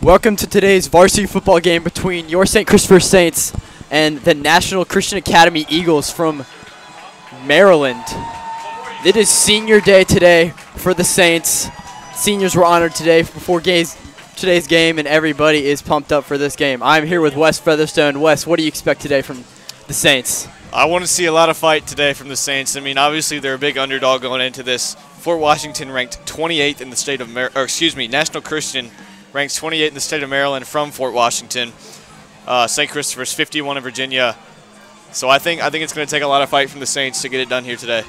Welcome to today's varsity football game between your St. Christopher Saints and the National Christian Academy Eagles from Maryland. It is senior day today for the Saints. Seniors were honored today before today's game, and everybody is pumped up for this game. I'm here with Wes Featherstone. Wes, what do you expect today from the Saints? I want to see a lot of fight today from the Saints. I mean, obviously they're a big underdog going into this. Fort Washington ranked 28th in the state of National Christian ranks 28th in the state of Maryland from Fort Washington. St. Christopher's 51 in Virginia. So I think it's going to take a lot of fight from the Saints to get it done here today.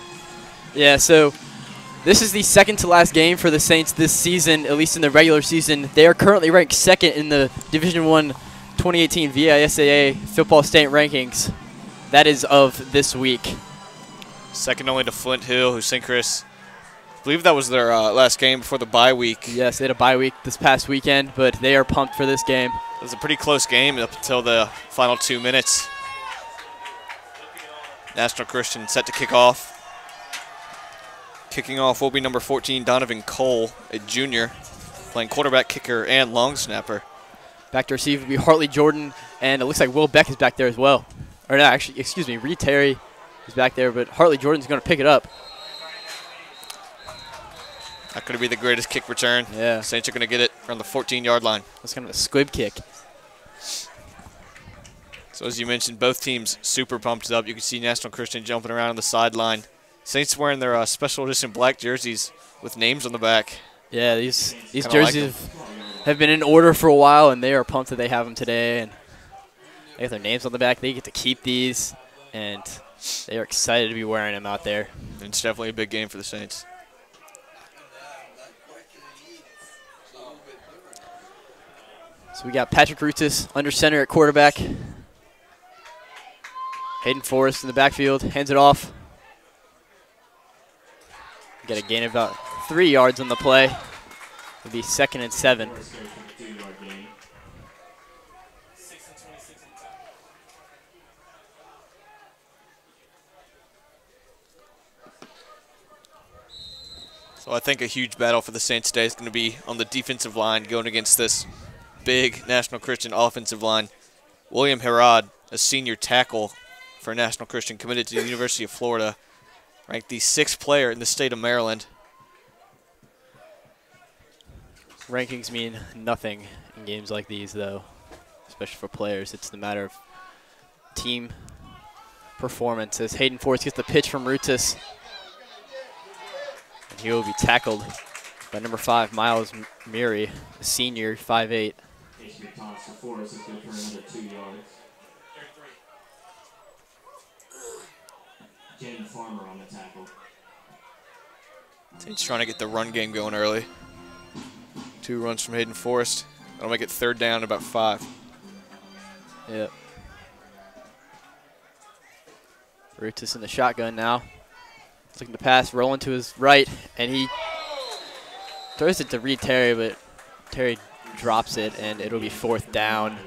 Yeah, so this is the second to last game for the Saints this season, at least in the regular season. They are currently ranked second in the Division I 2018 VISAA football state rankings. That is of this week. Second only to Flint Hill, who's St. Chris. I believe that was their last game before the bye week. Yes, they had a bye week this past weekend, but they are pumped for this game. It was a pretty close game up until the final 2 minutes. National Christian set to kick off. Kicking off will be number 14, Donovan Cole, a junior, playing quarterback, kicker, and long snapper. Back to receive will be Hartley Jordan, and it looks like Will Beck is back there as well. Or no, actually, excuse me, Reed Terry is back there, but Hartley Jordan's going to pick it up. That could be the greatest kick return. Yeah. Saints are going to get it from the 14-yard line. That's kind of a squib kick. So as you mentioned, both teams super pumped up. You can see National Christian jumping around on the sideline. Saints wearing their special edition black jerseys with names on the back. Yeah, these jerseys have been in order for a while, and they are pumped that they have them today. And they have their names on the back. They get to keep these, and they are excited to be wearing them out there. It's definitely a big game for the Saints. So we got Patrick Rutis under center at quarterback. Hayden Forrest in the backfield, hands it off. Got a gain of about 3 yards on the play. It'll be 2nd and 7. So I think a huge battle for the Saints today is going to be on the defensive line going against this big National Christian offensive line. William Herod, a senior tackle for National Christian, committed to the University of Florida, ranked the 6th player in the state of Maryland. Rankings mean nothing in games like these, though, especially for players. It's the matter of team performance. As Hayden Forrest gets the pitch from Rutis, and he will be tackled by number 5, Miles Murray, a senior, 5'8". Farmer on the tackle. Saints trying to get the run game going early. 2 runs from Hayden Forrest. That'll make it 3rd down, about 5. Yep. Rutis in the shotgun now. He's looking to pass, rolling to his right, and he throws it to Reed Terry, but Terry drops it, and it'll be 4th down.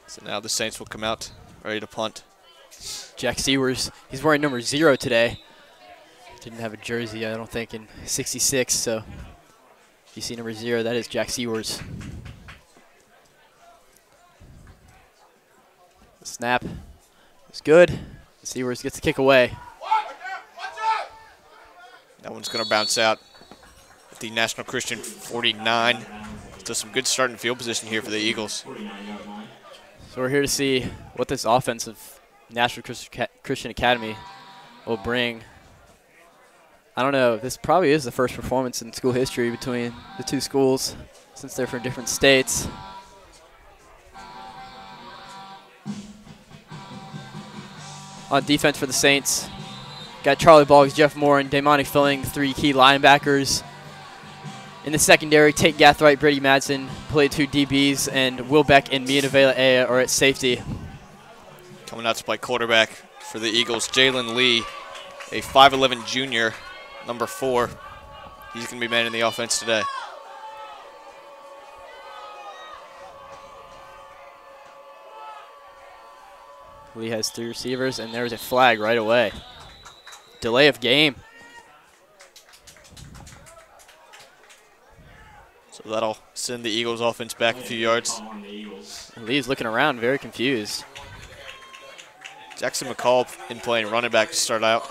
So now the Saints will come out ready to punt. Jack Sewers, he's wearing number 0 today. Didn't have a jersey, I don't think, in 66, so if you see number 0, that is Jack Sewers. The snap is good. Sewers gets the kick away. That one's going to bounce out at the National Christian 49. Still some good starting field position here for the Eagles. So we're here to see what this offensive National Christian Academy will bring. I don't know, this probably is the first performance in school history between the two schools since they're from different states. On defense for the Saints, got Charlie Boggs, Jeff Moore, and Damani Filling, 3 key linebackers. In the secondary, Tate Gathright, Brady Madsen played 2 DBs, and Will Beck and Mianavela Aya are at safety. Coming out to play quarterback for the Eagles, Jalen Lee, a 5'11 junior, number 4. He's going to be manning the offense today. Lee has 3 receivers, and there's a flag right away. Delay of game. So that'll send the Eagles offense back a few yards. Lee's looking around, very confused. Jackson McCall in playing running back to start out.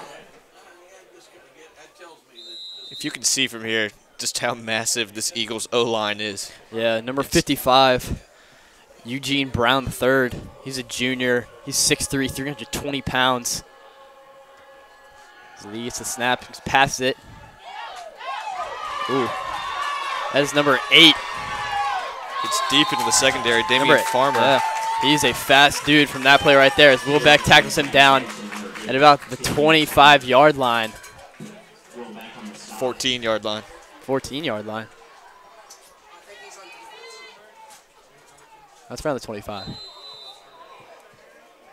If you can see from here just how massive this Eagles O-line is. Yeah, number 55, Eugene Brown III. He's a junior. He's 6'3", 320 pounds. Lee gets the snap, just passes it. Ooh, that is number 8. It's deep into the secondary. Damian Number Farmer. Yeah, he's a fast dude from that play right there. As Wilbeck tackles him down at about the 25-yard line. 14-yard line. 14-yard line. That's around the 25.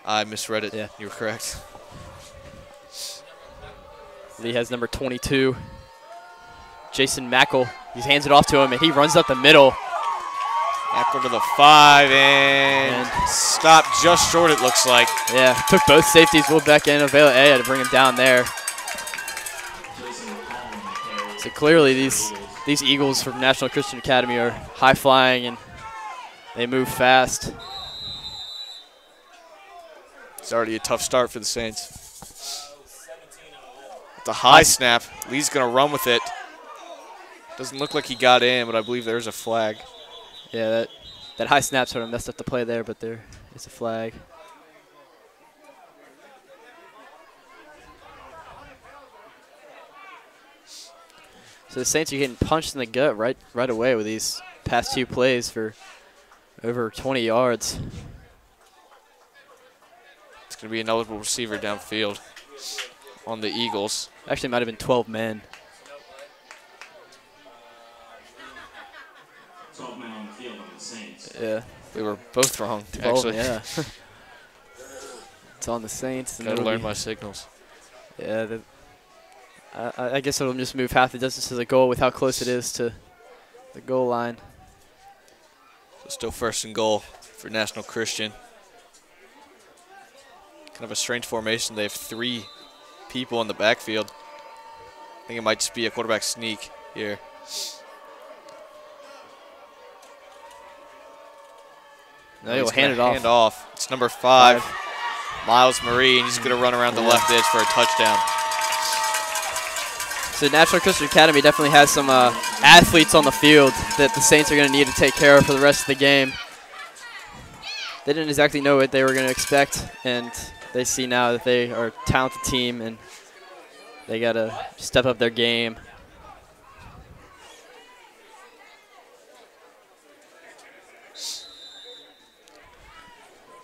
I misread it. Yeah. You were correct. Lee has number 22, Jason Mackel. He hands it off to him, and he runs up the middle. Mackel to the 5, and stopped just short, it looks like. Yeah, took both safeties, Wilbeck and Avila Aya, to bring him down there. So clearly these Eagles from National Christian Academy are high-flying, and they move fast. It's already a tough start for the Saints. The high snap. Lee's going to run with it. Doesn't look like he got in, but I believe there's a flag. Yeah, that high snap sort of messed up the play there, but there is a flag. So the Saints are getting punched in the gut right away with these past 2 plays for over 20 yards. It's going to be an eligible receiver downfield on the Eagles. Actually, might have been 12 men. 12 men on the field on the Saints. Yeah. We were both wrong, 12, actually. yeah. It's on the Saints. Got to learn my signals. Yeah, I guess it'll just move half the distance to the goal with how close it is to the goal line. So still 1st and goal for National Christian. Kind of a strange formation. They have 3 people in the backfield. I think it might just be a quarterback sneak here. No, he'll hand it off. Hand off. It's number 5, Miles Marie, and he's going to run around the left edge for a touchdown. So National Christian Academy definitely has some athletes on the field that the Saints are going to need to take care of for the rest of the game. They didn't exactly know what they were going to expect, and they see now that they are a talented team, and they got to step up their game.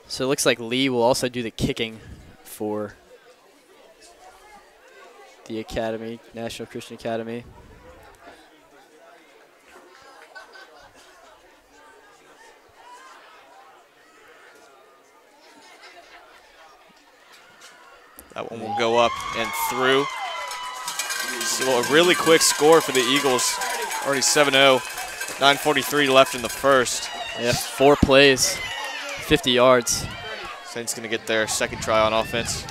So it looks like Lee will also do the kicking for the Academy, National Christian Academy. That one will go up and through. So a really quick score for the Eagles. Already 7-0. 9:43 left in the first. Yeah, 4 plays, 50 yards. Saints going to get their second try on offense.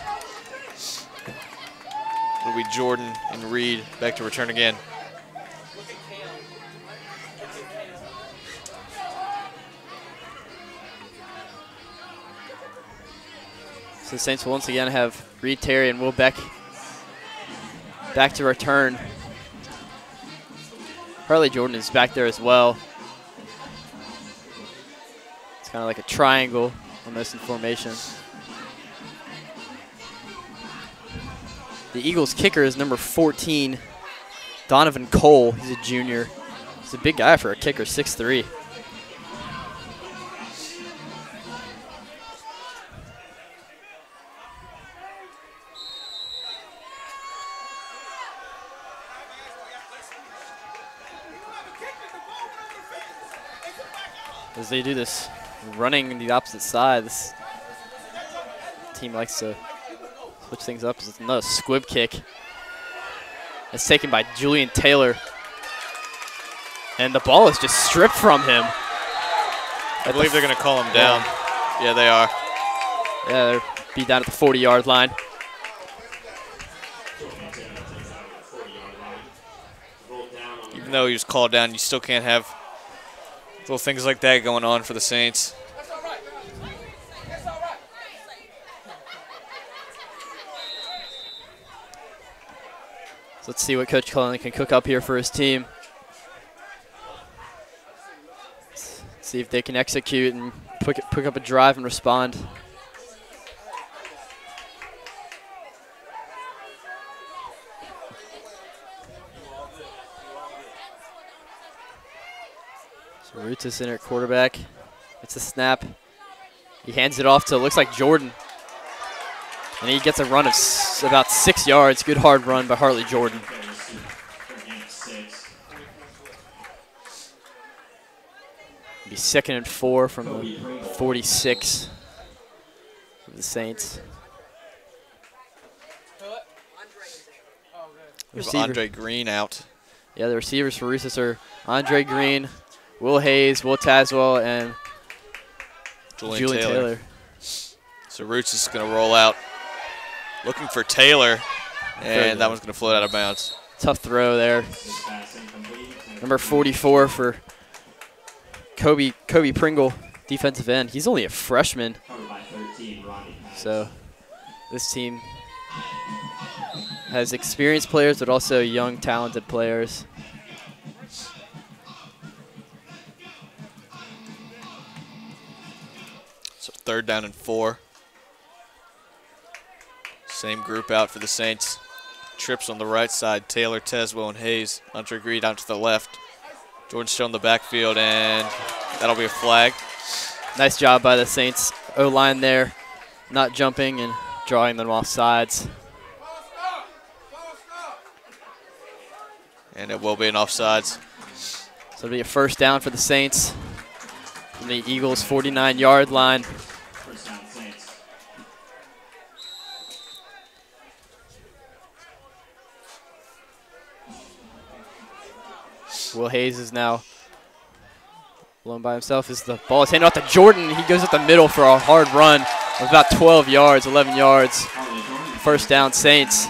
It'll be Jordan and Reed back to return again. So the Saints will once again have Reed Terry and Will Beck back to return. Harley Jordan is back there as well. It's kind of like a triangle almost in formation. The Eagles kicker is number 14, Donovan Cole. He's a junior. He's a big guy for a kicker, 6'3". As they do this running the opposite side, this team likes to switch things up. It's another squib kick. It's taken by Julian Taylor. And the ball is just stripped from him. I believe they're going to call him down. Yeah, they are. Yeah, they're beat down at the 40-yard line. Even though he was called down, you still can't have Little things like that going on for the Saints. So let's see what Coach Cullen can cook up here for his team. Let's see if they can execute and pick up a drive and respond. So Roots is in at quarterback. It's a snap. He hands it off to, looks like Jordan. And he gets a run of about 6 yards. Good hard run by Hartley Jordan. Be 2nd and 4 from the 46 of the Saints. Andre Green out. Yeah, the receivers for Roosevelt are Andre Green, Will Hayes, Will Tazwell, and Julian Taylor. So Roots is going to roll out, looking for Taylor, and that one's going to float out of bounds. Tough throw there. Number 44 for Kobe Pringle, defensive end. He's only a freshman. So this team has experienced players, but also young, talented players. So 3rd down and 4. Same group out for the Saints. Trips on the right side. Taylor, Tezwell, and Hayes. Hunter Greed out to the left. Jordan still in the backfield, and that'll be a flag. Nice job by the Saints O-line there, not jumping and drawing them off sides. And it will be an offsides. So it'll be a 1st down for the Saints from the Eagles' 49-yard line. Will Hayes is now alone by himself as the ball is handed off to Jordan. He goes up the middle for a hard run of about 12 yards, 11 yards. 1st down, Saints.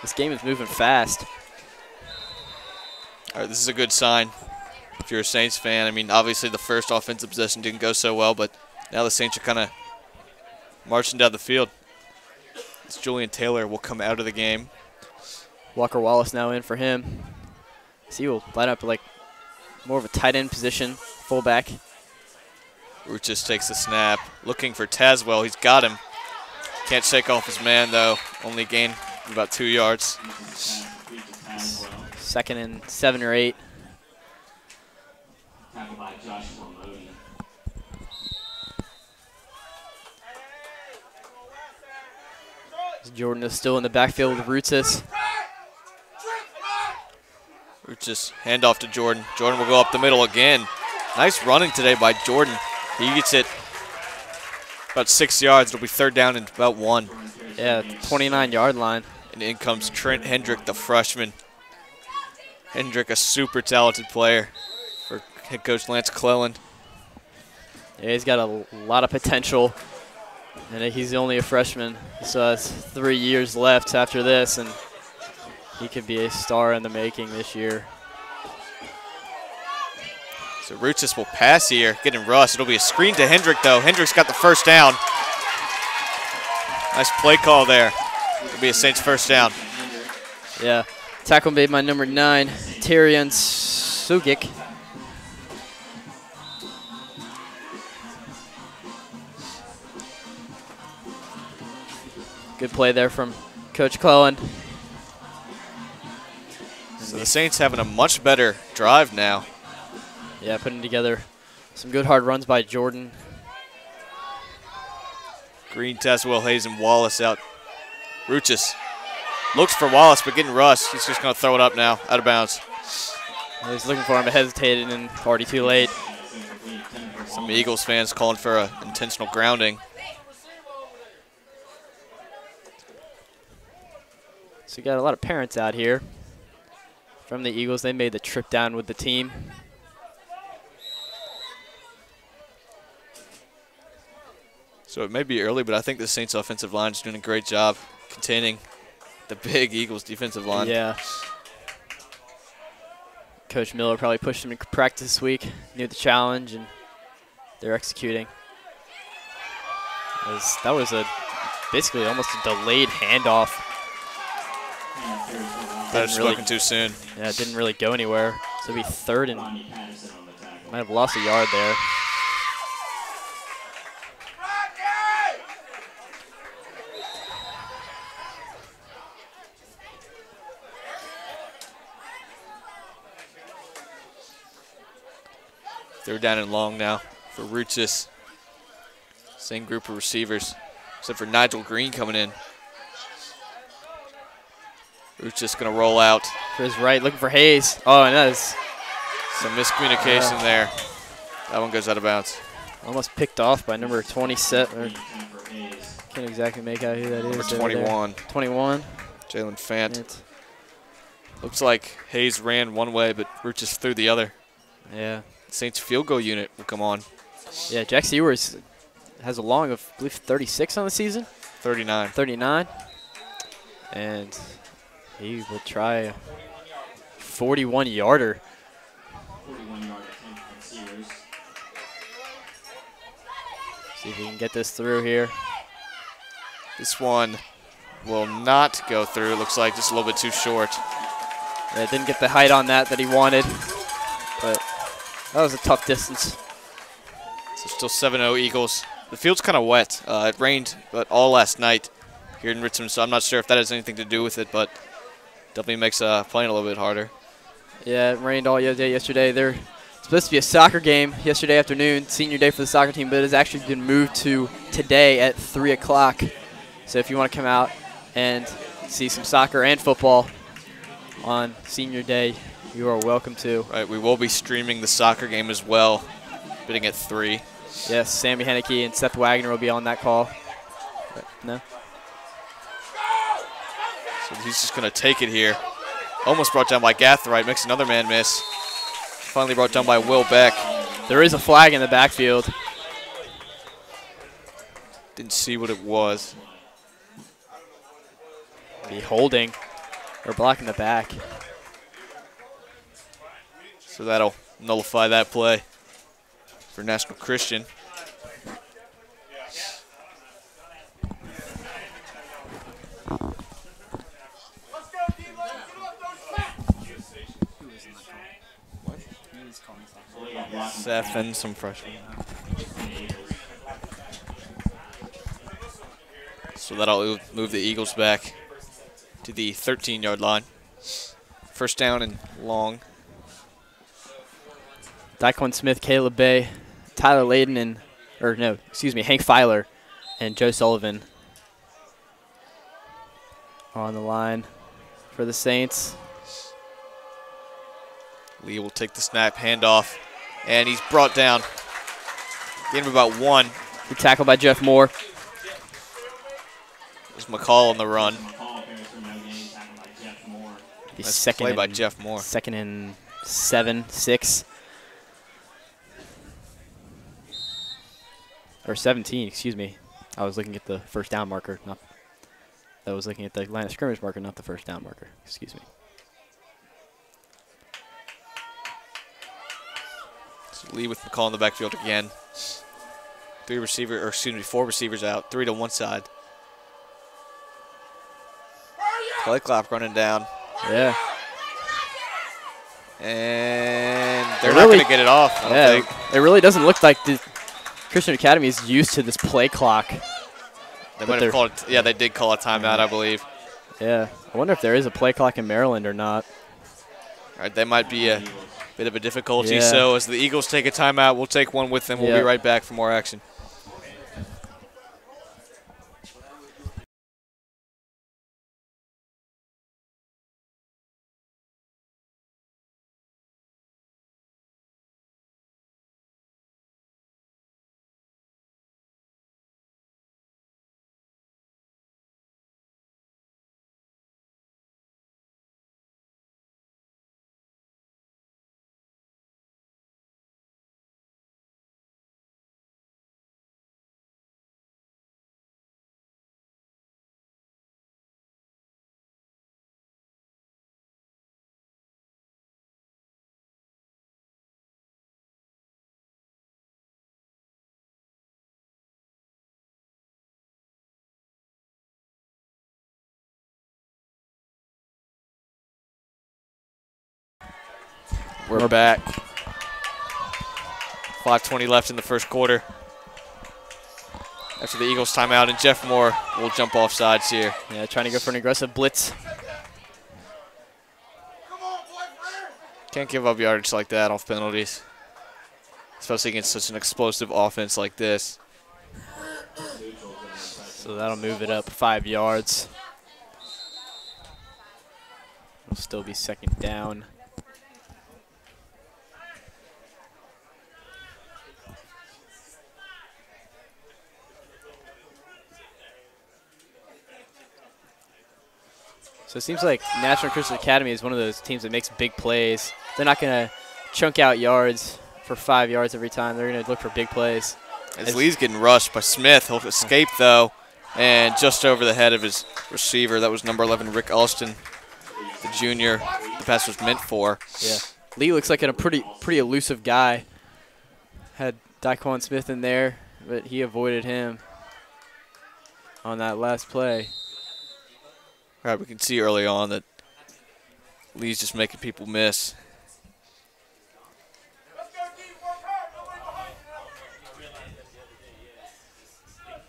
This game is moving fast. All right, this is a good sign if you're a Saints fan. I mean, obviously the first offensive possession didn't go so well, but now the Saints are kind of marching down the field. It's Julian Taylor will come out of the game. Walker Wallace now in for him. So he will line up like more of a tight end position, fullback. Root just takes the snap, looking for Tazwell. He's got him. Can't shake off his man though. Only gained about 2 yards. 2nd and 7 or 8. Jordan is still in the backfield with Rootsis. Just hand off to Jordan. Jordan will go up the middle again. Nice running today by Jordan. He gets it about 6 yards. It'll be 3rd down and about 1. Yeah, 29-yard line. And in comes Trent Hendrick, the freshman. Hendrick, a super talented player for head coach Lance Cleland. Yeah, he's got a lot of potential, and he's only a freshman. So has 3 years left after this, and he could be a star in the making this year. So Ruchis will pass here, getting rushed. It'll be a screen to Hendrick, though. Hendrick's got the 1st down. Nice play call there. It'll be a Saints 1st down. Yeah, tackle made by number 9, Tyrion Sugic. Good play there from Coach Cleland. So the Saints having a much better drive now. Yeah, putting together some good hard runs by Jordan. Green, Tazwell, Hayes, and Wallace out. Ruchis looks for Wallace, but getting rushed. He's just going to throw it up now, out of bounds. He's looking for him, but hesitated and already too late. Some Eagles fans calling for an intentional grounding. So we got a lot of parents out here from the Eagles. They made the trip down with the team. So it may be early, but I think the Saints offensive line is doing a great job containing the big Eagles defensive line. Yeah. Coach Miller probably pushed him to practice this week, knew the challenge, and they're executing. That was basically almost a delayed handoff. That was spoken too soon. Yeah, it didn't really go anywhere. So it'll be third and might have lost a yard there. Third down and long now for Roots. Same group of receivers, except for Nigel Green coming in. Roots just going to roll out. To his right, looking for Hayes. Oh, and that is some miscommunication there. That one goes out of bounds. Almost picked off by number 27. Can't exactly make out who that is. Number 21. 21. Jalen Fant. Looks like Hayes ran one way, but Roots just threw the other. Yeah. Saints field goal unit will come on. Yeah, Jack Sewers has a long of, I believe, 36 on the season. 39. 39. And he will try a 41-yarder. 41-yard attempt from Sears. See if he can get this through here. This one will not go through. It looks like just a little bit too short. Yeah, didn't get the height on that he wanted, but that was a tough distance. So still 7-0 Eagles. The field's kind of wet. It rained all last night here in Richmond, so I'm not sure if that has anything to do with it, but definitely makes playing a little bit harder. Yeah, it rained all day yesterday. There's supposed to be a soccer game yesterday afternoon, senior day for the soccer team, but it's actually been moved to today at 3 o'clock. So if you want to come out and see some soccer and football on senior day, you are welcome to. Right, we will be streaming the soccer game as well, bidding at 3. Yes, Sammy Henneke and Seth Wagner will be on that call. But no. So he's just going to take it here. Almost brought down by Gathright, makes another man miss. Finally brought down by Will Beck. There is a flag in the backfield. Didn't see what it was. Be holding or blocking the back. So that'll nullify that play for National Christian. Seth and some freshmen. So that'll move the Eagles back to the 13-yard line. First down and long. Daquan Smith, Caleb Bay, Tyler Layden, Hank Filer and Joe Sullivan on the line for the Saints. Lee will take the snap, handoff, and he's brought down. Gain of about 1. Good tackle by Jeff Moore. There's McCall on the run. Nice play by Jeff Moore. 2nd and 7, 6. Or 17, excuse me. I was looking at the first down marker. I was looking at the line of scrimmage marker, not the first down marker. Excuse me. So Lee with McCall in the backfield again. 4 receivers out. 3 to one side. Play clock running down. Yeah. And they're not going to get it off, I don't think. It really doesn't look like the Christian Academy is used to this play clock. They might have called it. Yeah, they did call a timeout, I believe. Yeah. I wonder if there is a play clock in Maryland or not. All right, that might be a bit of a difficulty. Yeah. So as the Eagles take a timeout, we'll take one with them. We'll be right back for more action. We're back. 5:20 left in the first quarter. After the Eagles timeout, and Jeff Moore will jump off sides here. Yeah, trying to go for an aggressive blitz. Can't give up yardage like that off penalties, especially against such an explosive offense like this. So that'll move it up 5 yards. It'll still be second down. So it seems like National Christian Academy is one of those teams that makes big plays. They're not going to chunk out yards for 5 yards every time. They're going to look for big plays. As Lee's getting rushed by Smith. He'll escape, though, and just over the head of his receiver. That was number 11, Rick Alston, the junior the pass was meant for. Yeah. Lee looks like a pretty elusive guy. Had Daquan Smith in there, but he avoided him on that last play. All right, we can see early on that Lee's just making people miss.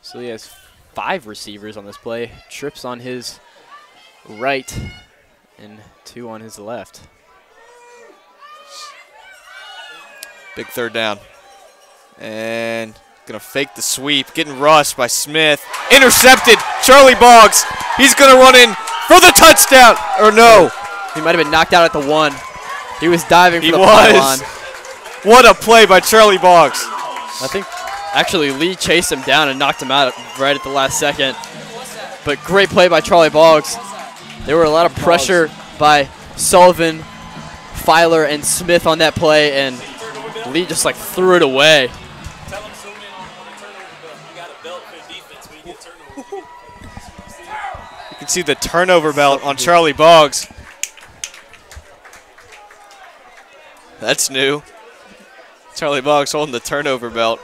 So he has 5 receivers on this play. Trips on his right and 2 on his left. Big third down. And going to fake the sweep. Getting rushed by Smith. Intercepted. Charlie Boggs. He's going to run in for the touchdown. Or no. He might have been knocked out at the 1. He was diving for He the was. pylon. What a play by Charlie Boggs. I think actually Lee chased him down and knocked him out right at the last second. But great play by Charlie Boggs. There were a lot of pressure by Sullivan, Filer, and Smith on that play, and Lee just like threw it away. You can see the turnover belt on Charlie Boggs. That's new. Charlie Boggs holding the turnover belt.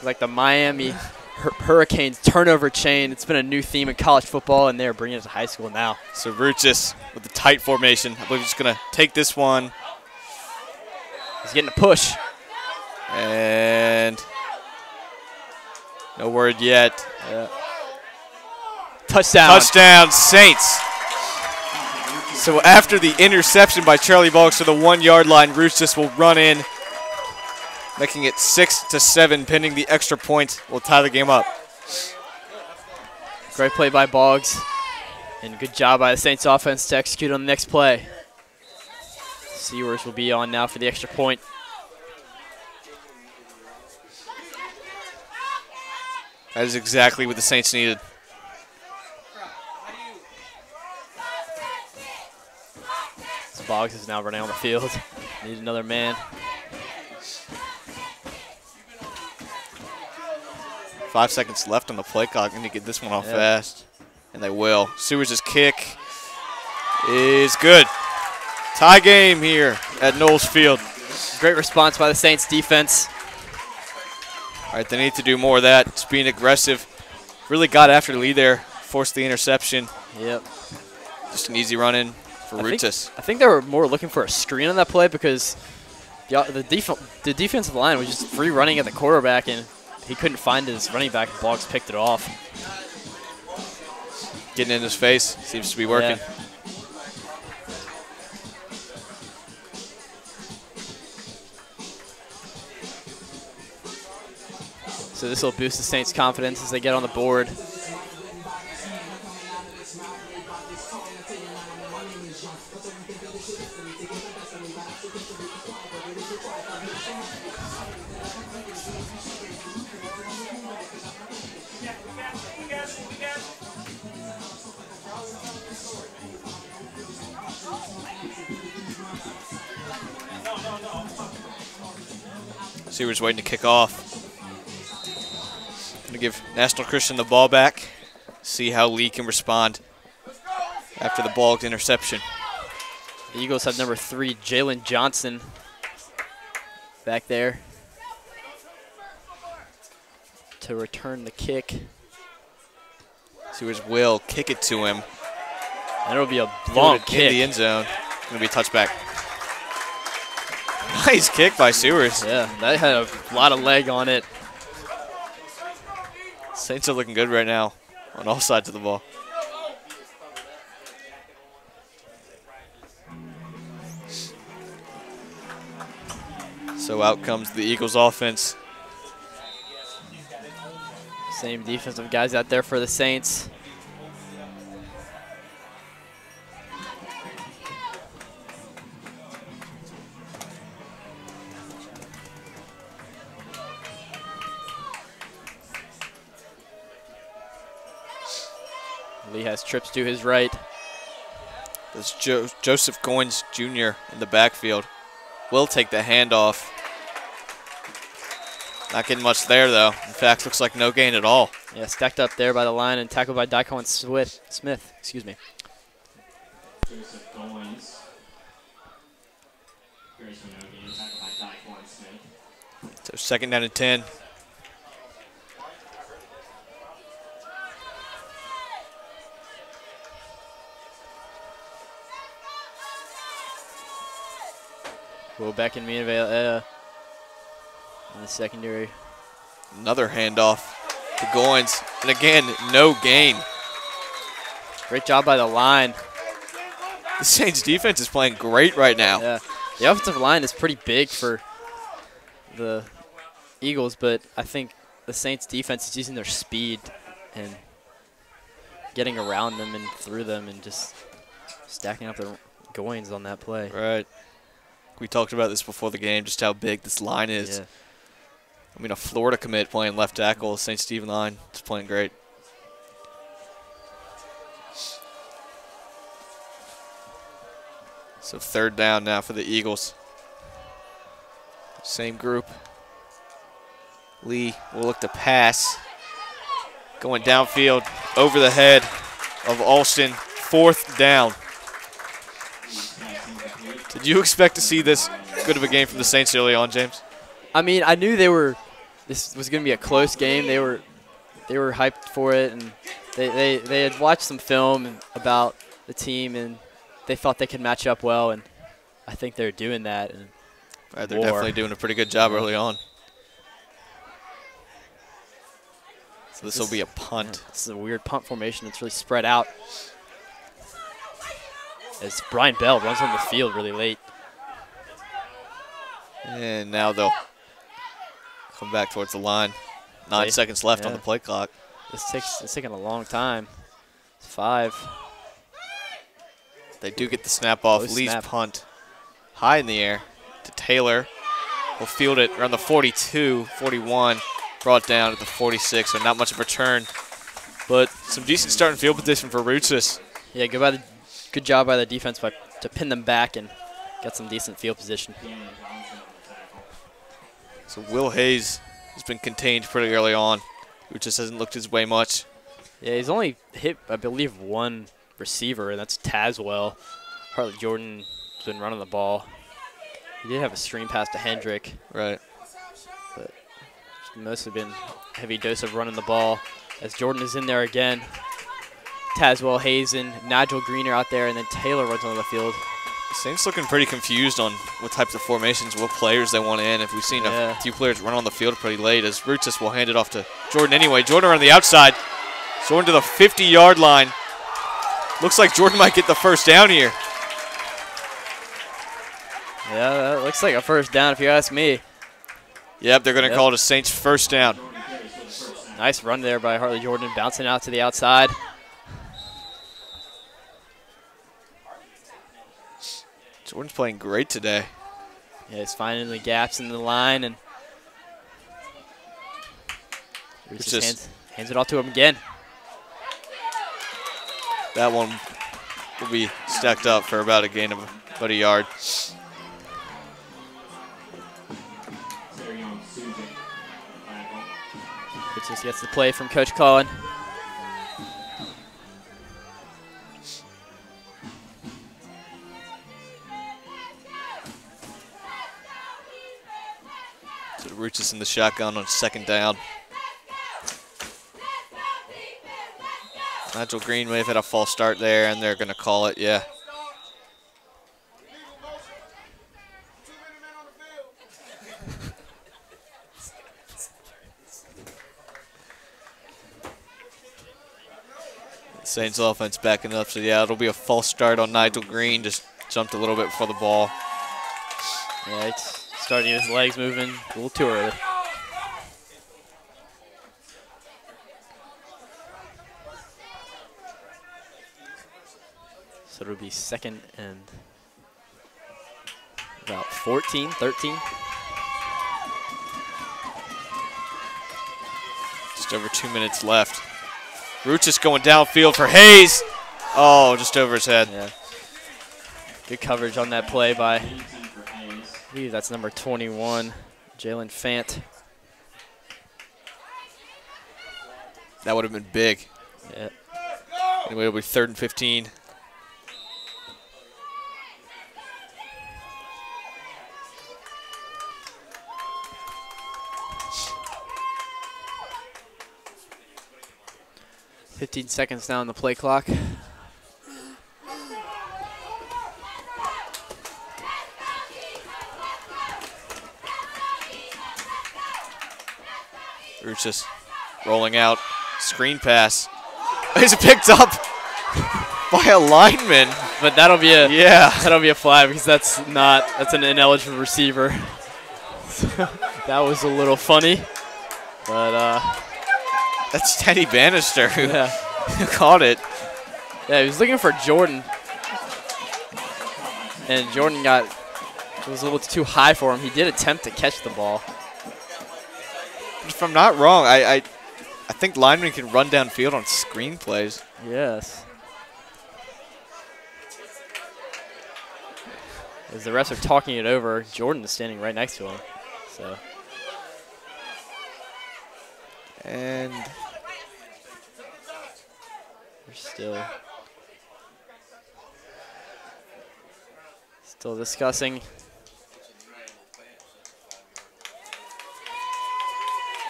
Like the Miami Hurricanes turnover chain. It's been a new theme in college football, and they're bringing it to high school now. So Ruchis with the tight formation. I believe he's going to take this one. He's getting a push. And no word yet. Yeah. Touchdown. Touchdown, Saints. So after the interception by Charlie Boggs to the 1 yard line, Ruchis will run in, making it 6-7, pending the extra point. Will tie the game up. Great play by Boggs. And good job by the Saints offense to execute on the next play. Sewers will be on now for the extra point. That is exactly what the Saints needed. So Boggs is now running on the field. Need another man. 5 seconds left on the play clock. Need to get this one off fast. And they will. Sewers' kick is good. Tie game here at Knowles Field. Great response by the Saints defense. All right, they need to do more of that. Just being aggressive. Really got after the lead there. Forced the interception. Yep. Just an easy run in for Ruchis. I think they were more looking for a screen on that play because the defensive line was just free running at the quarterback, and he couldn't find his running back. Boggs picked it off. Getting in his face. Seems to be working. Yeah. So this will boost the Saints' confidence as they get on the board. Sewers waiting to kick off. Going to give National Christian the ball back. See how Lee can respond after the Boggs interception. The Eagles have number 3, Jalen Johnson, back there to return the kick. Sewers will kick it to him. And it'll be a long kick. In the end zone. Going to be a touchback. Nice kick by Sewers. Yeah, that had a lot of leg on it. Saints are looking good right now on all sides of the ball. So out comes the Eagles offense. Same defensive guys out there for the Saints. Lee has trips to his right. There's Joseph Goins Jr. in the backfield. Will take the handoff. Not getting much there, though. In fact, looks like no gain at all. Yeah, stacked up there by the line and tackled by Daquan Smith. Excuse me. Joseph Goins. Here's for no gain, tackled by Daquan Smith. So 2nd down and 10. Will back in in the secondary. Another handoff to Goins. And again, no gain. Great job by the line. The Saints defense is playing great right now. Yeah, the offensive line is pretty big for the Eagles, but I think the Saints defense is using their speed and getting around them and through them and just stacking up their Goins on that play. Right. We talked about this before the game, just how big this line is. Yeah. I mean, a Florida commit playing left tackle, St. Stephen line, is playing great. So 3rd down now for the Eagles. Same group. Lee will look to pass. Going downfield, over the head of Alston. 4th down. Did you expect to see this good of a game from the Saints early on, James? I mean, I knew this was going to be a close game. They were hyped for it, and they had watched some film about the team, and they thought they could match up well, and I think they're doing that. And right, they're definitely doing a pretty good job early on. So this will be a punt. Yeah, this is a weird punt formation. It's really spread out. As Brian Bell runs on the field really late. And now they'll come back towards the line. 9 seconds left on the play clock. It's taking a long time. It's 5. They do get the snap off. Lee's punt high in the air to Taylor. Will field it around the 42, 41. Brought down at the 46, so not much of a return. But some decent starting field position for Rootsis. Yeah, good job by the defense to pin them back and get some decent field position. So Will Hayes has been contained pretty early on. Rootsis hasn't looked his way much. Yeah, he's only hit, I believe, one receiver, and that's Tazwell. Hartley Jordan has been running the ball. He did have a screen pass to Hendrick. Right. But it's mostly been a heavy dose of running the ball. As Jordan is in there again. Tazwell, Hazen, Nigel Green are out there, and then Taylor runs onto the field. Saints looking pretty confused on what types of formations, what players they want in. If we've seen a few players run on the field pretty late, as Rootsis will hand it off to Jordan anyway. Jordan around the outside. Jordan to the 50-yard line. Looks like Jordan might get the first down here. Yeah, that looks like a first down if you ask me. Yep, they're going to call it a Saints first down. Nice run there by Hartley Jordan, bouncing out to the outside. Jordan's playing great today. Yeah, he's finding the gaps in the line, and just hands it off to him again. That one will be stacked up for about a gain of about a yard. It just gets the play from Coach Cullen. So Rootsis in the shotgun on 2nd down. Nigel Green may have had a false start there, and they're going to call it, yeah. Saints offense backing up, so yeah, it'll be a false start on Nigel Green. Just jumped a little bit before the ball. Yeah, it's starting to get his legs moving a little too early. So it'll be second and about 14, 13. Just over 2 minutes left. Roots just going downfield for Hayes. Oh, just over his head. Yeah. Good coverage on that play by, I believe that's number 21, Jalen Fant. That would have been big. Yeah. Anyway, it'll be 3rd and 15. .15 seconds now on the play clock. Roots just rolling out. Screen pass. He's picked up by a lineman. But that'll be a flag because that's an ineligible receiver. That was a little funny. But that's Teddy Bannister who yeah. who caught it. Yeah, he was looking for Jordan. And Jordan it was a little too high for him. He did attempt to catch the ball. If I'm not wrong, I think linemen can run downfield on screen plays. Yes. As the refs are talking it over, Jordan is standing right next to him. So. And we're still discussing.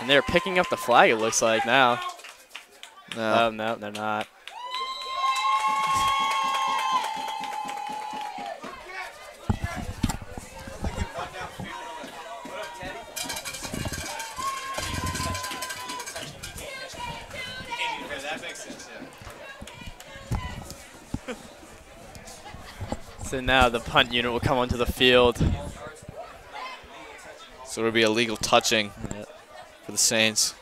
And they're picking up the flag, it looks like now. No. No, they're not. So now the punt unit will come onto the field. So it'll be illegal touching Yep. for the Saints.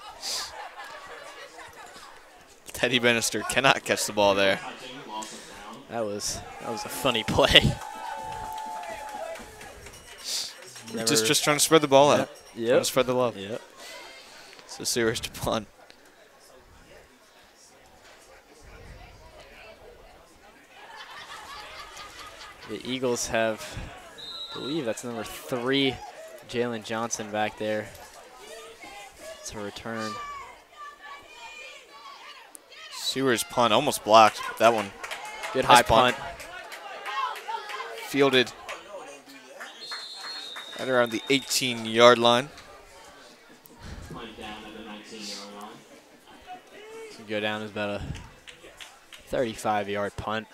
Teddy Bannister cannot catch the ball there. That was a funny play. Just trying to spread the ball out. Yep. Trying to spread the love. Yep. So serious to punt. The Eagles have, I believe that's number 3, Jalen Johnson back there to return. Sewer's punt almost blocked. But that one. Good Nice high punt. Fielded right around the 18-yard line. Could go down as about a 35-yard punt.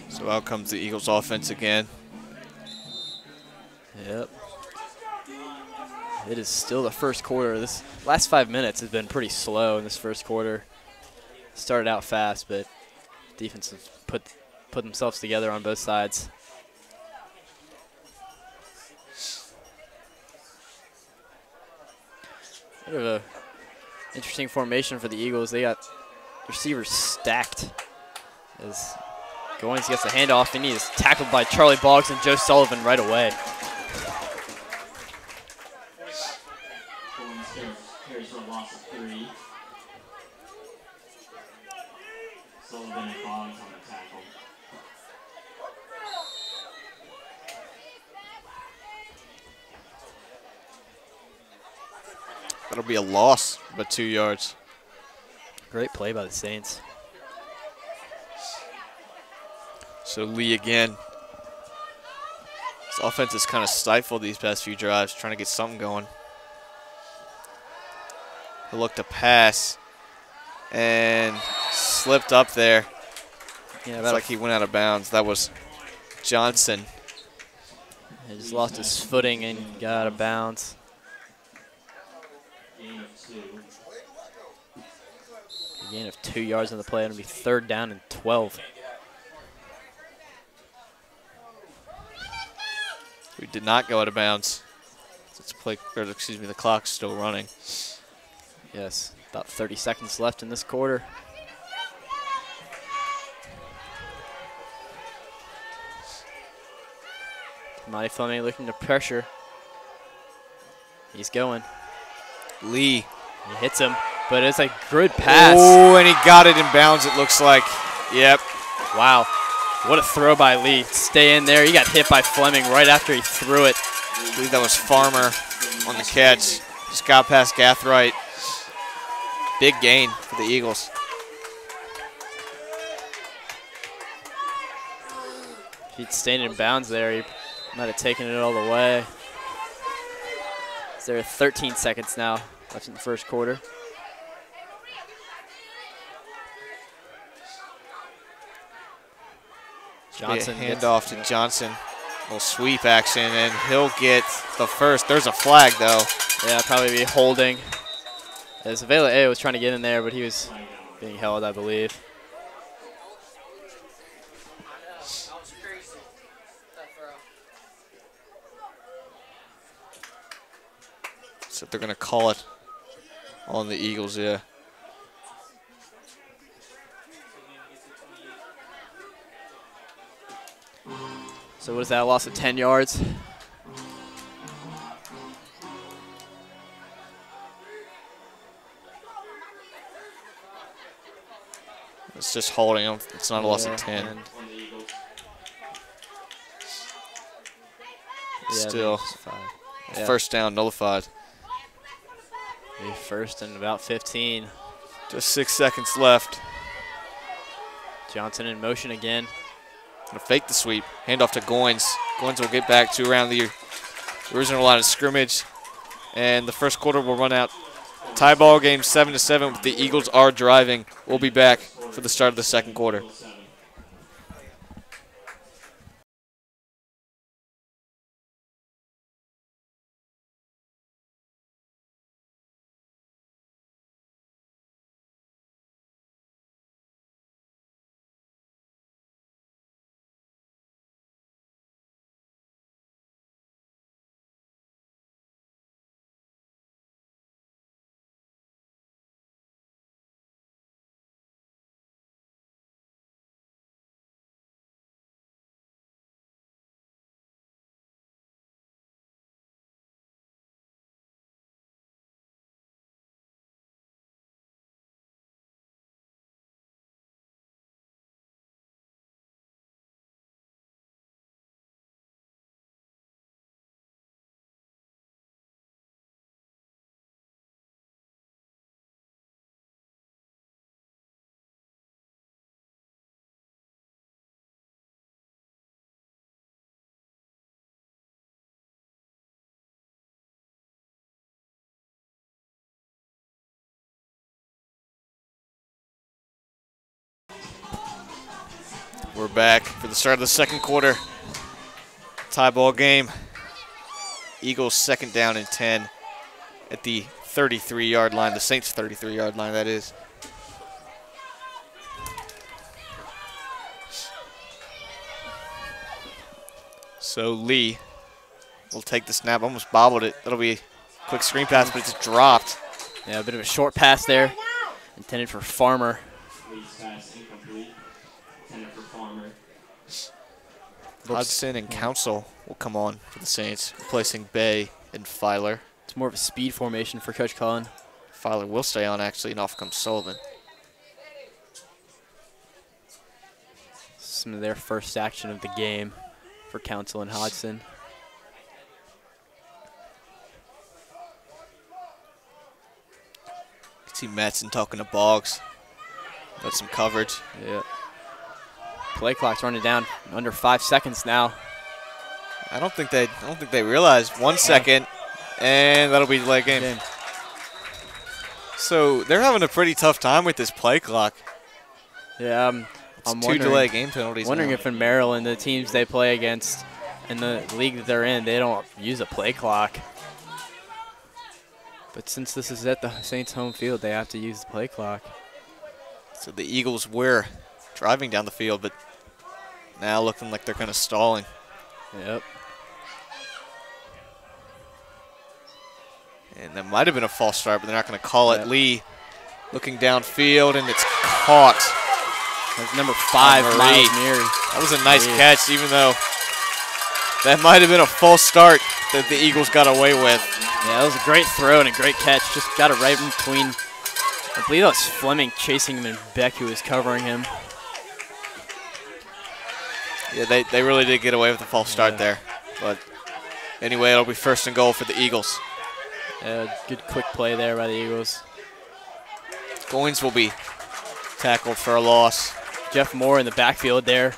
So out comes the Eagles offense again. Yep. It is still the first quarter. This last 5 minutes has been pretty slow in this first quarter. Started out fast, but defense has put themselves together on both sides. Bit of a interesting formation for the Eagles. They got receivers stacked as Goins gets the handoff, and he is tackled by Charlie Boggs and Joe Sullivan right away. Carries for a loss of 3. Sullivan and Boggs on the tackle. That'll be a loss, but 2 yards. Great play by the Saints. So Lee again. His offense has kind of stifled these past few drives, trying to get something going. He'll look to pass. and slipped up there. Yeah, it's like he went out of bounds. That was Johnson. He just lost his footing and got out of bounds. A gain of 2 yards on the play. It'll be 3rd down and 12. We did not go out of bounds. The clock's still running. Yes, about 30 seconds left in this quarter. Monty Fleming looking to pressure. He's going. Lee. He hits him, but it's a good pass. Oh, and he got it in bounds, it looks like. Yep. Wow. What a throw by Lee. Stay in there. He got hit by Fleming right after he threw it. I believe that was Farmer on the catch. Just got past Gathright. Big gain for the Eagles. If he'd stayed in bounds there, he might have taken it all the way. There are 13 seconds now left in the first quarter. Johnson handoff to Johnson. Little sweep action, and he'll get the first. There's a flag, though. Yeah, probably be holding. As Avela A was trying to get in there, but he was being held, I believe. So they're going to call it on the Eagles, yeah. So what is that, a loss of 10 yards? It's just holding him. It's not a loss of 10. Still, first down nullified. Maybe first and about 15. Just 6 seconds left. Johnson in motion again. Gonna fake the sweep. Handoff to Goins. Goins will get back to around the original line of scrimmage. And the first quarter will run out. Tie ball game 7-7, but the Eagles are driving. We'll be back for the start of the second quarter. We're back for the start of the second quarter. Tie ball game. Eagles 2nd down and 10 at the 33-yard line, the Saints 33-yard line, that is. So Lee will take the snap, almost bobbled it. That'll be a quick screen pass, but it's dropped. Yeah, a bit of a short pass there, intended for Farmer. Hodgson and Council will come on for the Saints, replacing Bay and Filer. It's more of a speed formation for Coach Cullen. Filer will stay on, actually, and off comes Sullivan. Some of their first action of the game for Council and Hodgson. You can see Mattson talking to Boggs. Got some coverage. Yeah. Play clock's running down under 5 seconds now. I don't think they realize 1 second, and that'll be the late game. So they're having a pretty tough time with this play clock. Yeah, It's I'm two wondering, delay game penalties. wondering now. if in Maryland, the teams they play against in the league that they're in, they don't use a play clock. But since this is at the Saints' home field, they have to use the play clock. So the Eagles were driving down the field, but now looking like they're kind of stalling. Yep. And that might have been a false start, but they're not going to call it. Yep. Lee looking downfield, and it's caught. That's number 5, Marie. Miles Neary. That was a nice Marie. catch, even though that might have been a false start that the Eagles got away with. Yeah, that was a great throw and a great catch. Just got it right in between. I believe that was Fleming chasing him and Beck who was covering him. Yeah, they really did get away with the false start there. But anyway, it'll be 1st and goal for the Eagles. Good quick play there by the Eagles. Goins will be tackled for a loss. Jeff Moore in the backfield there.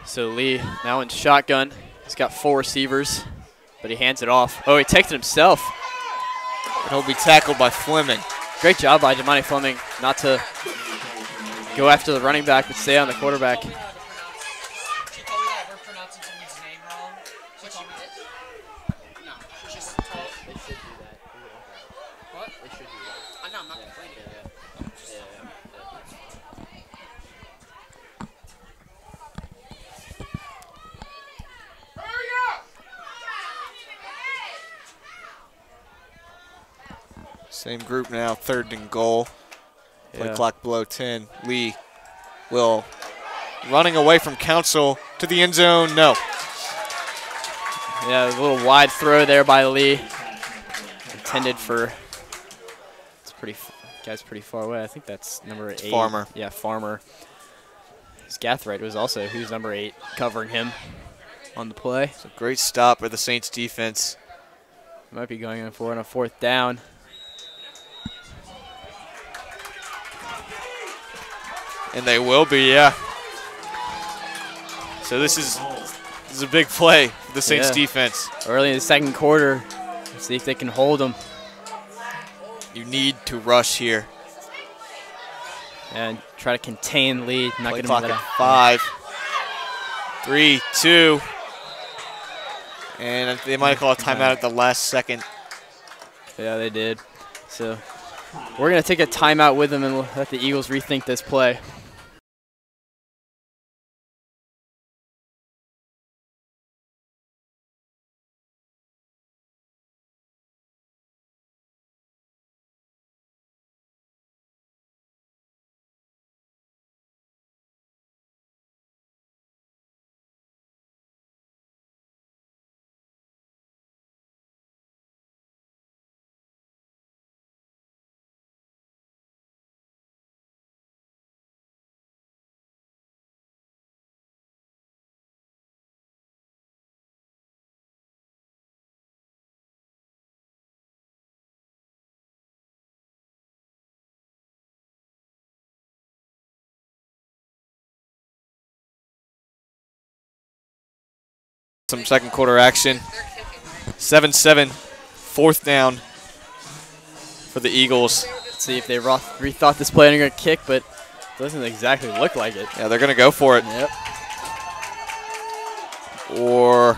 So Lee now in shotgun. He's got 4 receivers, but he hands it off. Oh, he takes it himself. And he'll be tackled by Fleming. Great job by Jamani Fleming not to go after the running back, but stay on the quarterback. She told me that we're pronouncing someone's name wrong. She told me that. No, she just told. They should do that. What? They should do that. I know, I'm not complaining. Same group now, 3rd and goal. Play Yeah. clock below 10. Lee will running away from Council to the end zone. No. Yeah, a little wide throw there by Lee. Intended for, it's pretty, guy's pretty far away. I think that's number 8. Farmer. Yeah, Farmer. Gathright was also, who's number 8, covering him on the play. It's a great stop by the Saints defense. Might be going in for on a 4th down. And they will be, yeah. So this is a big play for the Saints defense. Early in the 2nd quarter, let's see if they can hold them. You need to rush here. And try to contain Lee. Not Play get him clock into at that. 5, 3, 2. And they might call a timeout at the last second. Yeah, they did. So we're going to take a timeout with them and let the Eagles rethink this play. Some 2nd quarter action. 7-7, 4th down for the Eagles. Let's see if they rethought this play and are going to kick, but it doesn't exactly look like it. Yeah, they're going to go for it. Yep. Or,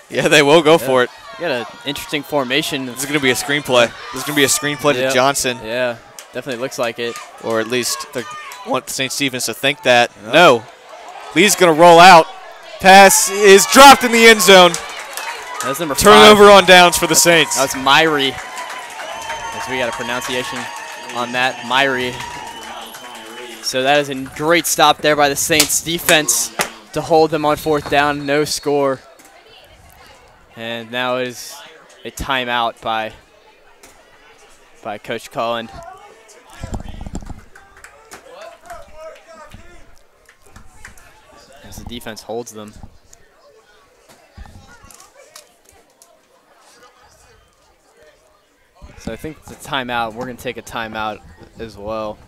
yeah, they will go for it. You got an interesting formation. This is going to be a screenplay. This is going to be a screenplay to Johnson. Yeah, definitely looks like it. Or at least they want the St. Stephen's to think that. Yep. No. Lee's going to roll out. Pass is dropped in the end zone. That's number 5. Turnover on downs for the Saints. That's Myrie. As we got a pronunciation on that, Myrie. So that is a great stop there by the Saints defense to hold them on 4th down, no score. And now it is a timeout by Coach Cullen. As the defense holds them. So I think it's a timeout. We're going to take a timeout as well.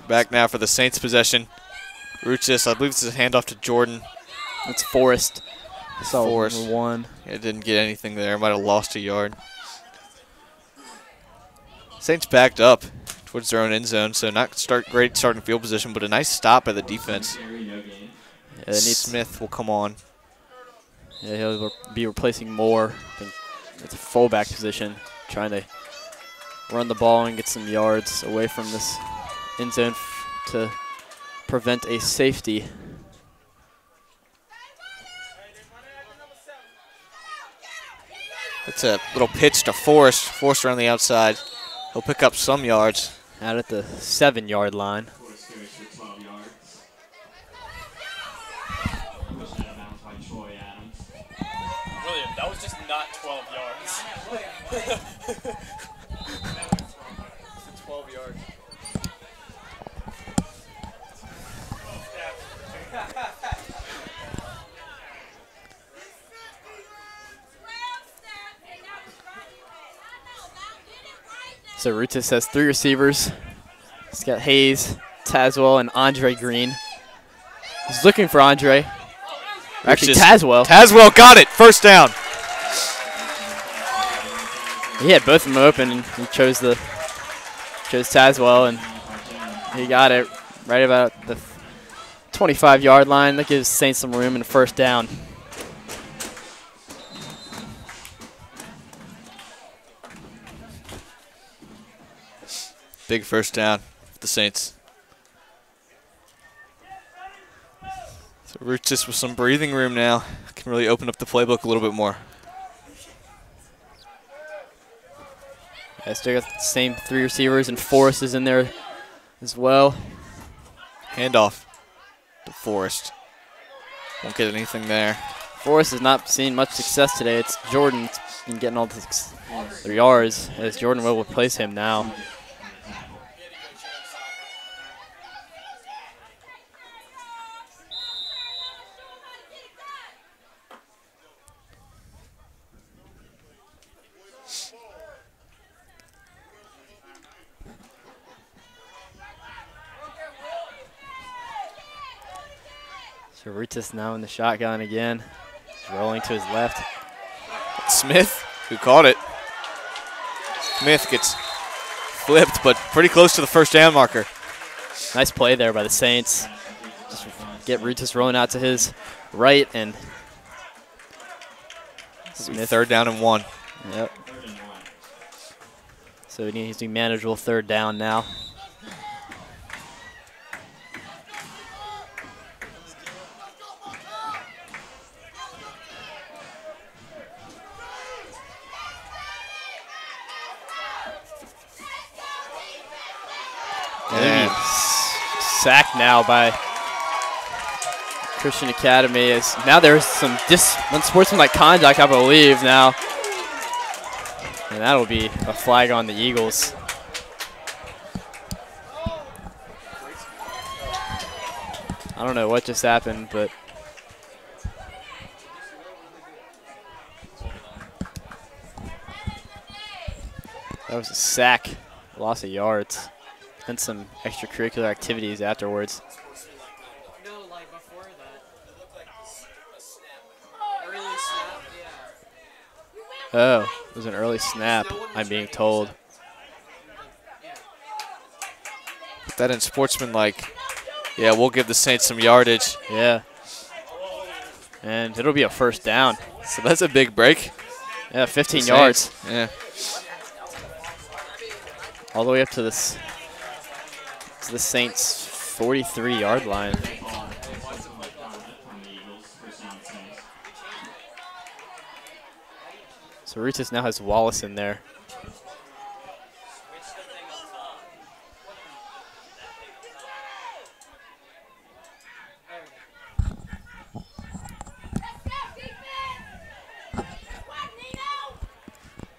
Back now for the Saints possession. Ruchis, I believe this is a handoff to Jordan. It's Forrest. So Forrest. one. It didn't get anything there. Might have lost a yard. Saints backed up towards their own end zone, so not great starting field position, but a nice stop by the defense. Yeah, Smith will come on. Yeah, he'll be replacing Moore. I think it's a fullback position, trying to run the ball and get some yards away from this end zone to prevent a safety. It's a little pitch to Forrest. Forrest around the outside. He'll pick up some yards. Out at the 7-yard line. William, that was just not 12 yards. It's 12 yards. So Rutis has 3 receivers. He's got Hayes, Tazwell, and Andre Green. He's looking for Andre. Actually, Tazwell. Tazwell got it. First down. He had both of them open, and he chose Tazwell, and he got it right about the 25-yard line. That gives Saints some room in the first down. Big first down for the Saints. So Ruchis with some breathing room now can really open up the playbook a little bit more. I still got the same 3 receivers, and Forrest is in there as well. Handoff to Forrest. Won't get anything there. Forrest has not seen much success today. It's Jordan that's been getting all the yards, as Jordan will replace him now. So Rutis now in the shotgun again. He's rolling to his left. Smith, who caught it. Smith gets flipped, but pretty close to the first down marker. Nice play there by the Saints. Just get Rutis rolling out to his right, and Smith. 3rd down and 1. Yep. So it needs to be manageable 3rd down now. And Sacked now by Christian Academy. Now there's some unsportsmanlike conduct, I believe, now. And that'll be a flag on the Eagles. I don't know what just happened, but that was a sack, loss of yards, and some extracurricular activities afterwards. No, like before that. Early snap, yeah. Oh, it was an early snap, I'm being told. put that in sportsmanlike. Yeah, we'll give the Saints some yardage. Yeah. And it'll be a first down. So that's a big break. Yeah, 15 yards. Yeah. All the way up to this to the Saints' 43-yard line. So Rutis now has Wallace in there.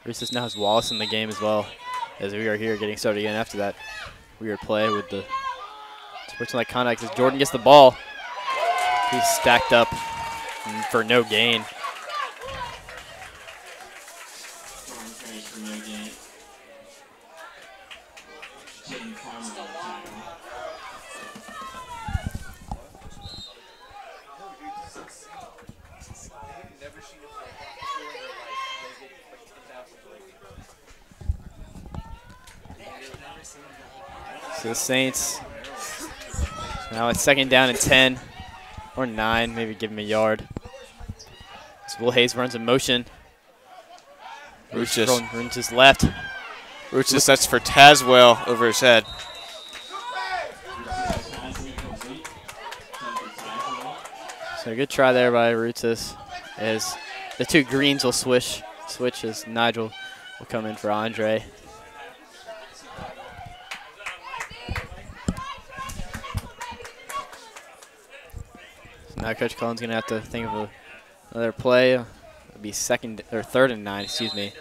Rutis now has Wallace in the game as well, as we are here getting started again after that weird play with the sportsmanlike conduct. As Jordan gets the ball, he's stacked up for no gain. So the Saints, now it's 2nd down and 10, or 9, maybe give him a yard. So Will Hayes runs in motion. Runs his left. Ruchis, that's for Tazwell over his head. So a good try there by Rutis, as the two greens will switch as Nigel will come in for Andre. Now Coach Cullen's going to have to think of another play. It'll be 3rd and 9, excuse me.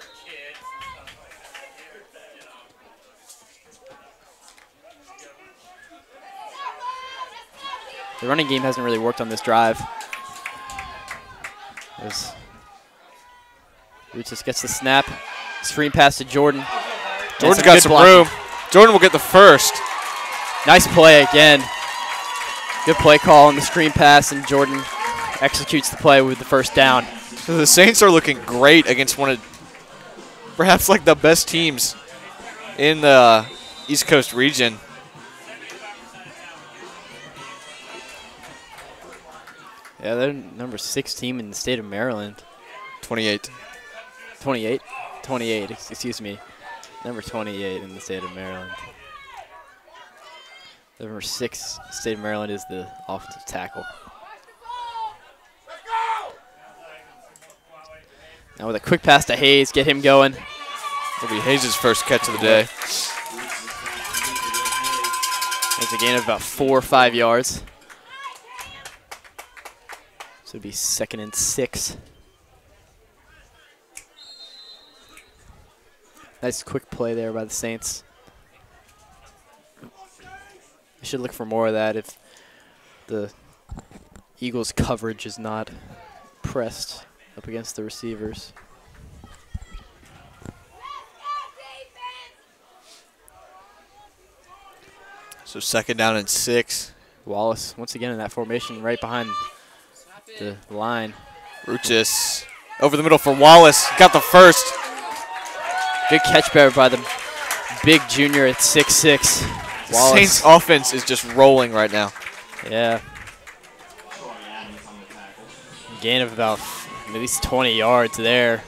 The running game hasn't really worked on this drive. As Rutis gets the snap. Screen pass to Jordan. Jordan's got some room. Jordan will get the first. Nice play again. Good play call on the screen pass, and Jordan executes the play with the first down. So the Saints are looking great against one of perhaps like the best teams in the East Coast region. Yeah, they're number 6 team in the state of Maryland. 28. 28? 28, excuse me. Number 28 in the state of Maryland. Number 6 state of Maryland is the offensive tackle. Now with a quick pass to Hayes, get him going. It'll be Hayes' first catch of the day. That's a gain of about 4 or 5 yards. So it'll be 2nd and 6. Nice quick play there by the Saints. I should look for more of that if the Eagles' coverage is not pressed up against the receivers. So 2nd down and 6. Wallace once again in that formation right behind the line. Ruchis over the middle for Wallace. Got the first. Good catch there by the big junior at 6'6". Wallace. Saints offense is just rolling right now. Yeah. Gain of about at least 20 yards there.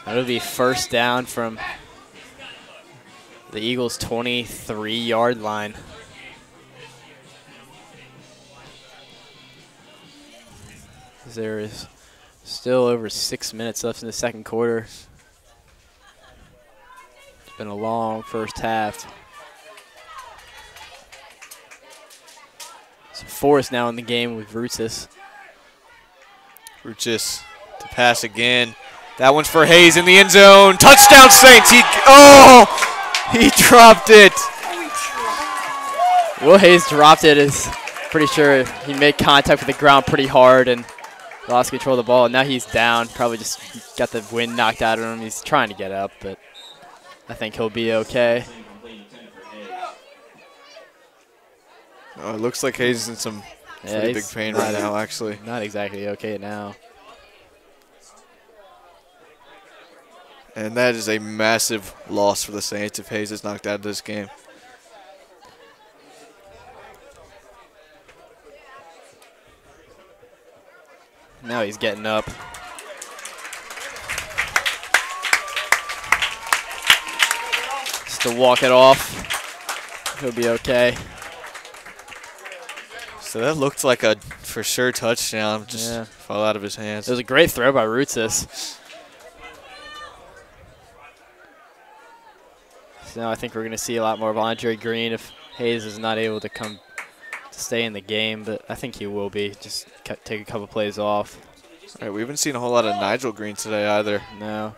That'll be first down from the Eagles' 23-yard line. There is still over 6 minutes left in the second quarter. It's been a long first half. So Forrest now in the game with Rutis. Ruchis to pass again. That one's for Hayes in the end zone. Touchdown Saints. He dropped it. Will Hayes dropped it. Is pretty sure he made contact with the ground pretty hard and lost control of the ball. Now he's down. Probably just got the wind knocked out of him. He's trying to get up, but I think he'll be okay. Oh, it looks like Hayes is in some pretty big pain right now, actually. Not exactly okay now. And that is a massive loss for the Saints if Hayes is knocked out of this game. Now he's getting up. Just to walk it off. He'll be okay. So that looked like a for sure touchdown. Just fell out of his hands. It was a great throw by Rutsis. So now I think we're going to see a lot more of Andre Green if Hayes is not able to come to stay in the game, but I think he will be. Just take a couple plays off. All right, we haven't seen a whole lot of Nigel Green today either. No.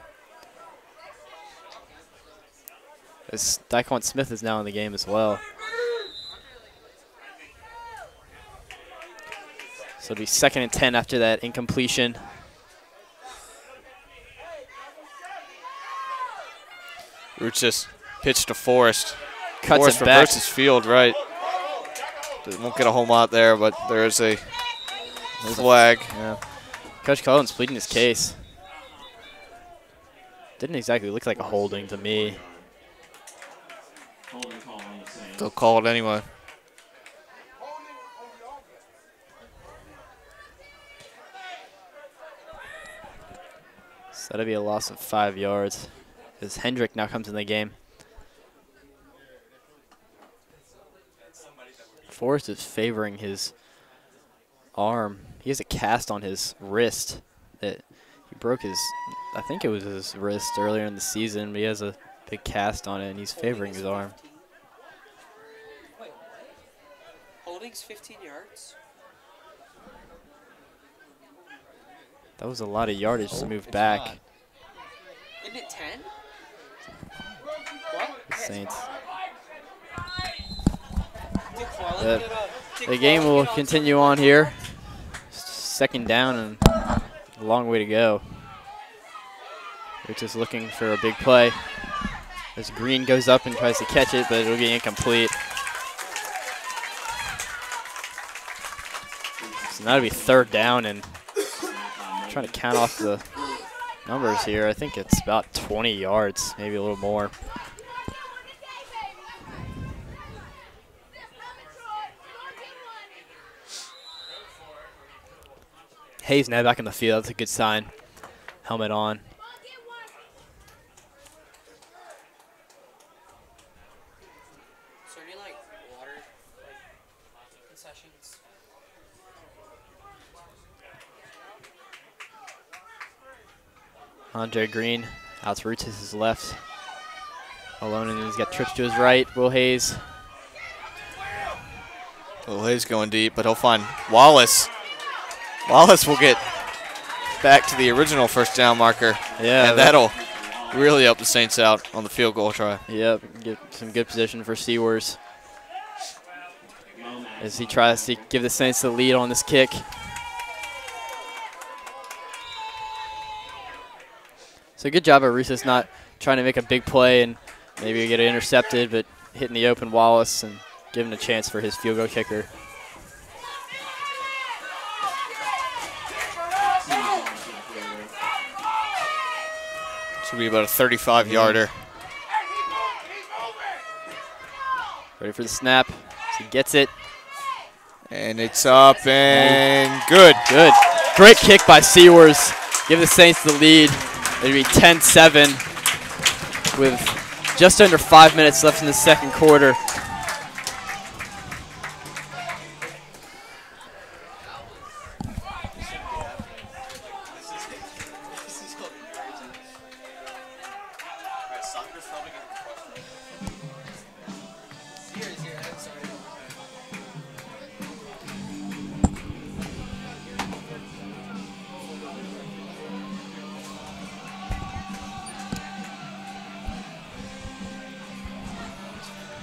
Daquan Smith is now in the game as well. So it'll be 2nd and 10 after that incompletion. Roots just pitched to Forrest. Cuts Forrest it back. reverses field, right. Won't get a whole lot there, but there is a flag. Yeah. Coach Cullen's pleading his case. Didn't exactly look like a holding to me. They'll call it anyway. So that'll be a loss of 5 yards as Hendrick now comes in the game. Forrest is favoring his arm. He has a cast on his wrist that he broke his, I think it was his wrist earlier in the season, but he has a big cast on it and he's favoring his arm. Wait. Holding's 15 yards? That was a lot of yardage to move back. Not. Isn't it 10? What? The Saints. Did The game will continue on here. 2nd down and a long way to go. They're just looking for a big play. As Green goes up and tries to catch it, but it'll be incomplete. So now it'll be 3rd down and trying to count off the numbers here. I think it's about 20 yards, maybe a little more. Hayes now back in the field. That's a good sign. Helmet on. Is there any, like, water concessions? Andre Green out to Roots his left. Alone, and he's got trips to his right. Will Hayes. Will Hayes going deep, but he'll find Wallace. Wallace will get back to the original 1st down marker. Yeah. And that'll really help the Saints out on the field goal try. Yep, get some good position for Seawers as he tries to give the Saints the lead on this kick. So good job at Reese's not trying to make a big play and maybe get it intercepted, but hitting the open Wallace and giving a chance for his field goal kicker. Should be about a 35-yarder. Ready for the snap. He gets it. And it's up and good. Good. Great kick by Seawers. Give the Saints the lead. It'll be 10-7 with just under 5 minutes left in the 2nd quarter.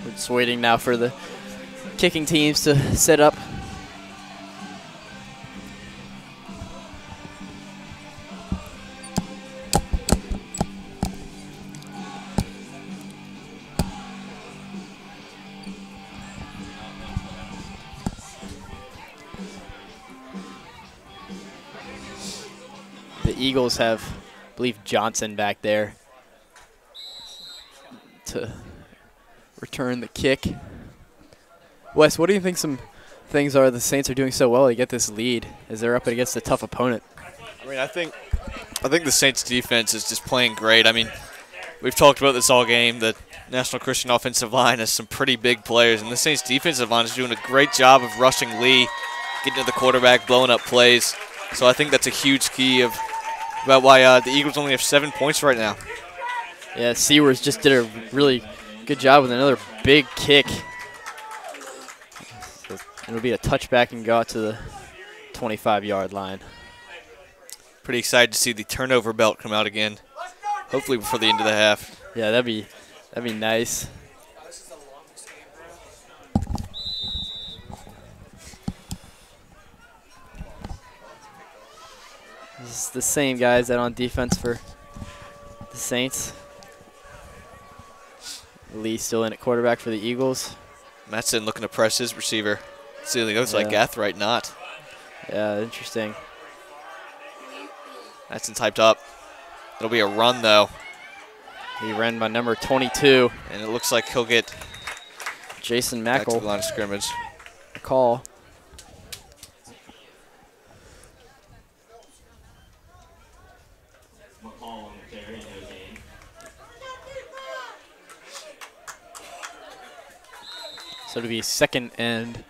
We're just waiting now for the kicking teams to set up. The Eagles have, I believe, Johnson back there to return the kick. Wes, what do you think some things are the Saints are doing so well to get this lead as they're up against a tough opponent? I mean, I think the Saints defense is just playing great. I mean, we've talked about this all game. The National Christian offensive line has some pretty big players, and the Saints defensive line is doing a great job of rushing Lee, getting to the quarterback, blowing up plays. So I think that's a huge key about why the Eagles only have 7 points right now. Yeah, Seawers just did a really good job with another big kick. So it'll be a touchback and go out to the 25-yard line. Pretty excited to see the turnover belt come out again, hopefully before the end of the half. Yeah, that'd be nice. This is the same guys that on defense for the Saints. Lee still in at quarterback for the Eagles. Matson looking to press his receiver. See, it looks like Gathright not. Yeah, interesting. Matson's hyped up. It'll be a run, though. He ran by number 22. And it looks like he'll get Jason back to Mackel the line of scrimmage. a call. McCall on the carry, no gain. So it'll be second and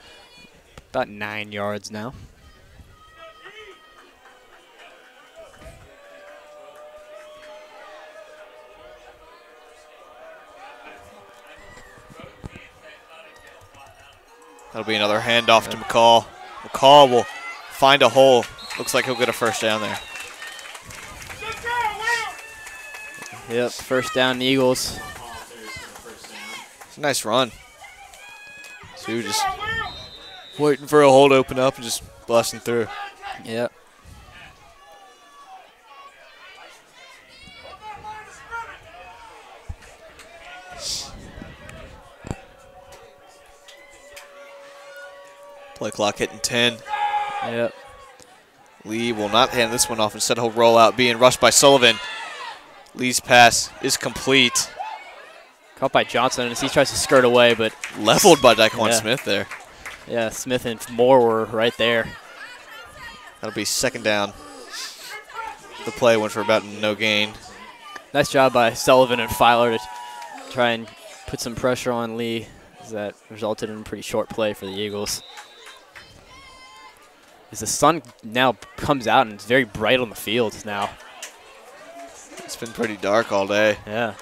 about 9 yards now. That'll be another handoff to McCall. McCall will find a hole. Looks like he'll get a first down there. Yep, first down Eagles. It's a nice run. So just waiting for a hole to open up and just busting through. Yep. Play clock hitting 10. Yep. Lee will not hand this one off. Instead, he'll roll out, being rushed by Sullivan. Lee's pass is complete. Caught by Johnson as he tries to skirt away, but Leveled by Daquan Smith there. yeah, Smith and Moore were right there. That'll be second down. The play went for about no gain. Nice job by Sullivan and Filer to try and put some pressure on Lee, as that resulted in a pretty short play for the Eagles. As the sun now comes out and it's very bright on the field now. It's been pretty dark all day. Yeah.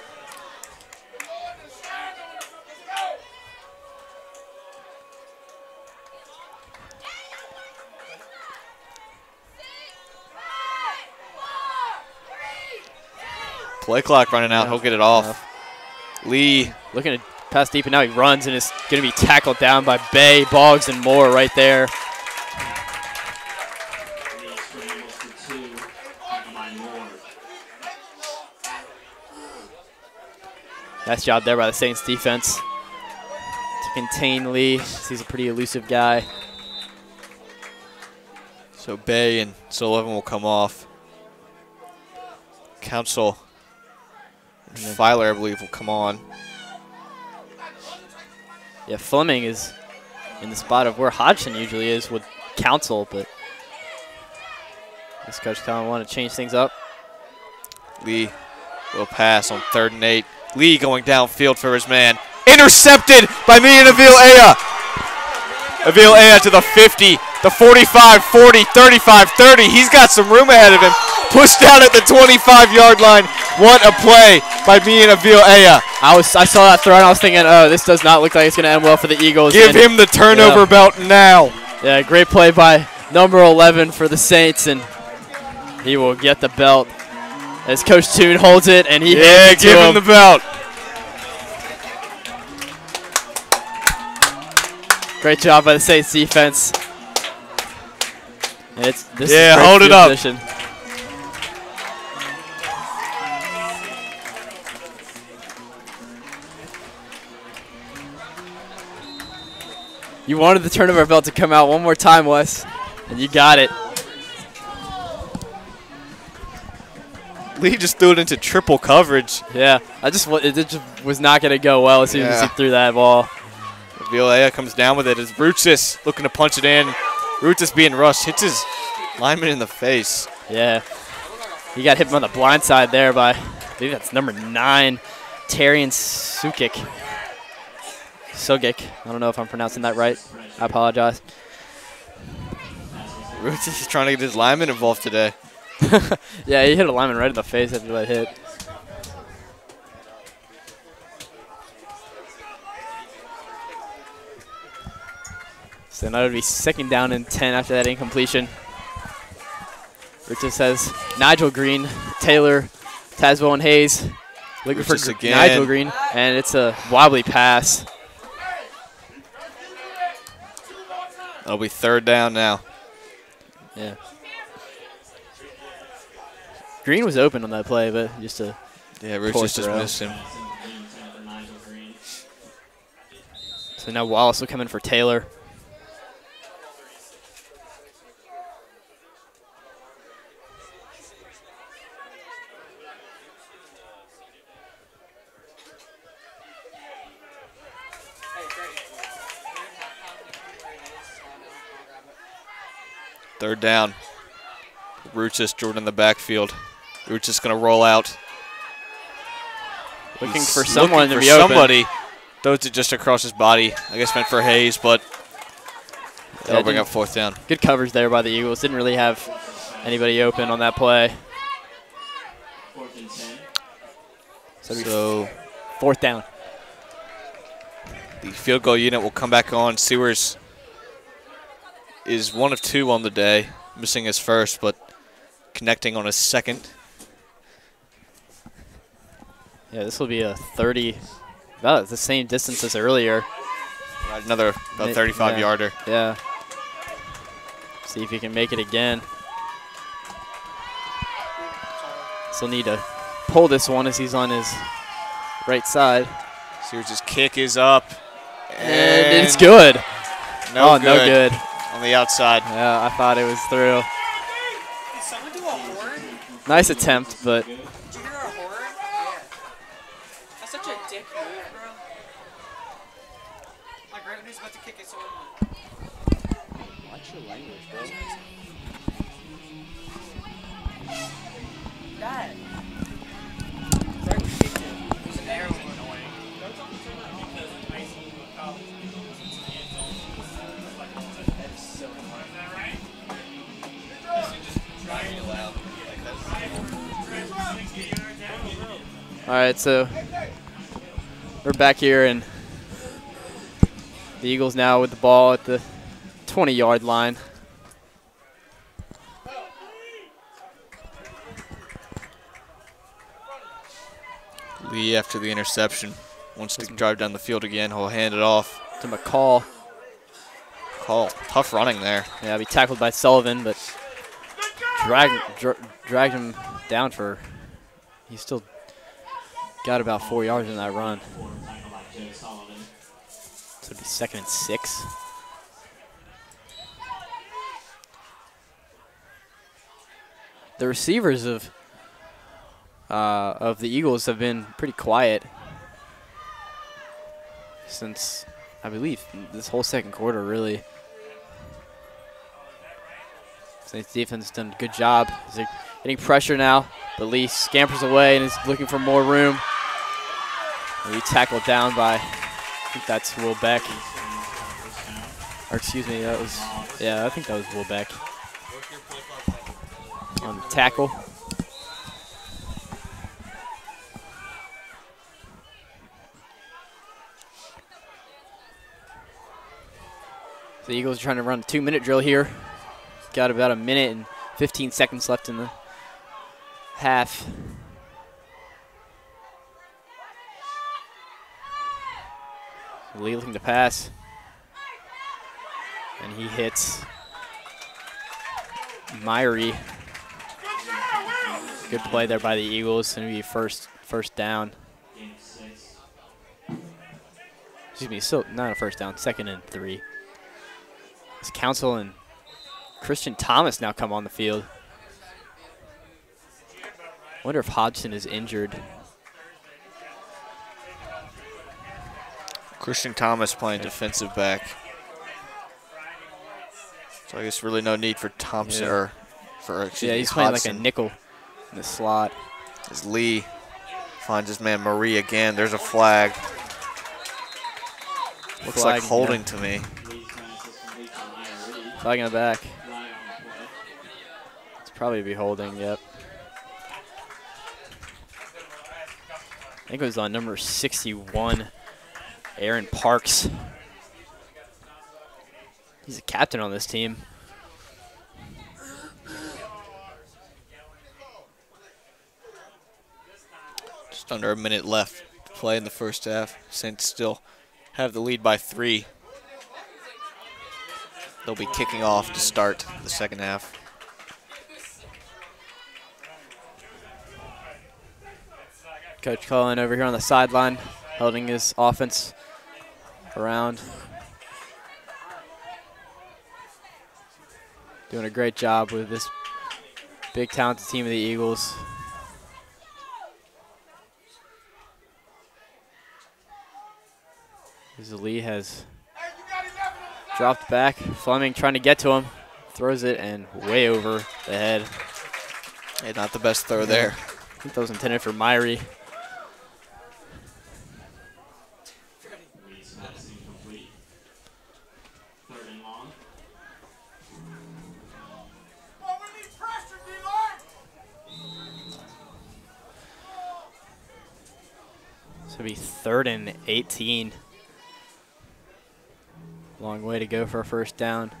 Play clock running out. He'll get it off. Lee looking to pass deep, and now he runs and is going to be tackled down by Bay, Boggs, and Moore right there. Nice job there by the Saints defense to contain Lee. He's a pretty elusive guy. So Bay and Sullivan will come off. Council and Filer, I believe, will come on. Yeah, Fleming is in the spot of where Hodgson usually is with Council, but this coach kind of want to change things up. Lee will pass on 3rd and 8. Lee going downfield for his man. Intercepted by me and Avil Aya. Avil Aya to the 50, the 45, 40, 35, 30. He's got some room ahead of him. Pushed down at the 25-yard line. What a play by me and Avil Aya. I saw that throw and I was thinking, oh, this does not look like it's going to end well for the Eagles. Give him the turnover belt now. Yeah, great play by number 11 for the Saints, and he will get the belt as Coach Toon holds it, and he hands it to give him the belt. Great job by the Saints defense. And this is Yeah, great hold it field up. position. You wanted the turnover belt to come out one more time, Wes, and you got it. Lee just threw it into triple coverage. Yeah, it just was not going to go well as soon as he threw that ball. Villalea comes down with it as Brutus looking to punch it in. Brutus being rushed, hits his lineman in the face. Yeah. He got hit on the blind side there by, I believe that's number 9, Tarian Sukic. Sugic. I don't know if I'm pronouncing that right. I apologize. Roots is trying to get his lineman involved today. Yeah, he hit a lineman right in the face after that hit. So now it would be 2nd down and 10 after that incompletion. Richards has Nigel Green, Taylor, Tazwell, and Hayes looking for Nigel Green, and it's a wobbly pass. That'll be 3rd down now. Yeah. Green was open on that play, but just a Richards just missed him. So now Wallace will come in for Taylor. Third down. Roots Jordan in the backfield. Roots is going to roll out. Looking for someone to be open. Somebody. Throws it just across his body. I guess meant for Hayes, but that'll bring up 4th down. Good coverage there by the Eagles. Didn't really have anybody open on that play. So 4th down. The field goal unit will come back on. Sewers is 1 of 2 on the day, missing his first, but connecting on his second. Yeah, this will be a 30, about the same distance as earlier. Right, another about 35-yarder. Yeah. See if he can make it again. So need to pull this one as he's on his right side. Sewers' kick is up. And it's good. No good. On the outside. Yeah, I thought it was through. Did someone do a horn? Nice attempt, but Did you hear a horn? Yeah. That's such a dick move, bro. Like right when he's about to kick it, someone went. Watch your language, bro. Dad. Sorry, we kicked it. It was an arrow annoying. all right, so we're back here, and the Eagles now with the ball at the 20-yard line. Lee, after the interception, wants to drive down the field again. He'll hand it off To McCall. Tough running there. Yeah, he'll be tackled by Sullivan, but dragged him down for, he still got about 4 yards in that run. So it'd be 2nd and 6. The receivers of the Eagles have been pretty quiet since, I believe, this whole 2nd quarter, really. Saints defense has done a good job. They're getting pressure now, but Lee scampers away and is looking for more room. Lee tackled down by, I think that's Will Beck. Or excuse me, that was, yeah, I think that was Will Beck on the tackle. The Eagles are trying to run a 2-minute drill here. Got about a minute and 15 seconds left in the half. Lee looking to pass. And he hits Myrie. Good play there by the Eagles. Going to be first down. Excuse me, still not a first down, 2nd and 3. As Council and Christian Thomas now come on the field. Wonder if Hodgson is injured. Christian Thomas playing defensive back. So I guess really no need for Thompson or Yeah, he's playing like a nickel in the slot. As Lee finds his man Marie again. There's a flag. Looks like holding to me. Flag in the back. It's probably be holding, yep. I think it was on number 61, Aaron Parks. He's a captain on this team. Just under a minute left to play in the first half. Saints still have the lead by 3. They'll be kicking off to start the second half. Coach Cullen over here on the sideline, holding his offense around. Doing a great job with this big, talented team of the Eagles. As Lee has dropped back. Fleming trying to get to him. Throws it and way over the head. Hey, not the best throw there. I think that was intended for Myrie. So it'll be 3rd and 18. Long way to go for a first down.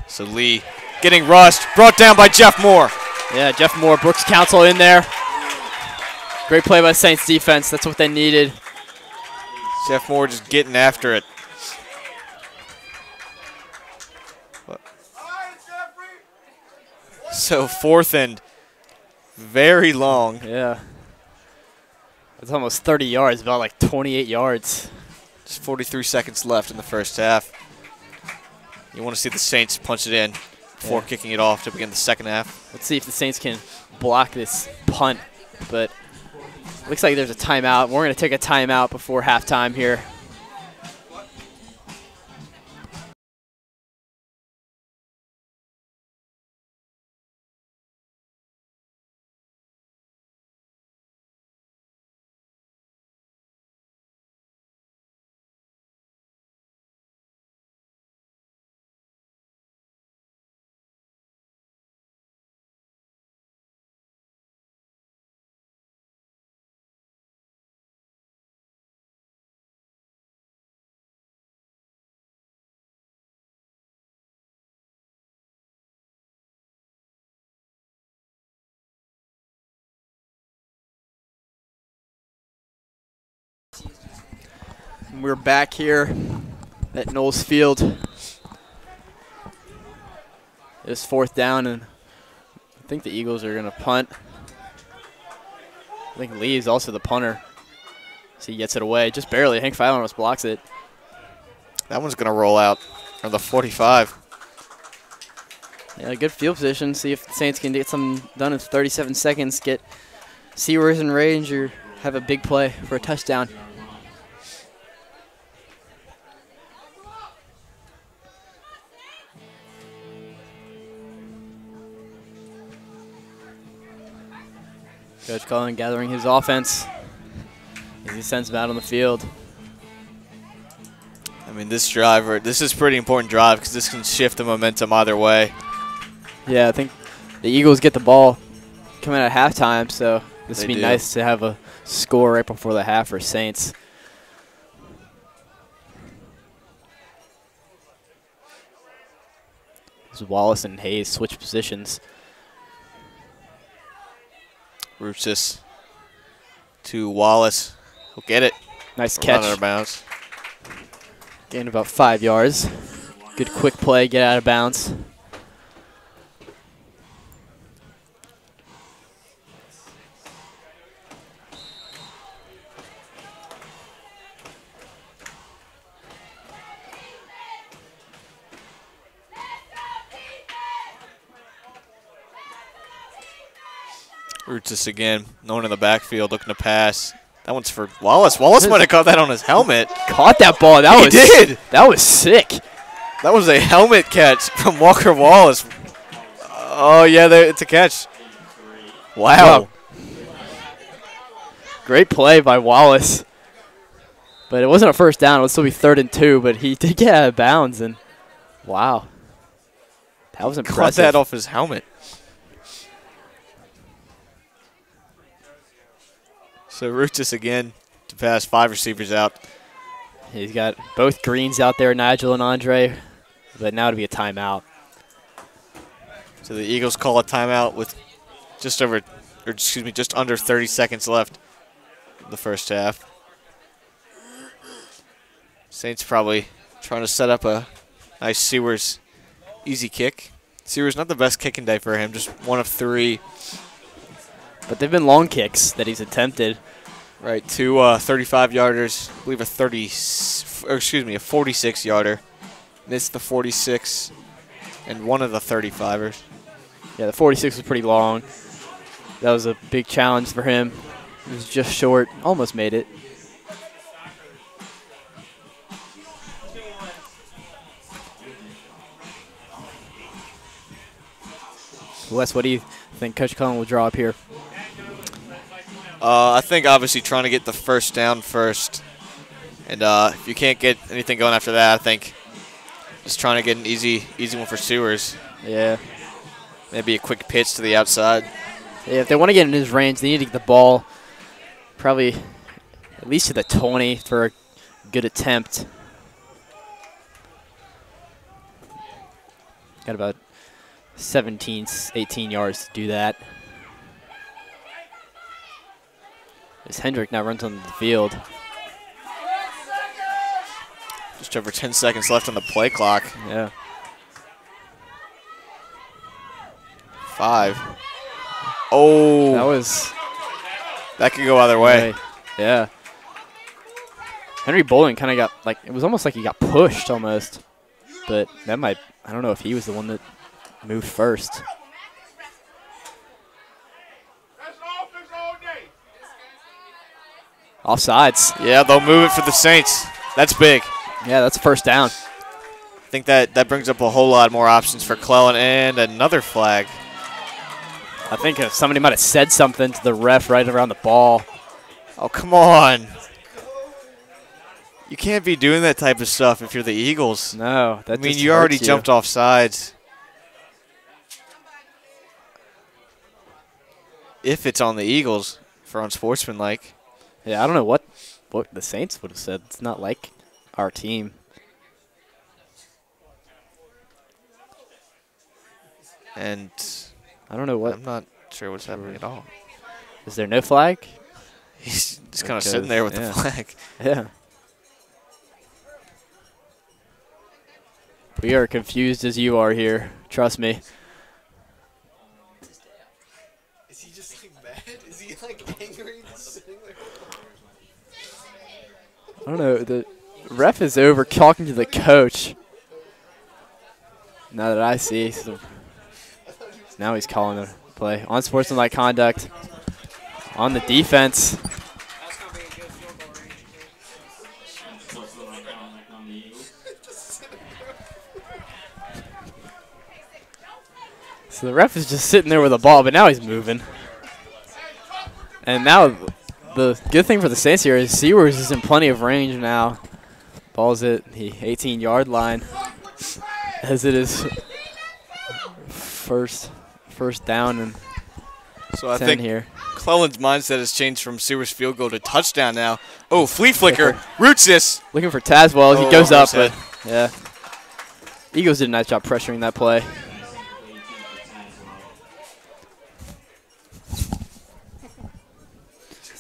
So Lee getting rushed, brought down by Jeff Moore. Yeah, Jeff Moore, Brooks Council in there. Great play by Saints defense. That's what they needed. Jeff Moore just getting after it. So 4th and very long. Yeah. That's almost 30 yards, about like 28 yards. Just 43 seconds left in the first half. You want to see the Saints punch it in before kicking it off to begin the second half. Let's see if the Saints can block this punt, but looks like there's a timeout. We're going to take a timeout before halftime here. We're back here at Knowles Field. It's 4th down, and I think the Eagles are going to punt. I think Lee is also the punter. So he gets it away, just barely. Hank Filer almost blocks it. That one's going to roll out from the 45. Yeah, good field position. See if the Saints can get something done in 37 seconds. Get Seawers in range or have a big play for a touchdown. Coach Cullen gathering his offense as he sends them out on the field. I mean, this is a pretty important drive because this can shift the momentum either way. Yeah, I think the Eagles get the ball coming at halftime, so this would be do. nice to have a score right before the half for Saints. As Wallace and Hayes switch positions. Rootsis to Wallace. He'll get it. Nice Run catch. out of bounds. Gained about 5 yards. Good quick play, get out of bounds. Roots this again. No one in the backfield looking to pass. That one's for Wallace. Wallace might have caught that on his helmet. Caught that ball. That was did. That was sick. That was a helmet catch from Walker Wallace. Oh, yeah, it's a catch. Wow. Great play by Wallace. But it wasn't a first down. It would still be 3rd and 2, but he did get out of bounds. And, wow. That was impressive. Caught that off his helmet. So Roots again to pass 5 receivers out. He's got both greens out there, Nigel and Andre, but now to be a timeout. So the Eagles call a timeout with just under 30 seconds left in the first half. Saints probably trying to set up a nice Sewers easy kick. Sewers not the best kicking day for him, just 1 of 3. But they've been long kicks that he's attempted. Right, 2 35-yarders, I believe a 46-yarder. Missed the 46 and 1 of the 35ers. Yeah, the 46 was pretty long. That was a big challenge for him. It was just short, almost made it. Wes, what do you think Coach Cullen will draw up here? I think obviously trying to get the first down first. And if you can't get anything going after that, I think just trying to get an easy one for Sewers. Yeah. Maybe a quick pitch to the outside. Yeah, if they want to get in his range, they need to get the ball probably at least to the 20 for a good attempt. Got about 17, 18 yards to do that. As Hendrick now runs on the field. Just over 10 seconds left on the play clock. Yeah. 5. Oh. That could go either way. Yeah. Henry Bowling kind of got, like, it was almost like he got pushed almost. But that might, I don't know if he was the one that moved first. Offsides. Yeah, they'll move it for the Saints. That's big. Yeah, that's a first down. I think that brings up a whole lot more options for Clellan, and another flag. I think if somebody might have said something to the ref right around the ball. Oh, come on. You can't be doing that type of stuff if you're the Eagles. No, that I mean, you already jumped off sides. If it's on the Eagles for unsportsmanlike. Yeah, I don't know what the Saints would have said. It's not like our team. And I don't know what. I'm not sure what's happening at all. Is there no flag? He's just kind of sitting there with the flag. Yeah. We are confused as you are here. Trust me. Is he just like mad? Is he like angry sitting there? I don't know. The ref is over talking to the coach. Now that I see. So now he's calling the play. Unsportsmanlike conduct on the defense. So the ref is just sitting there with the ball, but now he's moving. And now the good thing for the Saints here is Sewers is in plenty of range now. Ball's at the 18-yard line as it is first down and so I 10 think here. Clellan's mindset has changed from Sewers field goal to touchdown now. Oh, flea flicker. Roots this. Looking for Tazwell as he goes up, head. but yeah. Eagles did a nice job pressuring that play.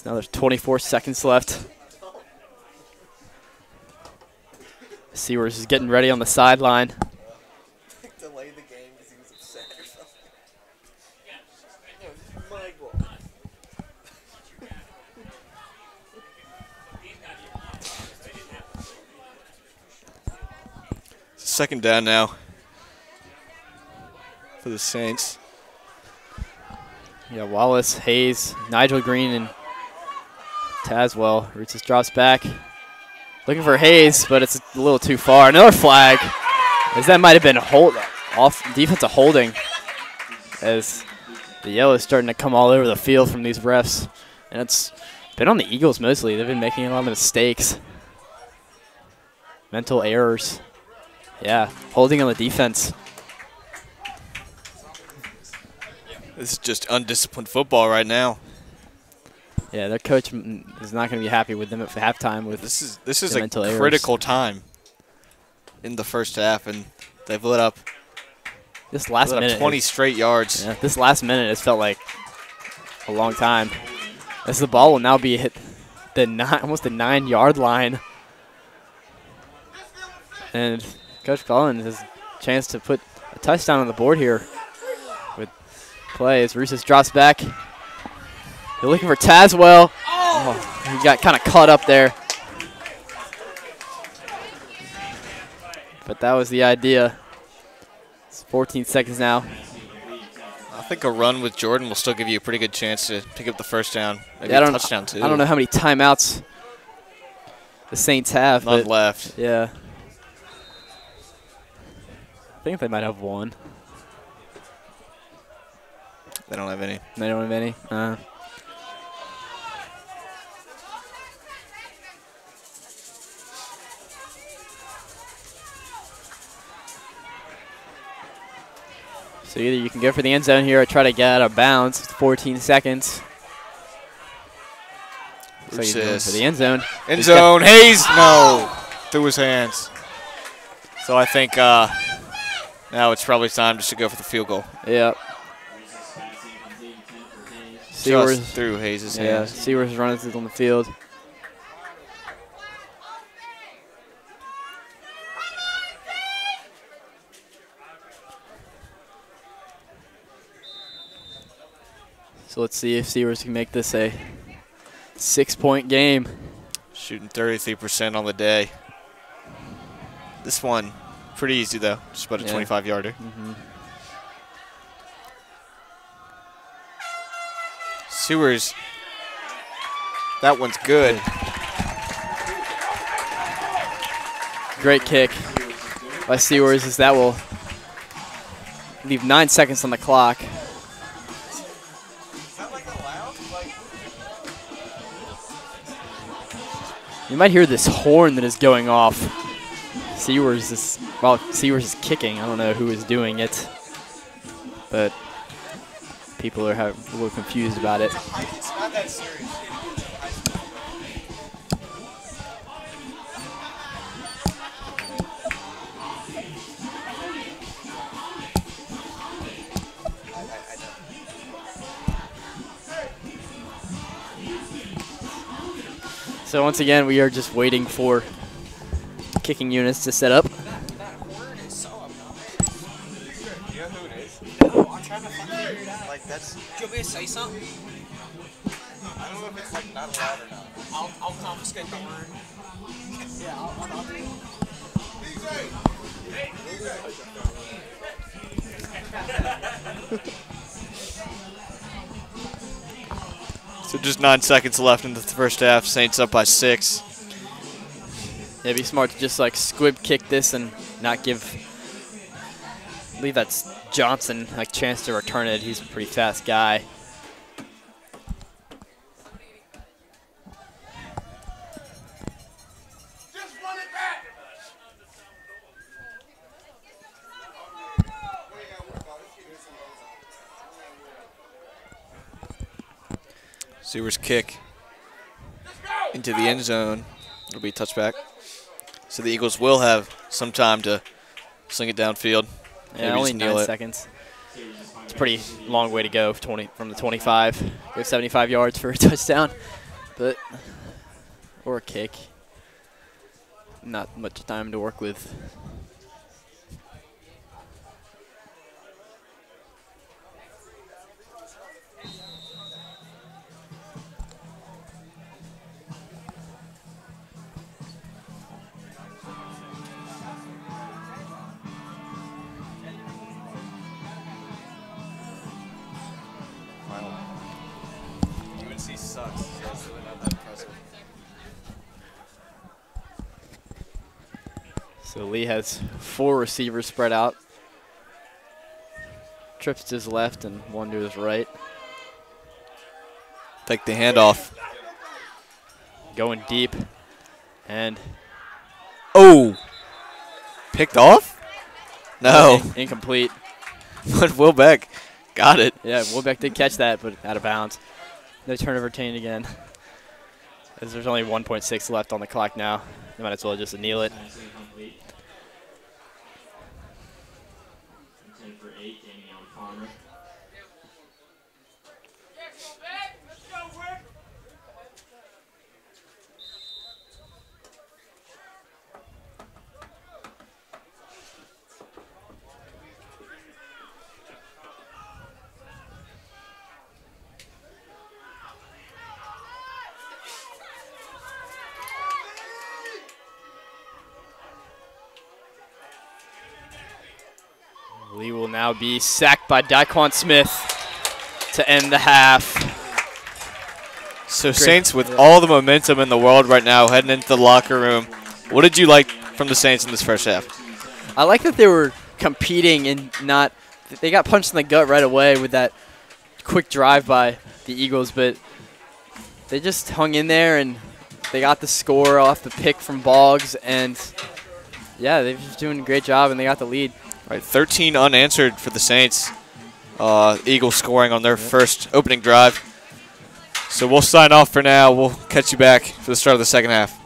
Now there's 24 seconds left. Sewers is getting ready on the sideline. Delayed the game because he was upset or something. No, this is my goal. Second down now for the Saints. Yeah, Wallace, Hayes, Nigel Green, and Tazwell. Roots just drops back. Looking for Hayes, but it's a little too far. Another flag, as that might have been defensive holding, as the yellow is starting to come all over the field from these refs. And it's been on the Eagles mostly. They've been making a lot of mistakes. Mental errors. Yeah, holding on the defense. This is just undisciplined football right now. Yeah, their coach is not going to be happy with them at halftime. With This is a mental critical errors. time in the first half, and they've lit up, This last minute, 20 straight yards. yeah, this last minute has felt like a long time. As the ball will now be hit almost the 9-yard line, and Coach Collins has a chance to put a touchdown on the board here with play as Rousas drops back. They're looking for Tazwell. Oh, he got kind of caught up there. But that was the idea. It's 14 seconds now. I think a run with Jordan will still give you a pretty good chance to pick up the first down. Maybe Yeah, a touchdown, too. I don't know how many timeouts the Saints have. None but left. yeah. I think they might have one. They don't have any. They don't have any. So either you can go for the end zone here or try to get out of bounds. It's 14 seconds. So you're going for the end zone. End zone. Hayes, no. Through his hands. So I think now it's probably time just to go for the field goal. Yep. Just through Hayes' Yeah, hands. Seaworth running on the field. So let's see if Seaworth can make this a 6-point game. Shooting 33% on the day. This one, pretty easy though. Just about a 25-yarder. Sewers. That one's good. Great kick by Sewers, as that will leave 9 seconds on the clock. You might hear this horn that is going off. Sewers is kicking. I don't know who is doing it, but people are a little confused about it. It's not that serious. So once again, we are just waiting for kicking units to set up. That word is so obnoxious. You know who it is? No, I'm trying to figure it out. Like, that's. Do you want me to say something? I don't know if it's like not allowed or not. I'll confiscate the word. Yeah, I'll do it. So just 9 seconds left in the first half. Saints up by 6. Yeah, it'd be smart to just like squib kick this and not leave that Johnson a chance to return it. He's a pretty fast guy. Sewers kick into the end zone. It'll be a touchback. So the Eagles will have some time to sling it downfield. Yeah, Maybe only just kneel 9 it. seconds. It's a pretty long way to go from the 25. Go 75 yards for a touchdown, but or a kick. Not much time to work with. Final NC sucks, so it's really not that impressive. So Lee has 4 receivers spread out. Trips to his left and one to his right. Take the handoff. Going deep. And Oh! Picked off? No. incomplete. But Will Beck got it. Yeah, Wilbeck did catch that, but out of bounds. No turnover obtained again. As there's only 1.6 left on the clock now. They might as well just kneel it. Pass incomplete. Intended for 8, Damian Farmer. Lee will now be sacked by Daquan Smith to end the half. So Saints with all the momentum in the world right now heading into the locker room. What did you like from the Saints in this first half? I like that they were competing and not – they got punched in the gut right away with that quick drive by the Eagles, but they just hung in there and they got the score off the pick from Boggs, and, yeah, they're just doing a great job, and they got the lead. Right, 13 unanswered for the Saints. Eagles scoring on their first opening drive. So we'll sign off for now. We'll catch you back for the start of the second half.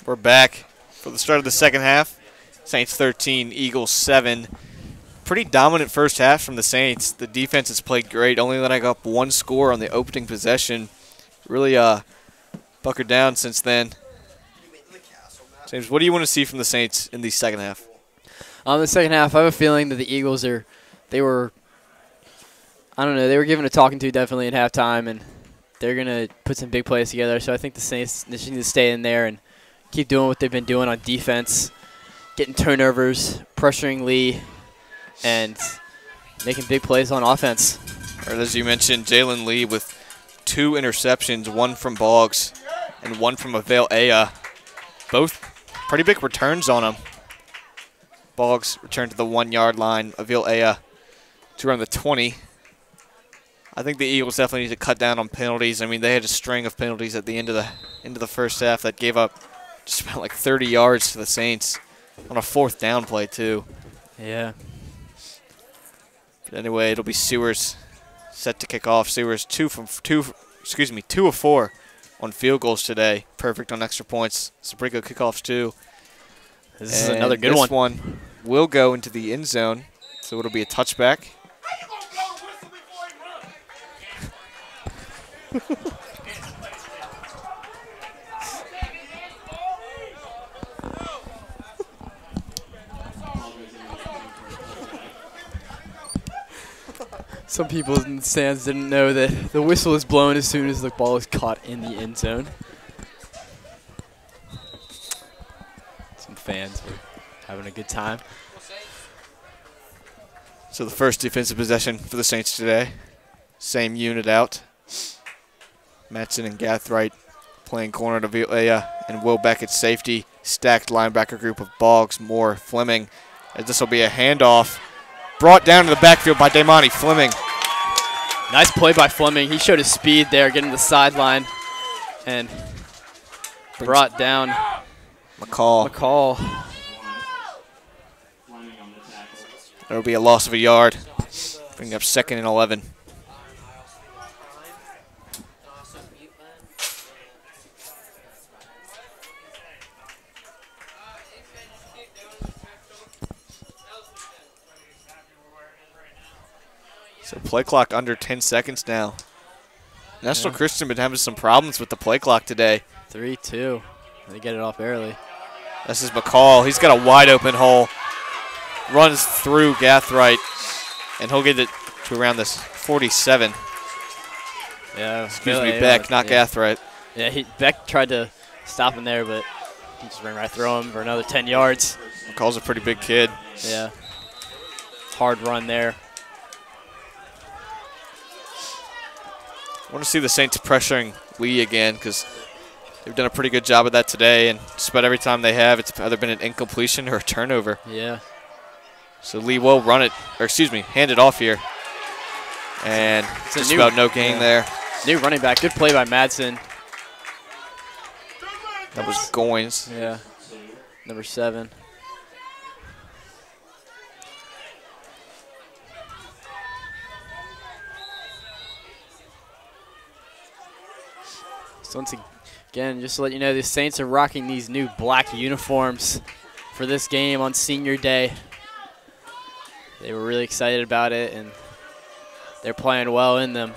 We're back for the start of the second half. Saints 13, Eagles 7. Pretty dominant first half from the Saints. The defense has played great, only letting up one score on the opening possession. Really buckered down since then. James, what do you want to see from the Saints in the second half? The second half, I have a feeling that the Eagles they were given a talking to definitely at halftime, and they're going to put some big plays together. So I think the Saints just need to stay in there and keep doing what they've been doing on defense, getting turnovers, pressuring Lee, and making big plays on offense. Or as you mentioned, Jalen Lee with 2 interceptions, one from Boggs and one from Avail Aya. Both pretty big returns on him. Boggs returned to the 1-yard line. Avail Aya to around the 20. I think the Eagles definitely need to cut down on penalties. I mean, they had a string of penalties at the end of the first half that gave up just about like 30 yards to the Saints on a 4th down play too. Yeah. But anyway, it'll be Sewers set to kick off. Sewers 2 of 4 on field goals today. Perfect on extra points. Some pretty good kickoffs too. This is another good one. This one will go into the end zone, so it'll be a touchback. Some people in the stands didn't know that the whistle is blown as soon as the ball is caught in the end zone. Some fans were having a good time. So the first defensive possession for the Saints today. Same unit out. Mattson and Gathright playing corner to Vilea and Will Beck at safety. Stacked linebacker group of Boggs, Moore, Fleming. As this will be a handoff. Brought down to the backfield by Damani Fleming. Nice play by Fleming. He showed his speed there, getting to the sideline, and brought down McCall. There will be a loss of a yard. Bring up 2nd and 11. So play clock under 10 seconds now. National Christian been having some problems with the play clock today. 3-2. They get it off early. This is McCall. He's got a wide open hole. Runs through Gathright, and he'll get it to around this 47. Yeah. Excuse me, Beck, not Gathright. Yeah, Beck tried to stop him there, but he just ran right through him for another 10 yards. McCall's a pretty big kid. Yeah. Hard run there. I want to see the Saints pressuring Lee again because they've done a pretty good job of that today, and just about every time they have, it's either been an incompletion or a turnover. Yeah. So Lee will run it, or excuse me, hand it off here. And it's just about no gain there. New running back. Good play by Madsen. That was Goins. Yeah. Number 7. So once again, just to let you know, the Saints are rocking these new black uniforms for this game on Senior Day. They were really excited about it, and they're playing well in them.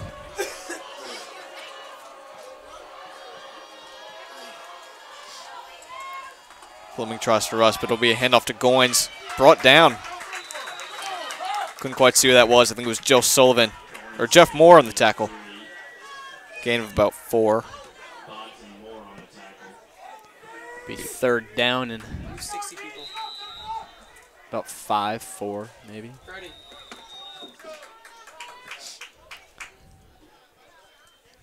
Fleming tries to rush, but it'll be a handoff to Goins. Brought down. Couldn't quite see who that was. I think it was Joe Sullivan, or Jeff Moore on the tackle. Gain of about 4. Be 3rd down and 60 people. about 5-4 maybe. Ready.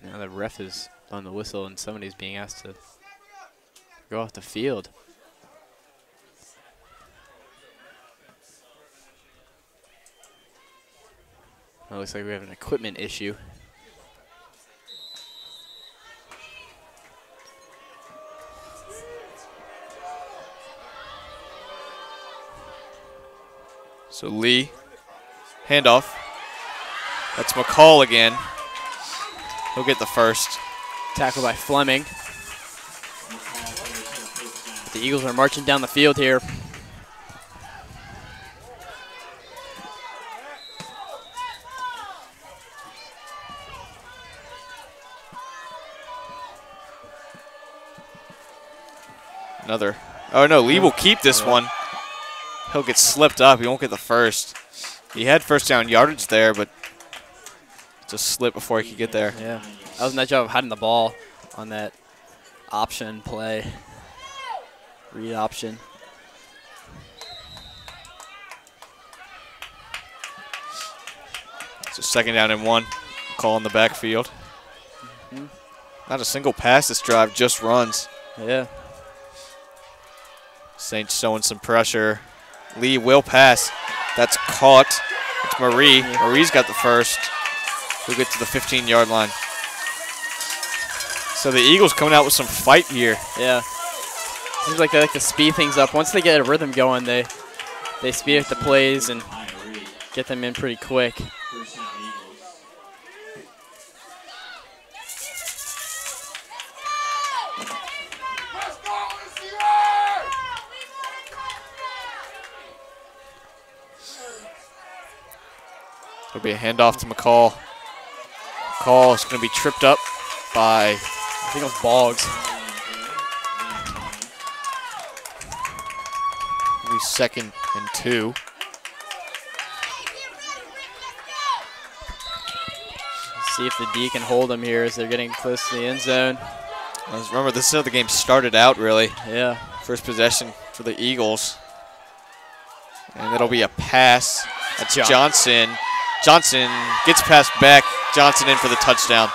Now the ref is on the whistle and somebody's being asked to go off the field. Well, looks like we have an equipment issue. So Lee, handoff. That's McCall again. He'll get the first. Tackle by Fleming. The Eagles are marching down the field here. Another. Oh, no, Lee will keep this one. He'll get slipped up. He won't get the first. He had first down yardage there, but just slipped before he could get there. Yeah, that was a nice job of hiding the ball on that option play. Read option. So 2nd down and 1. Call in the backfield. Not a single pass this drive, just runs. Yeah. Saints showing some pressure. Lee will pass. That's caught. It's Marie. Marie's got the first. He'll get to the 15-yard line. So the Eagles coming out with some fight here. Yeah. Seems like they like to speed things up. Once they get a rhythm going, they speed up the plays and get them in pretty quick. It'll be a handoff to McCall. McCall is going to be tripped up by, I think it was Boggs. It'll be 2nd and 2. See if the D can hold them here as they're getting close to the end zone. Remember, this is how the game started out, really. Yeah. First possession for the Eagles. And it'll be a pass. That's Johnson. Johnson gets passed back. Johnson in for the touchdown.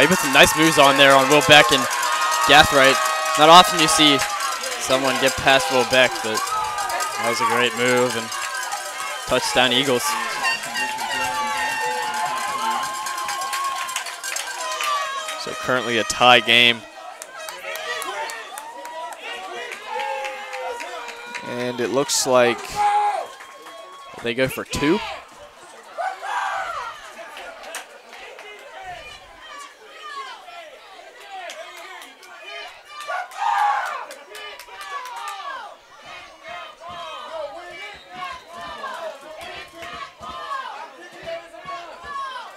He put some nice moves on there on Will Beck and Gathright. Not often you see someone get past Will Beck, but that was a great move, and touchdown Eagles. So currently a tie game. And it looks like they go for 2.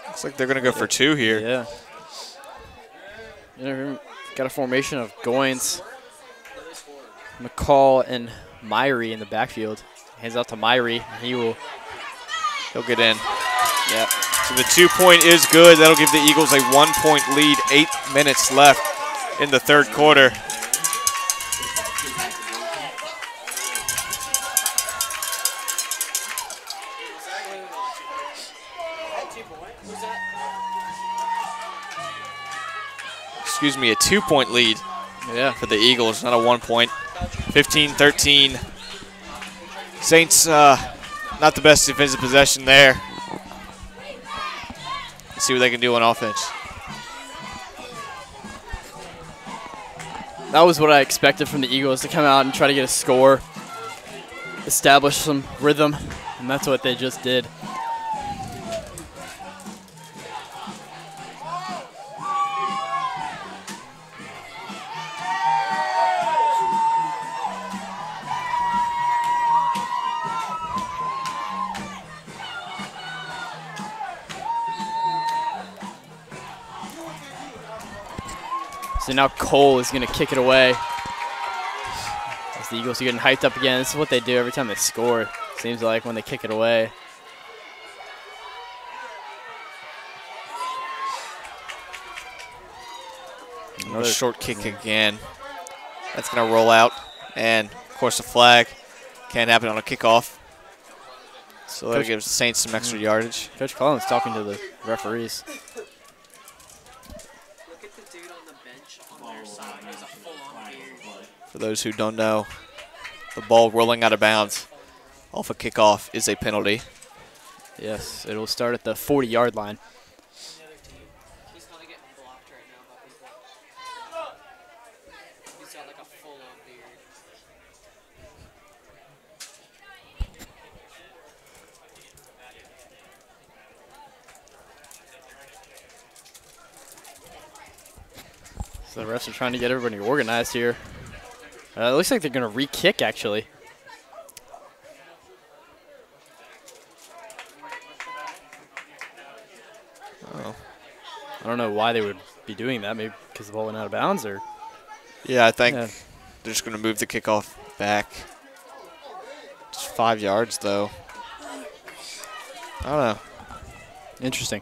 Looks like they're going to go for 2 here. Yeah. Got a formation of Goins, McCall, and Myrie in the backfield. Hands out to Myrie. He'll get in. Yeah. So the 2-point is good. That'll give the Eagles a 1-point lead. 8 minutes left in the 3rd quarter. Excuse me, a 2-point lead. Yeah. For the Eagles, not a 1-point. 15-13. Saints, not the best defensive possession there. Let's see what they can do on offense. That was what I expected from the Eagles, to come out and try to get a score, establish some rhythm, and that's what they just did. So now Cole is going to kick it away. As the Eagles are getting hyped up again. This is what they do every time they score, seems like, when they kick it away. Another short kick again. That's going to roll out. And, of course, a flag. Can't happen on a kickoff. So that gives the Saints some extra yardage. Coach Collins talking to the referees. For those who don't know, the ball rolling out of bounds off a kickoff is a penalty. Yes, it will start at the 40-yard line. He's kind of getting blocked right now by people. He's got like a full-on beard. So the refs are trying to get everybody organized here. It looks like they're going to re-kick, actually. Oh. I don't know why they would be doing that. Maybe because the ball went out of bounds, or Yeah, I think yeah. they're just going to move the kickoff back. Just 5 yards, though. I don't know. Interesting.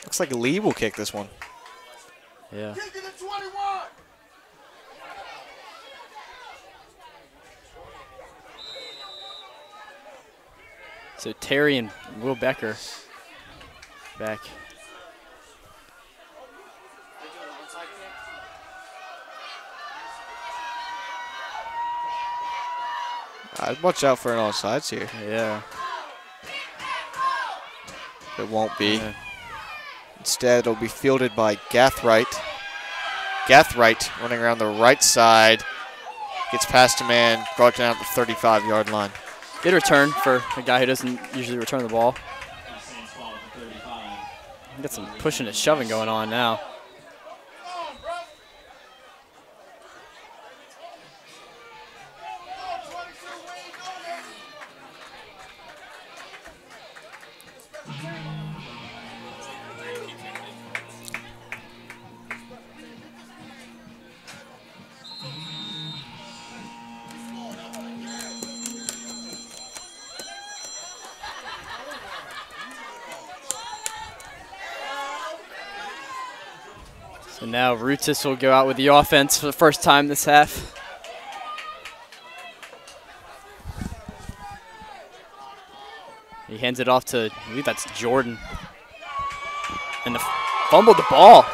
Looks like Lee will kick this one. Yeah. So Terry and Will Becker back. I'd watch out for an onside here. Yeah. It won't be. Yeah. Instead, it'll be fielded by Gathright. Gathright running around the right side. Gets past a man, brought down at the 35-yard line. Good return for a guy who doesn't usually return the ball. Got some pushing and shoving going on now. So now Rutis will go out with the offense for the first time this half. He hands it off to, I believe that's Jordan. And fumbled the ball.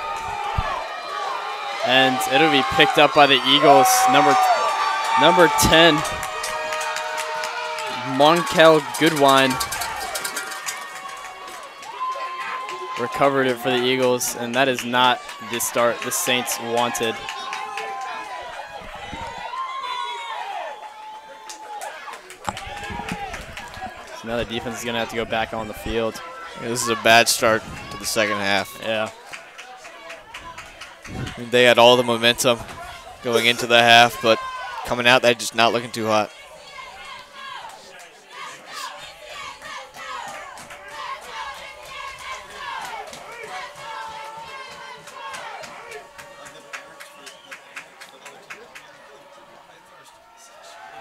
And it'll be picked up by the Eagles. Number 10, Monkel Goodwine. Recovered it for the Eagles, and that is not the start the Saints wanted. So now the defense is going to have to go back on the field. Yeah, this is a bad start to the second half. Yeah. I mean, they had all the momentum going into the half, but coming out, they're just not looking too hot.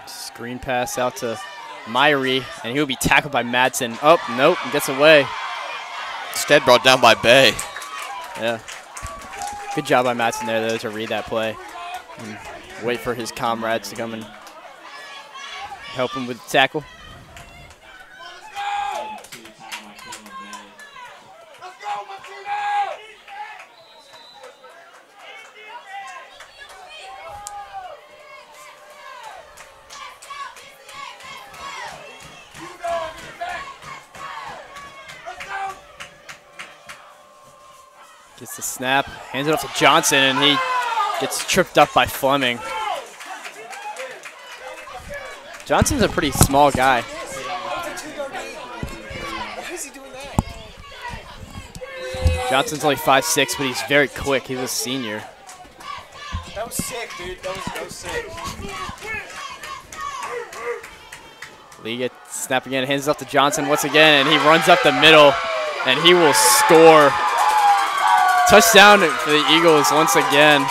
Screen pass out to Myrie, and he'll be tackled by Madsen. Oh, nope, he gets away. Instead brought down by Bay. Yeah. Good job by Madsen there, though, to read that play. And wait for his comrades to come and help him with the tackle. Gets the snap, hands it off to Johnson, and he gets tripped up by Fleming. Johnson's a pretty small guy. Why is he doing that? Johnson's only 5'6", but he's very quick. He's a senior. That was sick, dude. That was sick. Lee gets snap again, hands it off to Johnson once again, and he runs up the middle, and he will score. Touchdown for the Eagles once again.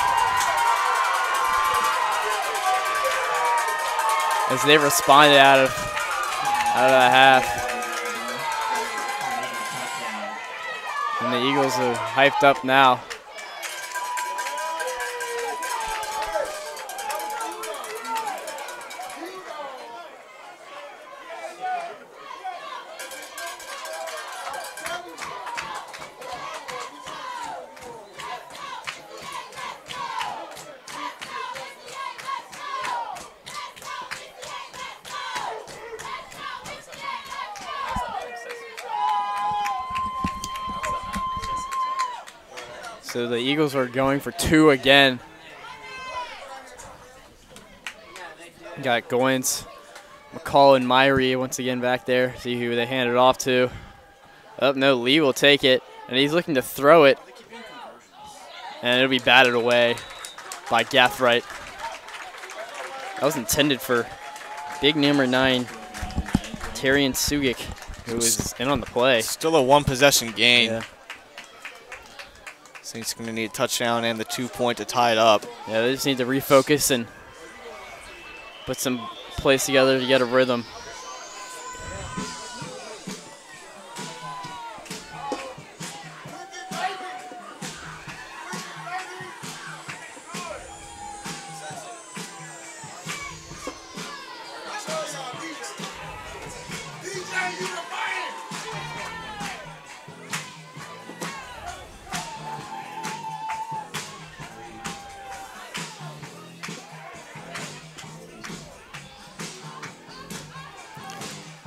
As they responded out of the half. And the Eagles are hyped up now. So the Eagles are going for two again. Got Goins, McCall, and Myrie once again back there. See who they hand it off to. Oh, no, Lee will take it, and he's looking to throw it. And it'll be batted away by Gathright. That was intended for big number 9, Tyrion Sugic, who was in on the play. Still a one-possession game. Yeah. Saints going to need a touchdown and the 2-point to tie it up. Yeah, they just need to refocus and put some plays together to get a rhythm.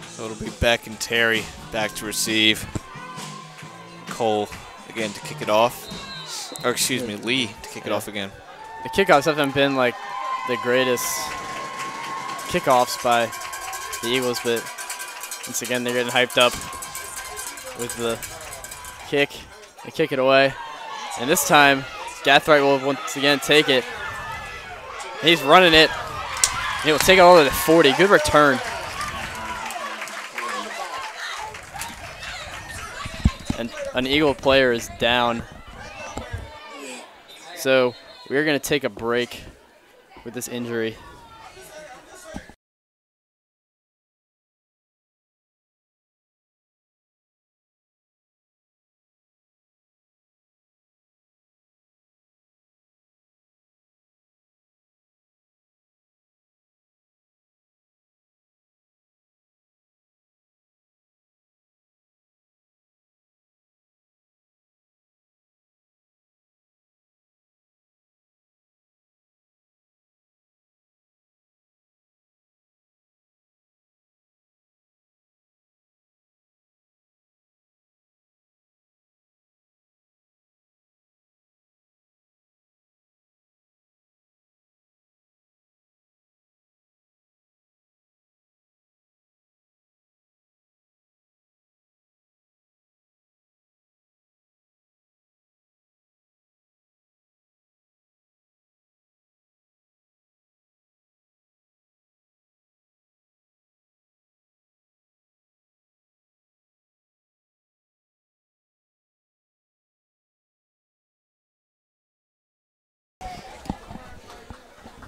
So it'll be Beck and Terry back to receive. Cole again to kick it off. Or excuse me, Lee to kick it off again. The kickoffs haven't been like the greatest kickoffs by the Eagles, but once again they're getting hyped up with the kick. They kick it away. And this time, Gathright will once again take it. He's running it. He will take it all the way to 40. Good return. And an Eagle player is down. So we're going to take a break with this injury.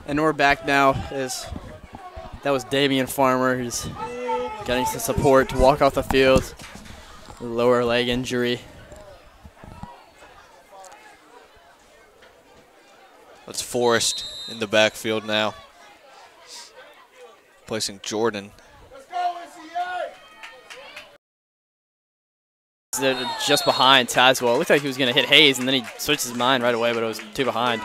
And we're back now. That was Damian Farmer, who's getting some support to walk off the field with a lower leg injury. That's Forrest in the backfield now, placing Jordan. They're just behind Tazwell. It looked like he was going to hit Hayes, and then he switched his mind right away, but it was too behind.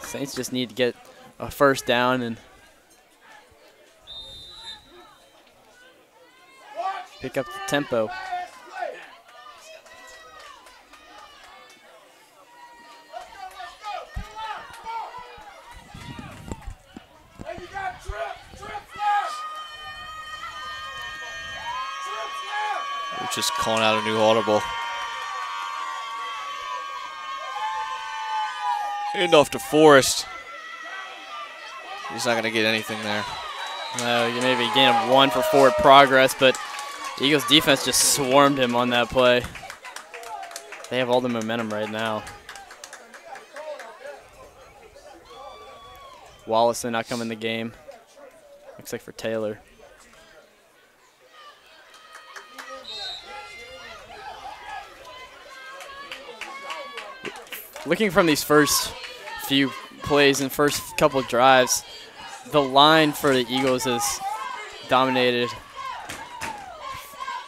Saints just need to get a first down and pick up the tempo. We're just calling out a new audible. Hand off to Forrest. He's not going to get anything there. No, you maybe gain of 1 for forward progress, but the Eagles defense just swarmed him on that play. They have all the momentum right now. Wallace did not come in the game. Looks like for Taylor. Looking from these first few plays and first couple drives, the line for the Eagles has dominated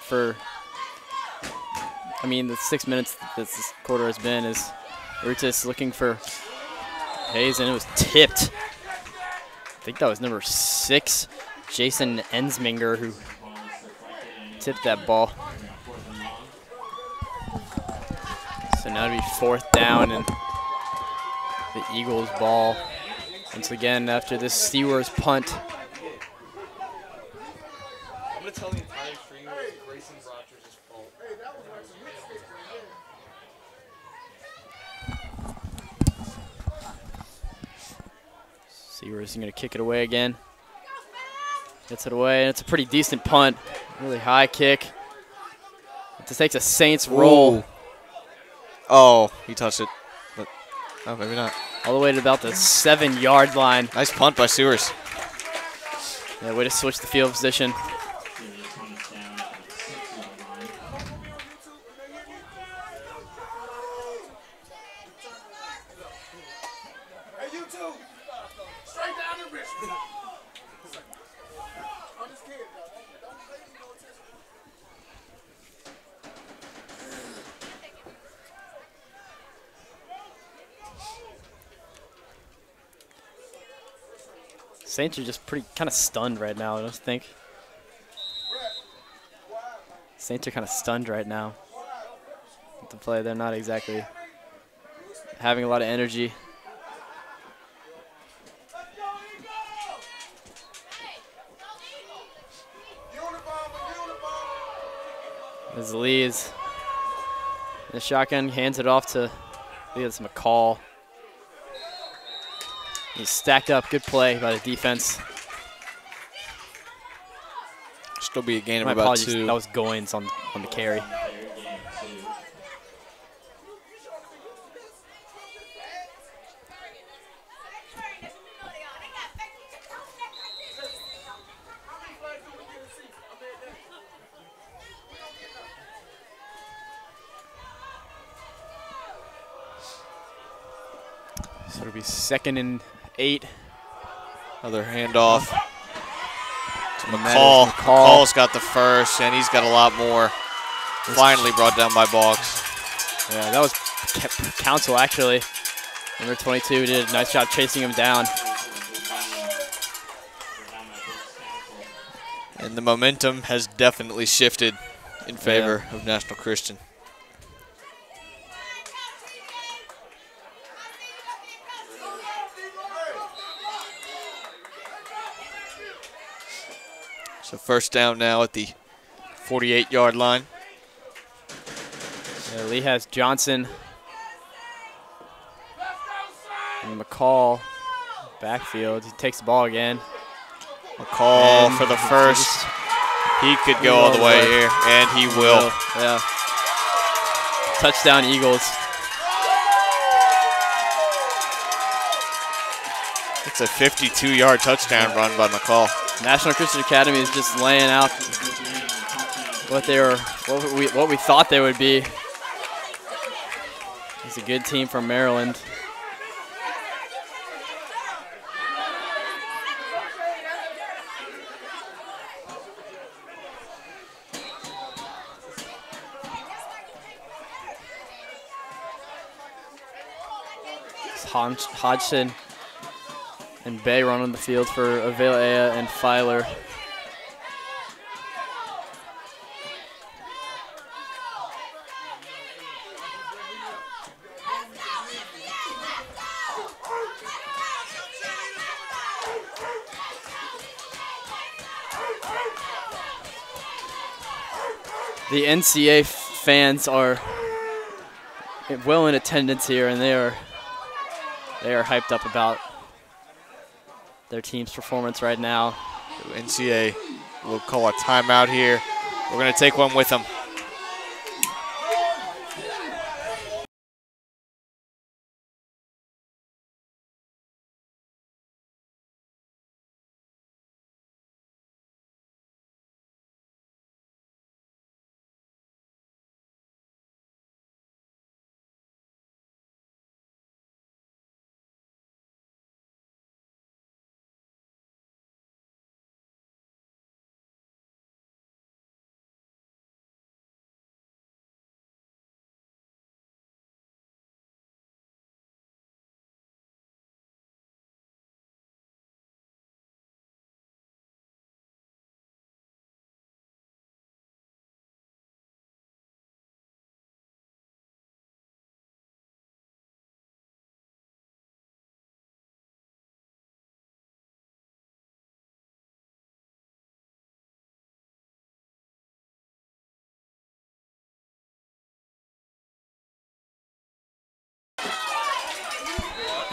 for, I mean, the 6 minutes that this quarter has been. Is Rutis looking for Hayes, and it was tipped. I think that was number 6, Jason Ensminger, who tipped that ball. So now it'll be 4th down and the Eagles ball. Once again, after this Steelers punt. I'm gonna tell the entire stream it's Grayson Rogers' fault. Steelers going to kick it away again. Gets it away, and it's a pretty decent punt. Really high kick. It just takes a Saints roll. Ooh. Oh, he touched it. But, oh, maybe not. All the way to about the 7-yard line. Nice punt by Sewers. Yeah, way to switch the field position. Serious punt is down at the 6-yard line. Hey, you two! Straight down the wrist. I'm just kidding, don't pay me no attention. Saints are just pretty kind of stunned right now, I don't think. Saints are kind of stunned right now with the play. They're not exactly having a lot of energy. As Lee is in the shotgun, hands it off to, I think it's McCall. He's stacked up. Good play by the defense. Still be a gain of My about apologies. 2. That was Goins on the carry. So it'll be 2nd and 8. Another handoff to And that McCall. is McCall. McCall's got the first, and he's got a lot more. Finally brought down by Boggs. Yeah, that was Council actually. Number 22 did a nice job chasing him down. And the momentum has definitely shifted in favor of National Christian. So first down now at the 48-yard line. Yeah, Lee has Johnson and McCall backfield. He takes the ball again. McCall And for the first. He could go all the way here, and he will. Yeah. Touchdown Eagles. It's a 52-yard touchdown run by McCall. National Christian Academy is just laying out what we thought they would be. It's a good team from Maryland. Hodgson and Bay run on the field for Avila and Filer. The NCA fans are well in attendance here, and they are hyped up about their team's performance right now. NCA will call a timeout here. We're going to take one with them.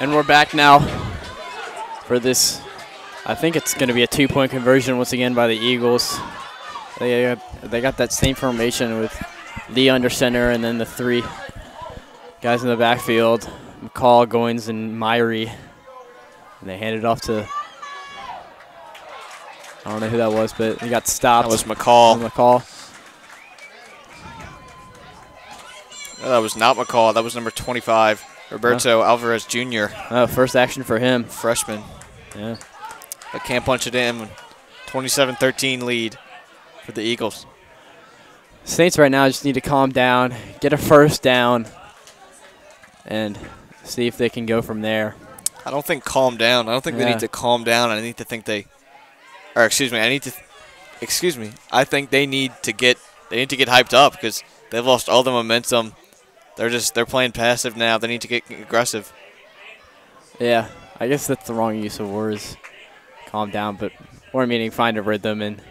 And we're back now for this. I think it's going to be a 2-point conversion once again by the Eagles. They got that same formation with Lee under center and then the 3 guys in the backfield, McCall, Goins, and Myrie. And they handed it off to, I don't know who that was, but he got stopped. That was McCall. No, that was not McCall. That was number 25, Roberto Alvarez Jr. Oh, first action for him. Freshman. Yeah. But can't punch it in. 27-13 lead for the Eagles. Saints right now just need to calm down, get a first down, and see if they can go from there. I don't think calm down. I don't think they need to calm down. I need to think they, or excuse me, I think they need to get hyped up because they've lost all the momentum. They're playing passive now. They need to get aggressive. Yeah, I guess that's the wrong use of words, calm down, but more meaning find a rhythm and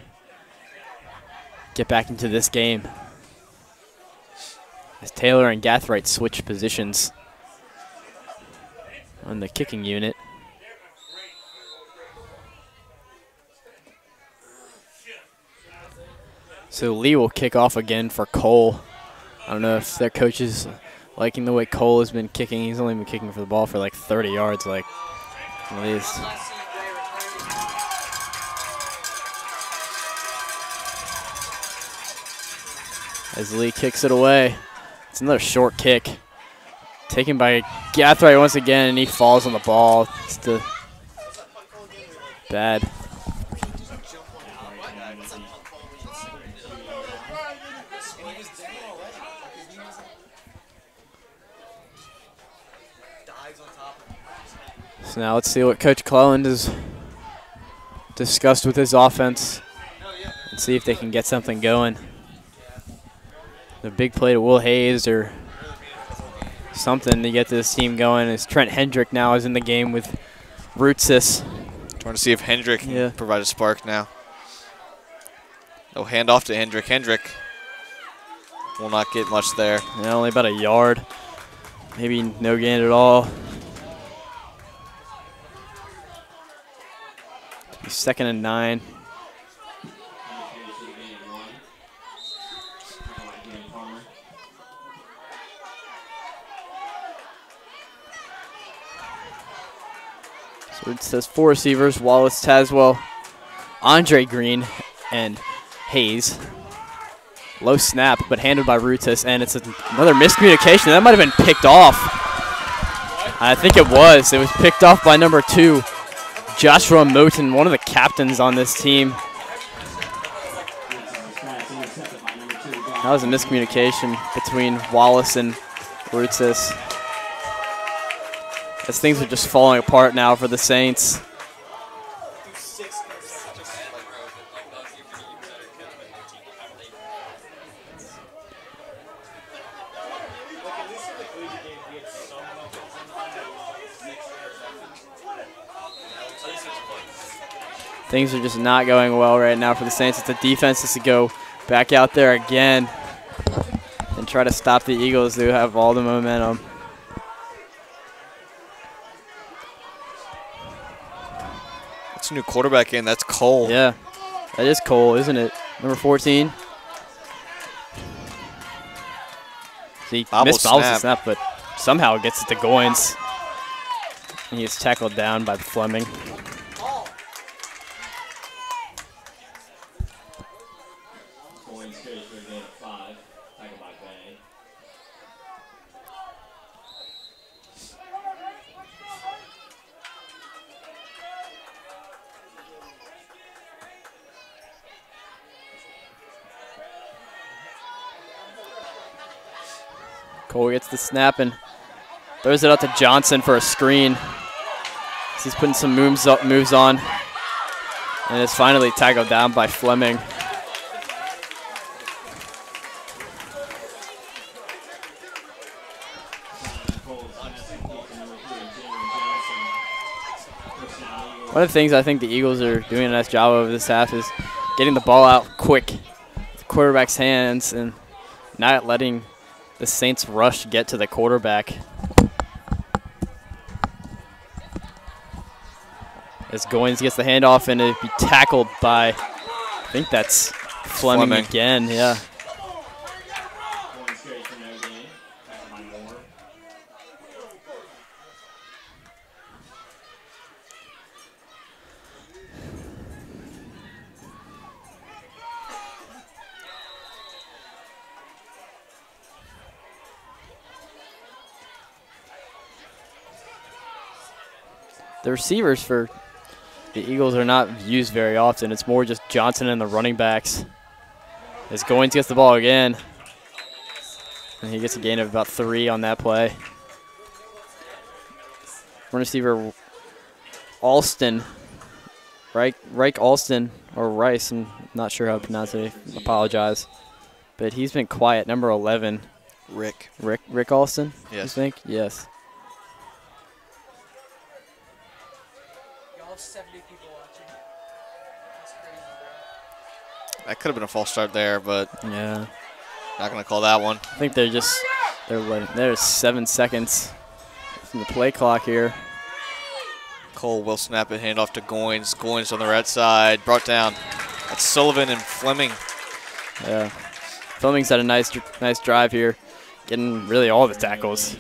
get back into this game. As Taylor and Gathright switch positions on the kicking unit. So Lee will kick off again for Cole. I don't know if their coach is liking the way Cole has been kicking. He's only been kicking for the ball for like 30 yards, like at least. As Lee kicks it away. It's another short kick. Taken by Gathright once again, and he falls on the ball. It's bad. So now let's see what Coach Cleland has discussed with his offense and see if they can get something going. The big play to Will Hayes or something to get this team going as Trent Hendrick now is in the game with Rootsis. Trying to see if Hendrick can provide a spark now. No handoff to Hendrick. Hendrick will not get much there. Yeah, only about a yard. Maybe no gain at all. 2nd and 9. So it says 4 receivers: Wallace, Tazwell, Andre Green, and Hayes. Low snap, but handled by Rutis, and it's another miscommunication. That might have been picked off. I think it was. It was picked off by number 2, Joshua Moten, one of the captains on this team. That was a miscommunication between Wallace and Rutis. As things are just falling apart now for the Saints. Things are just not going well right now for the Saints. It's the defense has to go back out there again and try to stop the Eagles who have all the momentum. That's a new quarterback in. That's Cole. Yeah, that is Cole, isn't it? Number 14. He missed the snap, but somehow gets it to Goins. He gets tackled down by Fleming. Cole gets the snap and throws it out to Johnson for a screen. He's putting some moves on, and it's finally tackled down by Fleming. One of the things I think the Eagles are doing a nice job of this half is getting the ball out quick, the quarterback's hands, and not letting the Saints rush get to the quarterback. As Goins gets the handoff and it'd be tackled by, I think that's Fleming again, yeah. Going straight for no gain. Tackled by Moore. The receivers for the Eagles are not used very often. It's more just Johnson and the running backs. As Goins gets the ball again. And he gets a gain of about 3 on that play. Run receiver Alston. Reich Alston, or Rice, I'm not sure how to pronounce it. I apologize. But he's been quiet. Number 11. Rick Alston? Yes. You think? Yes. Y'all have 70 people watching. That's crazy, bro. That could have been a false start there, but Yeah. not going to call that one. I think there's 7 seconds from the play clock here. Cole will snap it, hand off to Goins. Goins on the right side, brought down. That's Sullivan and Fleming. Yeah. Fleming's had a nice drive here, getting really all the tackles.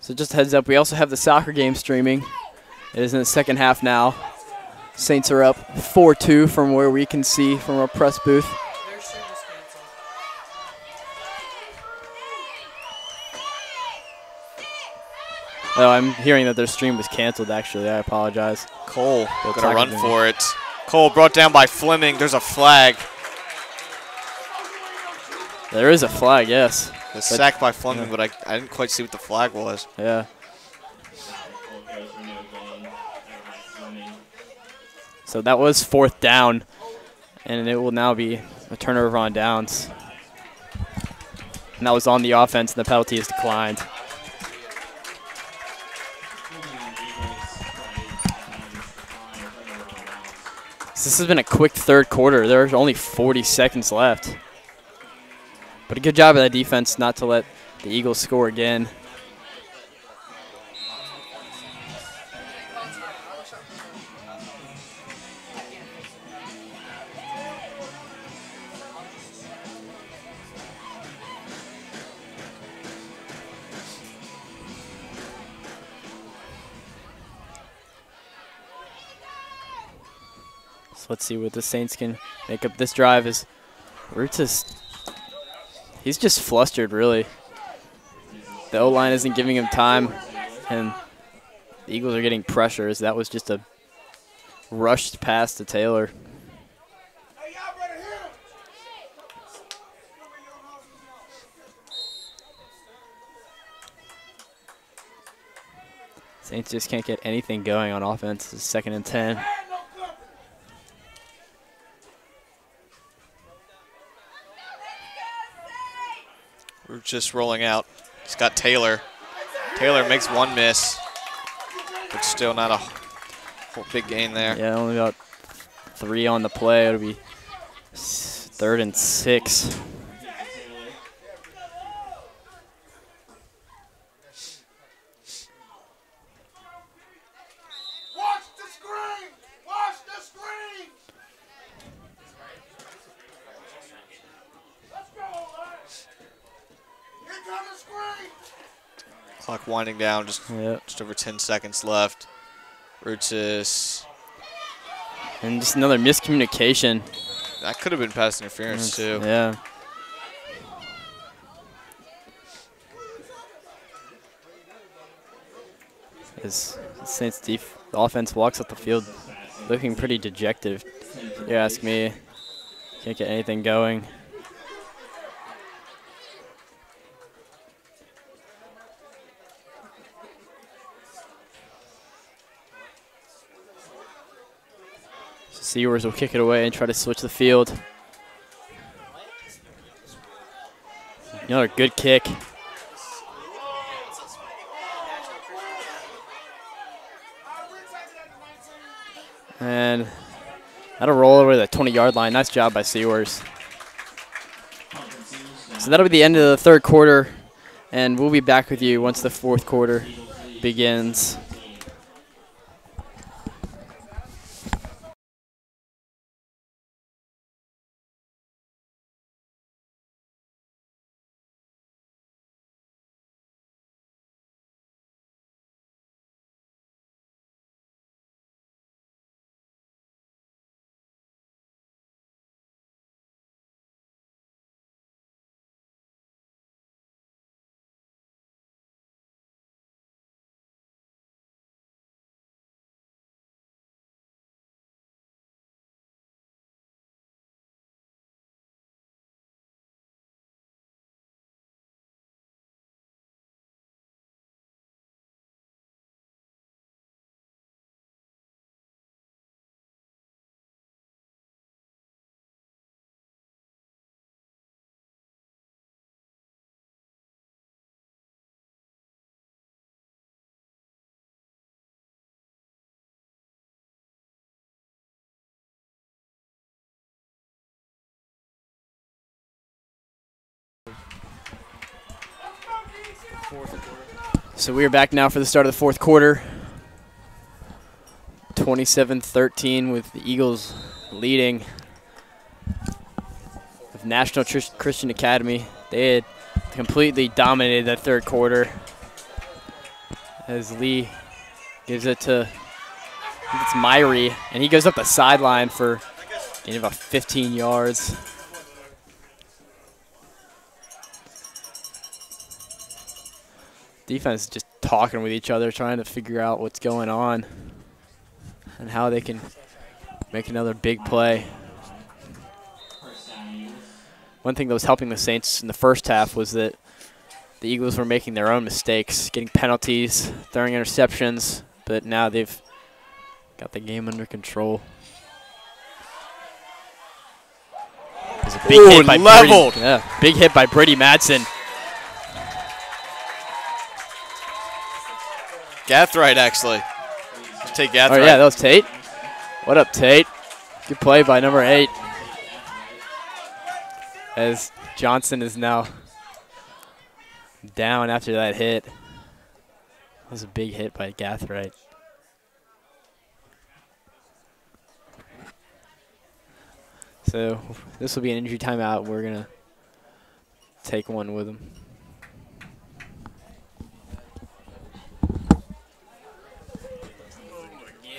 So just a heads up, we also have the soccer game streaming. It is in the second half now. Saints are up 4-2 from where we can see from our press booth. Their stream is canceled. Oh, I'm hearing that their stream was canceled, actually. I apologize. Cole They'll going to run tackle him. for it. Cole brought down by Fleming. There's a flag. There is a flag, yes. The sack by Fleming, but I didn't quite see what the flag was. Yeah. Goes for no gain. Tackled by Fleming. So that was 4th down, and it will now be a turnover on downs. And that was on the offense, and the penalty is declined. So this has been a quick third quarter. There's only 40 seconds left. But a good job of that defense not to let the Eagles score again. So let's see what the Saints can make up this drive. He's just flustered, really. The O-line isn't giving him time, and the Eagles are getting pressures. That was just a rushed pass to Taylor. Saints just can't get anything going on offense. It's 2nd and 10. We're just rolling out. He's got Taylor. Taylor makes one miss, but still not a whole big gain there. Yeah, only about 3 on the play. It'll be 3rd and 6. Watch the screen! Watch the screen! Let's go, lads! Here comes the screen! Clock winding down, just over 10 seconds left. Roots And just another miscommunication. that could have been pass interference too. Yeah. As Saints the offense walks up the field looking pretty dejected, if you ask me. Can't get anything going. Sewers will kick it away and try to switch the field. Another good kick. And that'll roll over the 20-yard line. Nice job by Seawers. So that'll be the end of the third quarter, and we'll be back with you once the fourth quarter begins. So we are back now for the start of the fourth quarter. 27-13 with the Eagles leading of National Christian Academy. They had completely dominated that third quarter as Lee gives it to, I think it's Myrie, and he goes up the sideline for about 15 yards. Defense is just talking with each other, trying to figure out what's going on and how they can make another big play. One thing that was helping the Saints in the first half was that the Eagles were making their own mistakes, getting penalties, throwing interceptions, but now they've got the game under control. There's a big hit by leveled. Brady. Yeah, big hit by Brady Madsen. Gathright, actually. Take Gathright. Oh, yeah, that was Tate. What up, Tate? Good play by number 8. As Johnson is now down after that hit. That was a big hit by Gathright. So this will be an injury timeout. We're going to take one with him.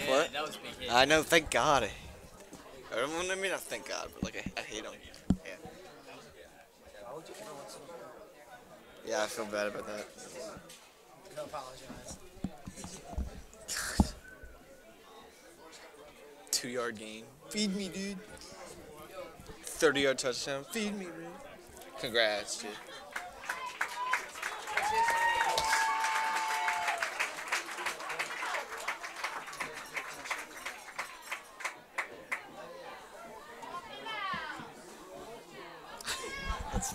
What? That was a big hit. I know, thank God. I mean, not thank God, but like I hate him. Yeah. Yeah, I feel bad about that. Don't apologize. 2-yard gain. Feed me, dude. 30-yard touchdown. Feed me, dude. Congrats, dude.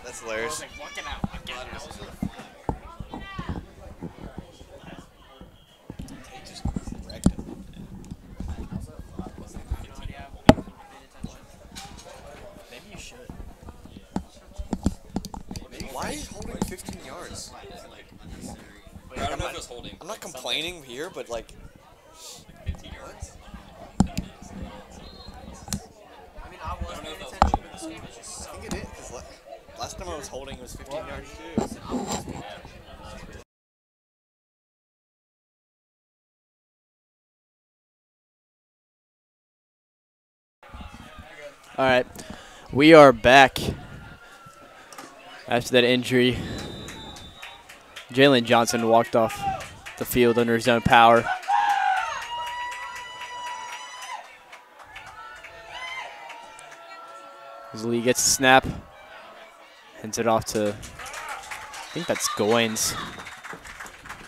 That's hilarious. Maybe you should. Why is he holding 15 yards? I don't know if it was holding. I'm not complaining here, but like, 15 yards. I mean, I was I don't know paying if that attention, was but this game is just I so think it is. Cause last time I was holding, it was 15 yards too. All right, we are back after that injury. Jalen Johnson walked off the field under his own power. As Lee gets a snap, hands it off to, I think that's Goins.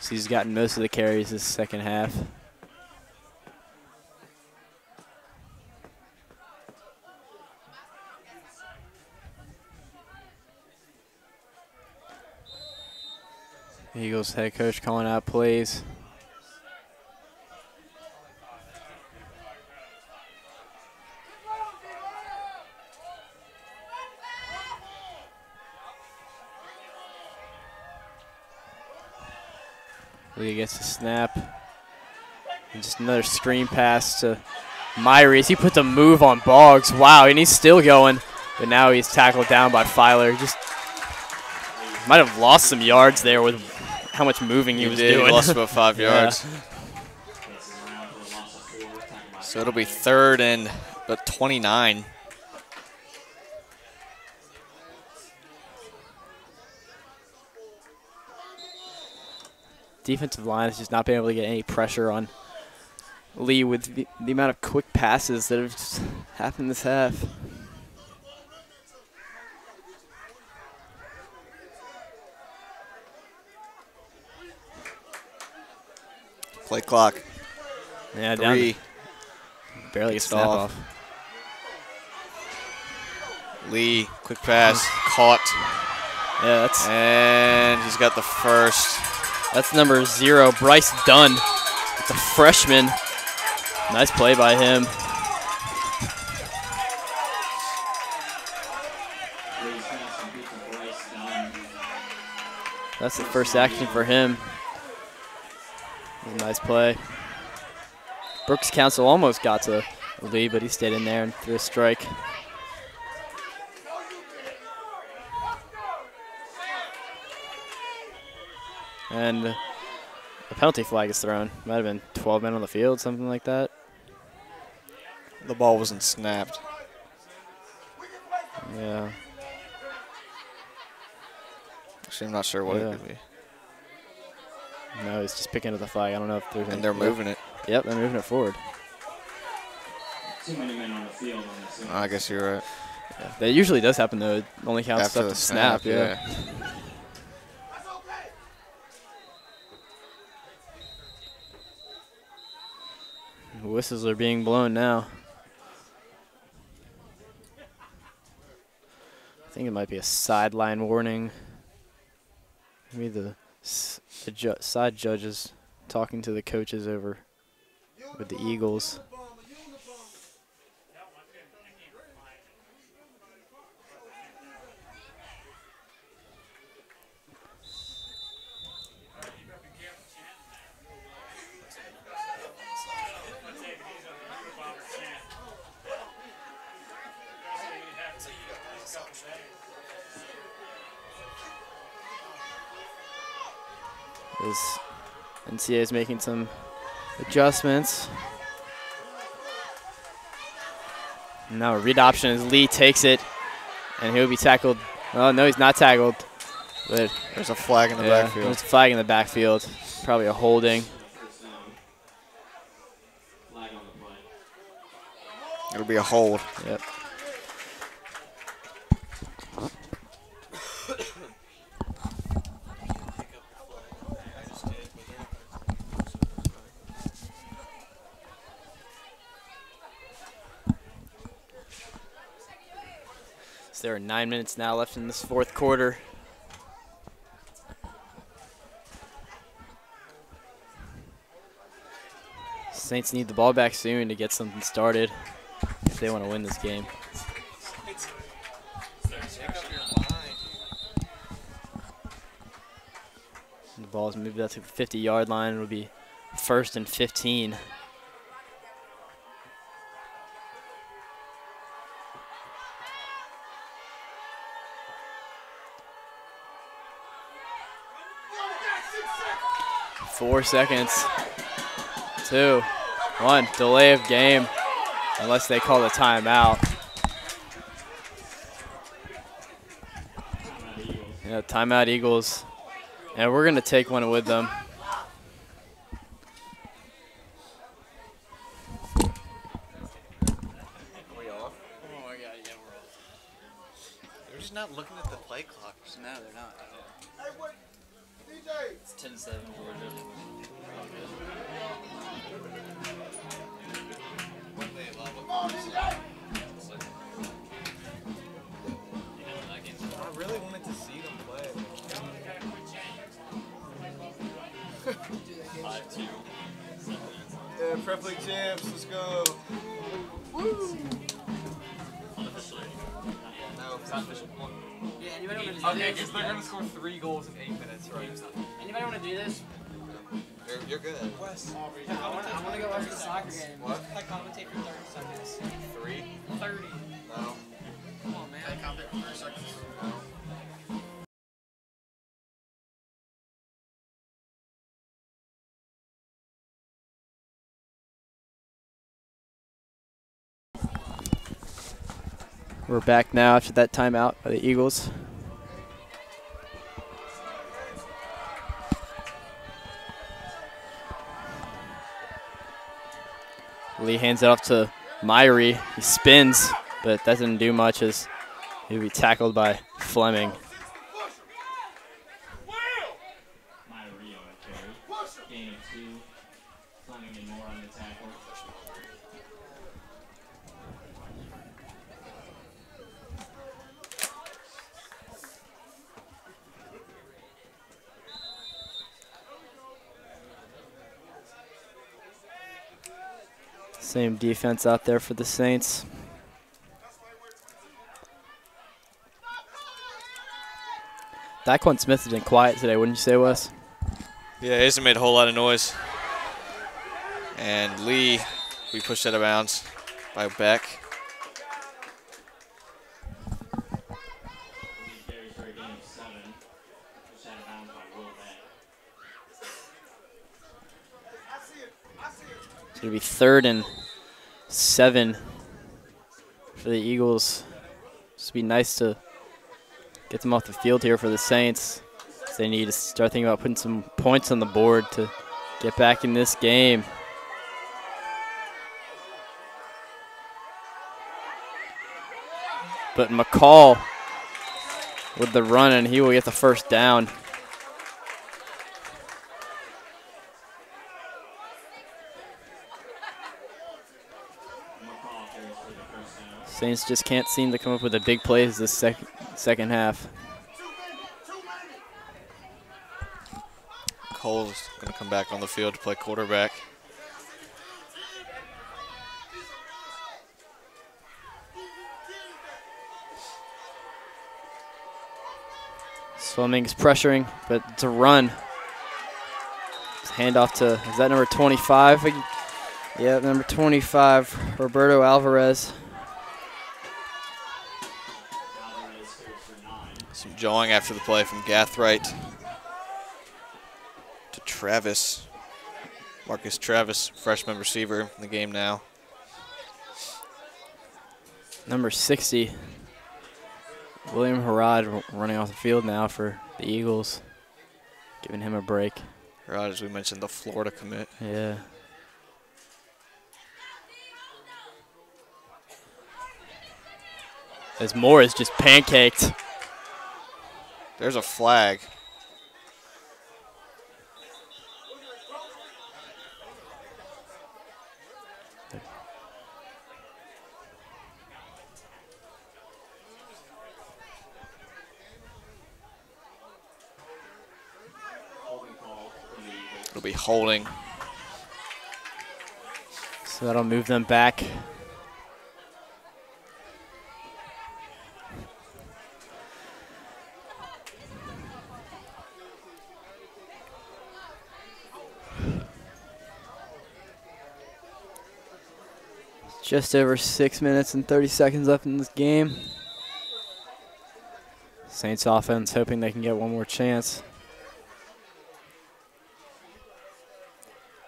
So he's gotten most of the carries this second half. Eagles head coach calling out plays. Lee gets the snap. And just another screen pass to Myries. He puts a move on Boggs. Wow, and he's still going. But now he's tackled down by Filer. Just might have lost some yards there with how much moving he was doing. He lost about 5 yards. So it'll be 3rd and about 29. Defensive line has just not been able to get any pressure on Lee with the amount of quick passes that have just happened this half. Play clock. Yeah, 3. down. Barely a snap off. Lee, quick pass, caught. Yeah, and he's got the first. That's number 0, Bryce Dunn. It's a freshman. Nice play by him. That's the first action for him. Nice play. Brooks Council almost got to Lee, but he stayed in there and threw a strike. And a penalty flag is thrown. Might have been 12 men on the field, something like that. The ball wasn't snapped. Yeah. Actually, I'm not sure what it could be. No, he's just picking up the flag. I don't know if there's. And they're moving it. Yep, they're moving it forward. Too many men on the field on this. I guess you're right. Yeah, that usually does happen though. It only counts After up the to snap. Yeah. Whistles are being blown now. I think it might be a sideline warning. Maybe the side judges talking to the coaches over with the Eagles. As NCA is making some adjustments. Now a read option as Lee takes it, and he'll be tackled. Oh, no, he's not tackled. But there's a flag in the backfield. There's a flag in the backfield. Probably a holding. It'll be a hold. Yep. There are 9 minutes now left in this fourth quarter. Saints need the ball back soon to get something started if they want to win this game. The ball's moved out to the 50-yard line. It'll be 1st and 15. Four seconds. 2, 1. Delay of game unless they call the timeout. Yeah, timeout Eagles. And we're going to take one with them. They're just not looking at the play clock. No, they're not. Hey, what? DJ! It's 10-7 Georgia. I really wanted to see them play. 5-2. Yeah, Prep League champs, let's go. Woo! Unofficially. No, it's not official. Yeah, anybody want to do Okay, this? because they're going to score 3 goals in 8 minutes, right? Anybody want to do this? You're good. I want to go watch the soccer game. What? I commentate for 30 seconds. 3? 30. No. Come on, man. I commentate for 30 seconds. We're back now after that timeout by the Eagles. Lee hands it off to Myrie. He spins, but that didn't do much as he'll be tackled by Fleming. Myrie on the carry. Gain of 2. Fleming and more on the tackle. Same defense out there for the Saints. Daquan Smith has been quiet today, wouldn't you say, Wes? Yeah, he hasn't made a whole lot of noise. And Lee, we pushed out of bounds by Beck. Carries for a gain of 7. Pushed out of bounds by Will Beck. It's going to be 3rd and 7 for the Eagles. Just be nice to get them off the field here for the Saints. They need to start thinking about putting some points on the board to get back in this game. But McCall with the run, and he will get the first down. Saints just can't seem to come up with the big plays this second half. Cole is going to come back on the field to play quarterback. Fleming's pressuring, but it's a run. Hand off to, is that number 25? Yeah, number 25, Roberto Alvarez. Some jawing after the play from Gathright to Travis. Marcus Travis, freshman receiver in the game now. Number 60, William Harrod running off the field now for the Eagles, giving him a break. Harrod, as we mentioned, the Florida commit. Yeah. As Moore is just pancaked. There's a flag. It'll be holding. So that'll move them back. Just over 6 minutes and 30 seconds left in this game. Saints offense hoping they can get one more chance.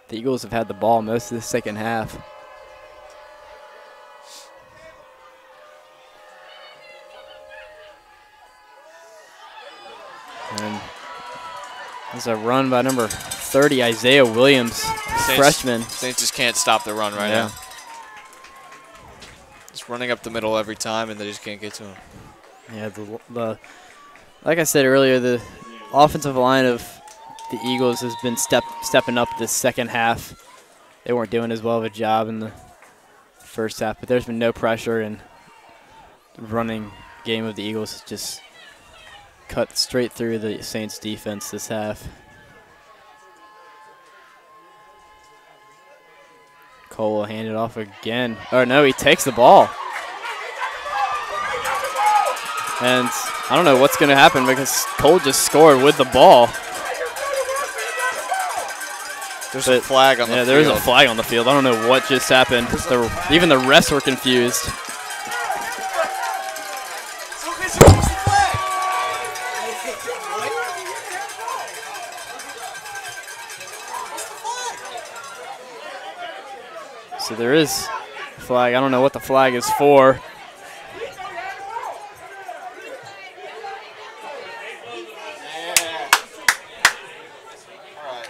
The Eagles have had the ball most of the second half. And there's a run by number 30, Isaiah Williams, freshman. Saints just can't stop the run right now. Just running up the middle every time, and they just can't get to him. Yeah, the like I said earlier, the offensive line of the Eagles has been stepping up this second half. They weren't doing as well of a job in the first half, but there's been no pressure, and the running game of the Eagles has just cut straight through the Saints defense this half. Cole will hand it off again. Oh no, he takes the ball. And I don't know what's going to happen because Cole just scored with the ball. There's a flag on the field. Yeah, there is a flag on the field. I don't know what just happened. Even the refs were confused. So there is a flag. I don't know what the flag is for.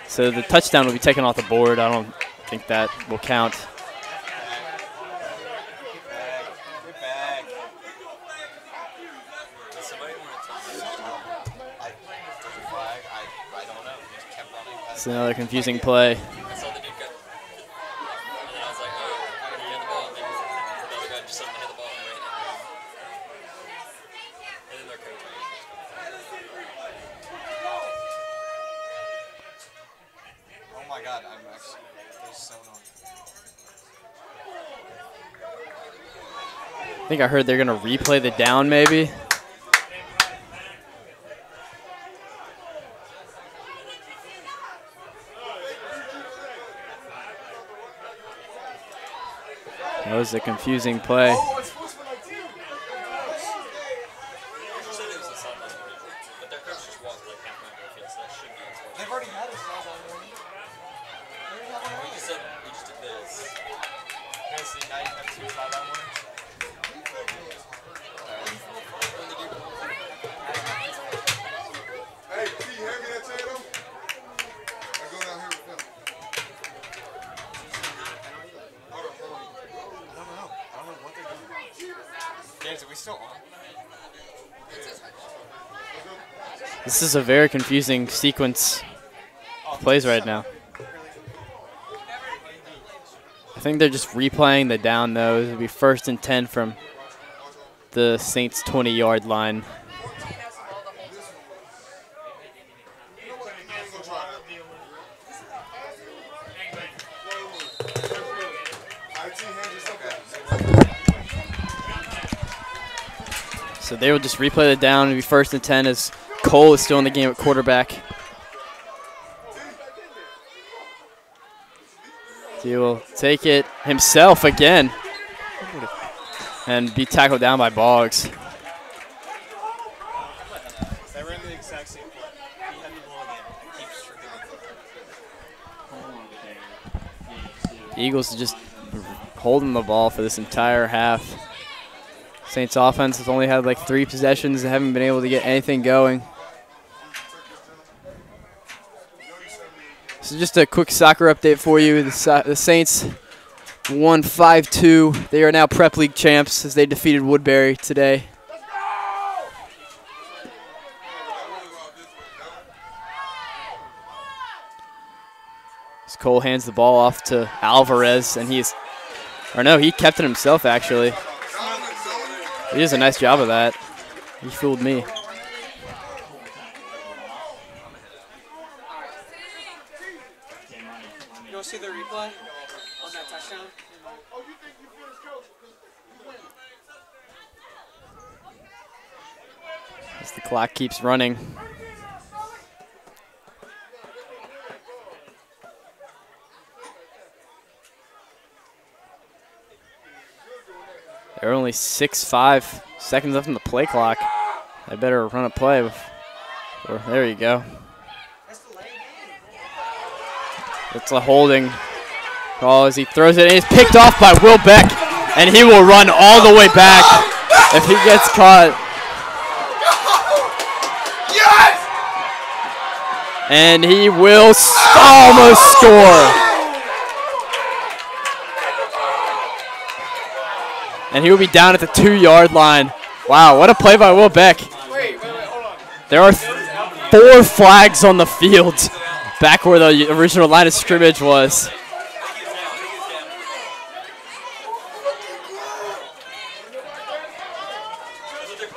So the touchdown will be taken off the board. I don't think that will count. It's another confusing play. I think I heard they're going to replay the down maybe. That was a confusing play. They've already had a sideline warning. We just did this. Okay, so now you have 2 sideline warnings. Hey, T, hand me that tail. I go down here with them. Hold on. I don't know what they're doing. James, are we still on? This is a very confusing sequence of plays right now. I think they're just replaying the down though. It'll be 1st and 10 from the Saints 20-yard line. So they will just replay the down. It'll be 1st and 10 as Cole is still in the game at quarterback. He will take it himself again and be tackled down by Boggs. They ran the exact same play. He had the ball again. Eagles just holding the ball for this entire half. Saints offense has only had like 3 possessions and haven't been able to get anything going. So just a quick soccer update for you. The Saints won 5-2. They are now Prep League champs as they defeated Woodbury today. As Cole hands the ball off to Alvarez, and he kept it himself actually. He does a nice job of that. He fooled me. You want to see the replay on that touchdown? As the clock keeps running. There are only 6.5 seconds left on the play clock. I better run a play. There you go. It's a holding call as he throws it, and he's picked off by Will Beck, and he will run all the way back if he gets caught. Yes! And he will almost score. And he will be down at the 2-yard line. Wow, what a play by Will Beck. Wait, hold on. There are 4 flags on the field back where the original line of scrimmage was.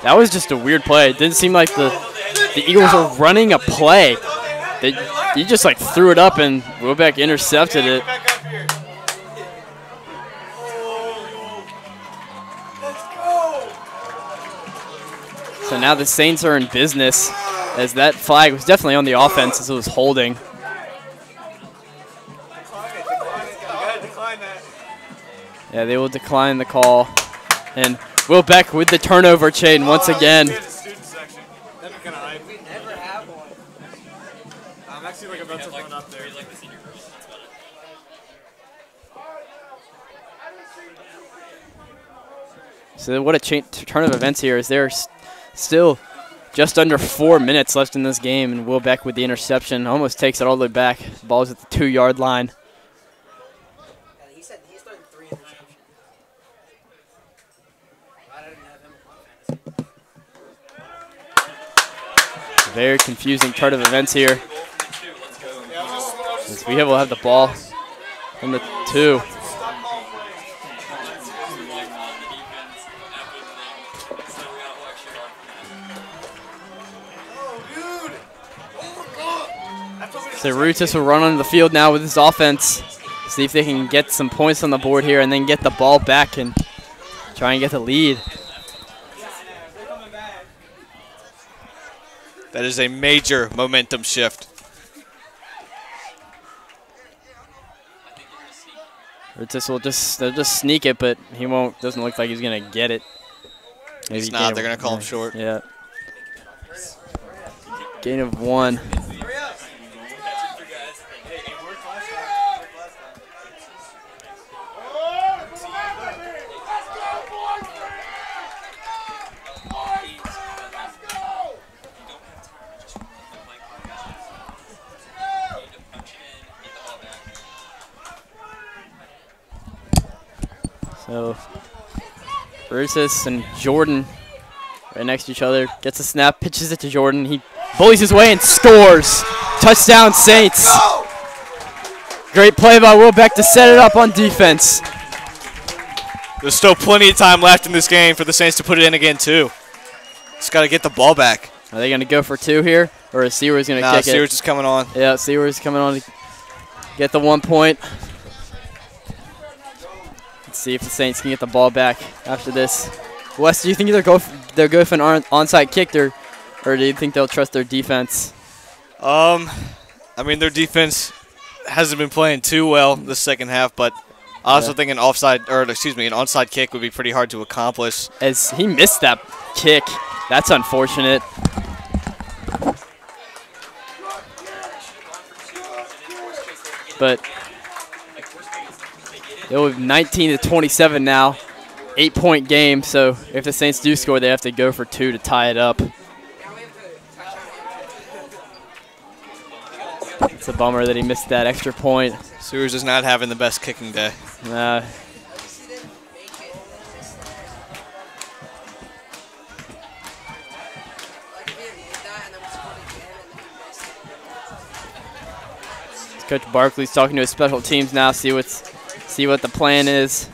That was just a weird play. It didn't seem like the Eagles were running a play. He just like threw it up and Will Beck intercepted it. So now the Saints are in business as that flag was definitely on the offense as it was holding. Yeah, they will decline the call. And Will Beck with the turnover chain once again. We never have one. I'm actually about to run up there. So what a turn of events here is there's still just under 4 minutes left in this game, and Will Beck with the interception almost takes it all the way back. The ball's at the 2-yard line. Yeah, he said he's throwing 3 interceptions. I didn't have him on fantasy. Very confusing turn of events here. As we will have the ball from the 2. So Rutis will run onto the field now with his offense. See if they can get some points on the board here and then get the ball back and try and get the lead. That is a major momentum shift. Rutis will they'll just sneak it, but he won't. Doesn't look like he's gonna get it. Maybe He's not. They're gonna call him short. Yeah. Gain of 1. So, Rutis and Jordan right next to each other. Gets a snap, pitches it to Jordan. He bullies his way and scores. Touchdown, Saints. Great play by Will Beck to set it up on defense. There's still plenty of time left in this game for the Saints to put it in again, too. Just got to get the ball back. Are they going to go for 2 here? Or is Seward's going to kick it? Seward's just coming on. Yeah, Seward's coming on to get the 1 point. Let's see if the Saints can get the ball back after this. Wes, do you think they'll go for an onside kick, or do you think they'll trust their defense? I mean, their defense hasn't been playing too well this second half, but I also think an onside kick would be pretty hard to accomplish. As he missed that kick, that's unfortunate. But it will be 19-27 now, 8-point game. So if the Saints do score, they have to go for 2 to tie it up. It's a bummer that he missed that extra point. Seward's is not having the best kicking day. Coach Barkley's talking to his special teams now, see what the plan is.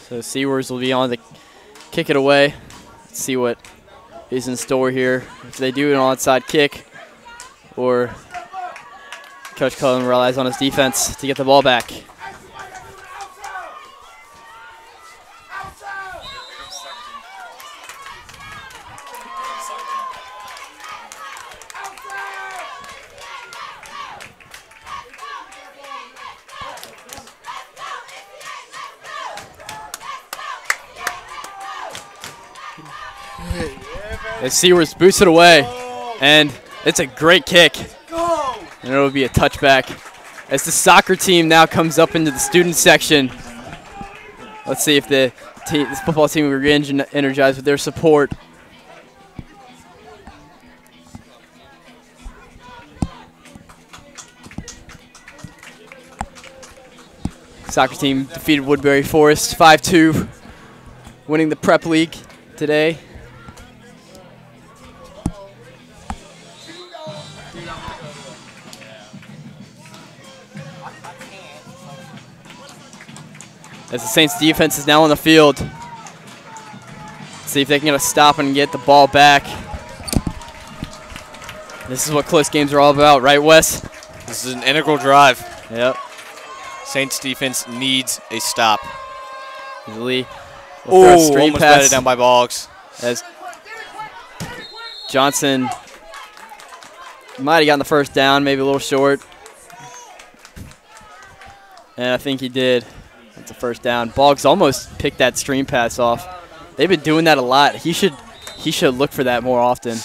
So Seawords will be on to kick it away. Let's see what is in store here. If they do an onside kick, or Coach Cullen relies on his defense to get the ball back. As Seaworth boosts it away, and it's a great kick. And it'll be a touchback. As the soccer team now comes up into the student section. Let's see if this football team will be energized with their support. Soccer team defeated Woodbury Forest 5-2, winning the Prep League today. As the Saints defense is now on the field. See if they can get a stop and get the ball back. This is what close games are all about, right, Wes? This is an integral drive. Yep. Saints defense needs a stop. Lee. Oh, almost batted down by Boggs. As Johnson might have gotten the first down, maybe a little short. And I think he did. That's a first down. Boggs almost picked that stream pass off. They've been doing that a lot. He should look for that more often.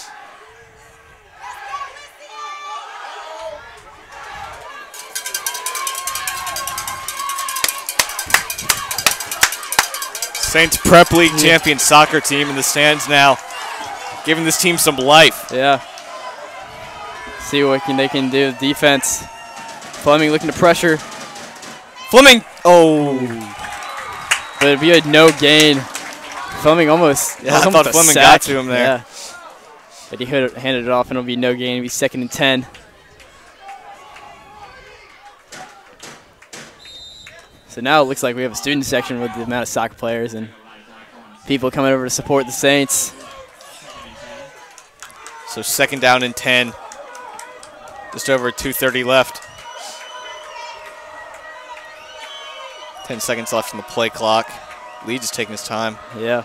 Saints Prep League champion soccer team in the stands now, giving this team some life. Yeah. See what they can do. Defense. Fleming looking to pressure. Fleming. Oh. But if you had no gain, Fleming almost. Yeah, I thought Fleming got to him there. Yeah. But he handed it off, and it'll be no gain. It'll be 2nd and 10. So now it looks like we have a student section with the amount of soccer players and people coming over to support the Saints. So 2nd down and 10. Just over 2:30 left. 10 seconds left in the play clock. Leeds is taking his time. Yeah.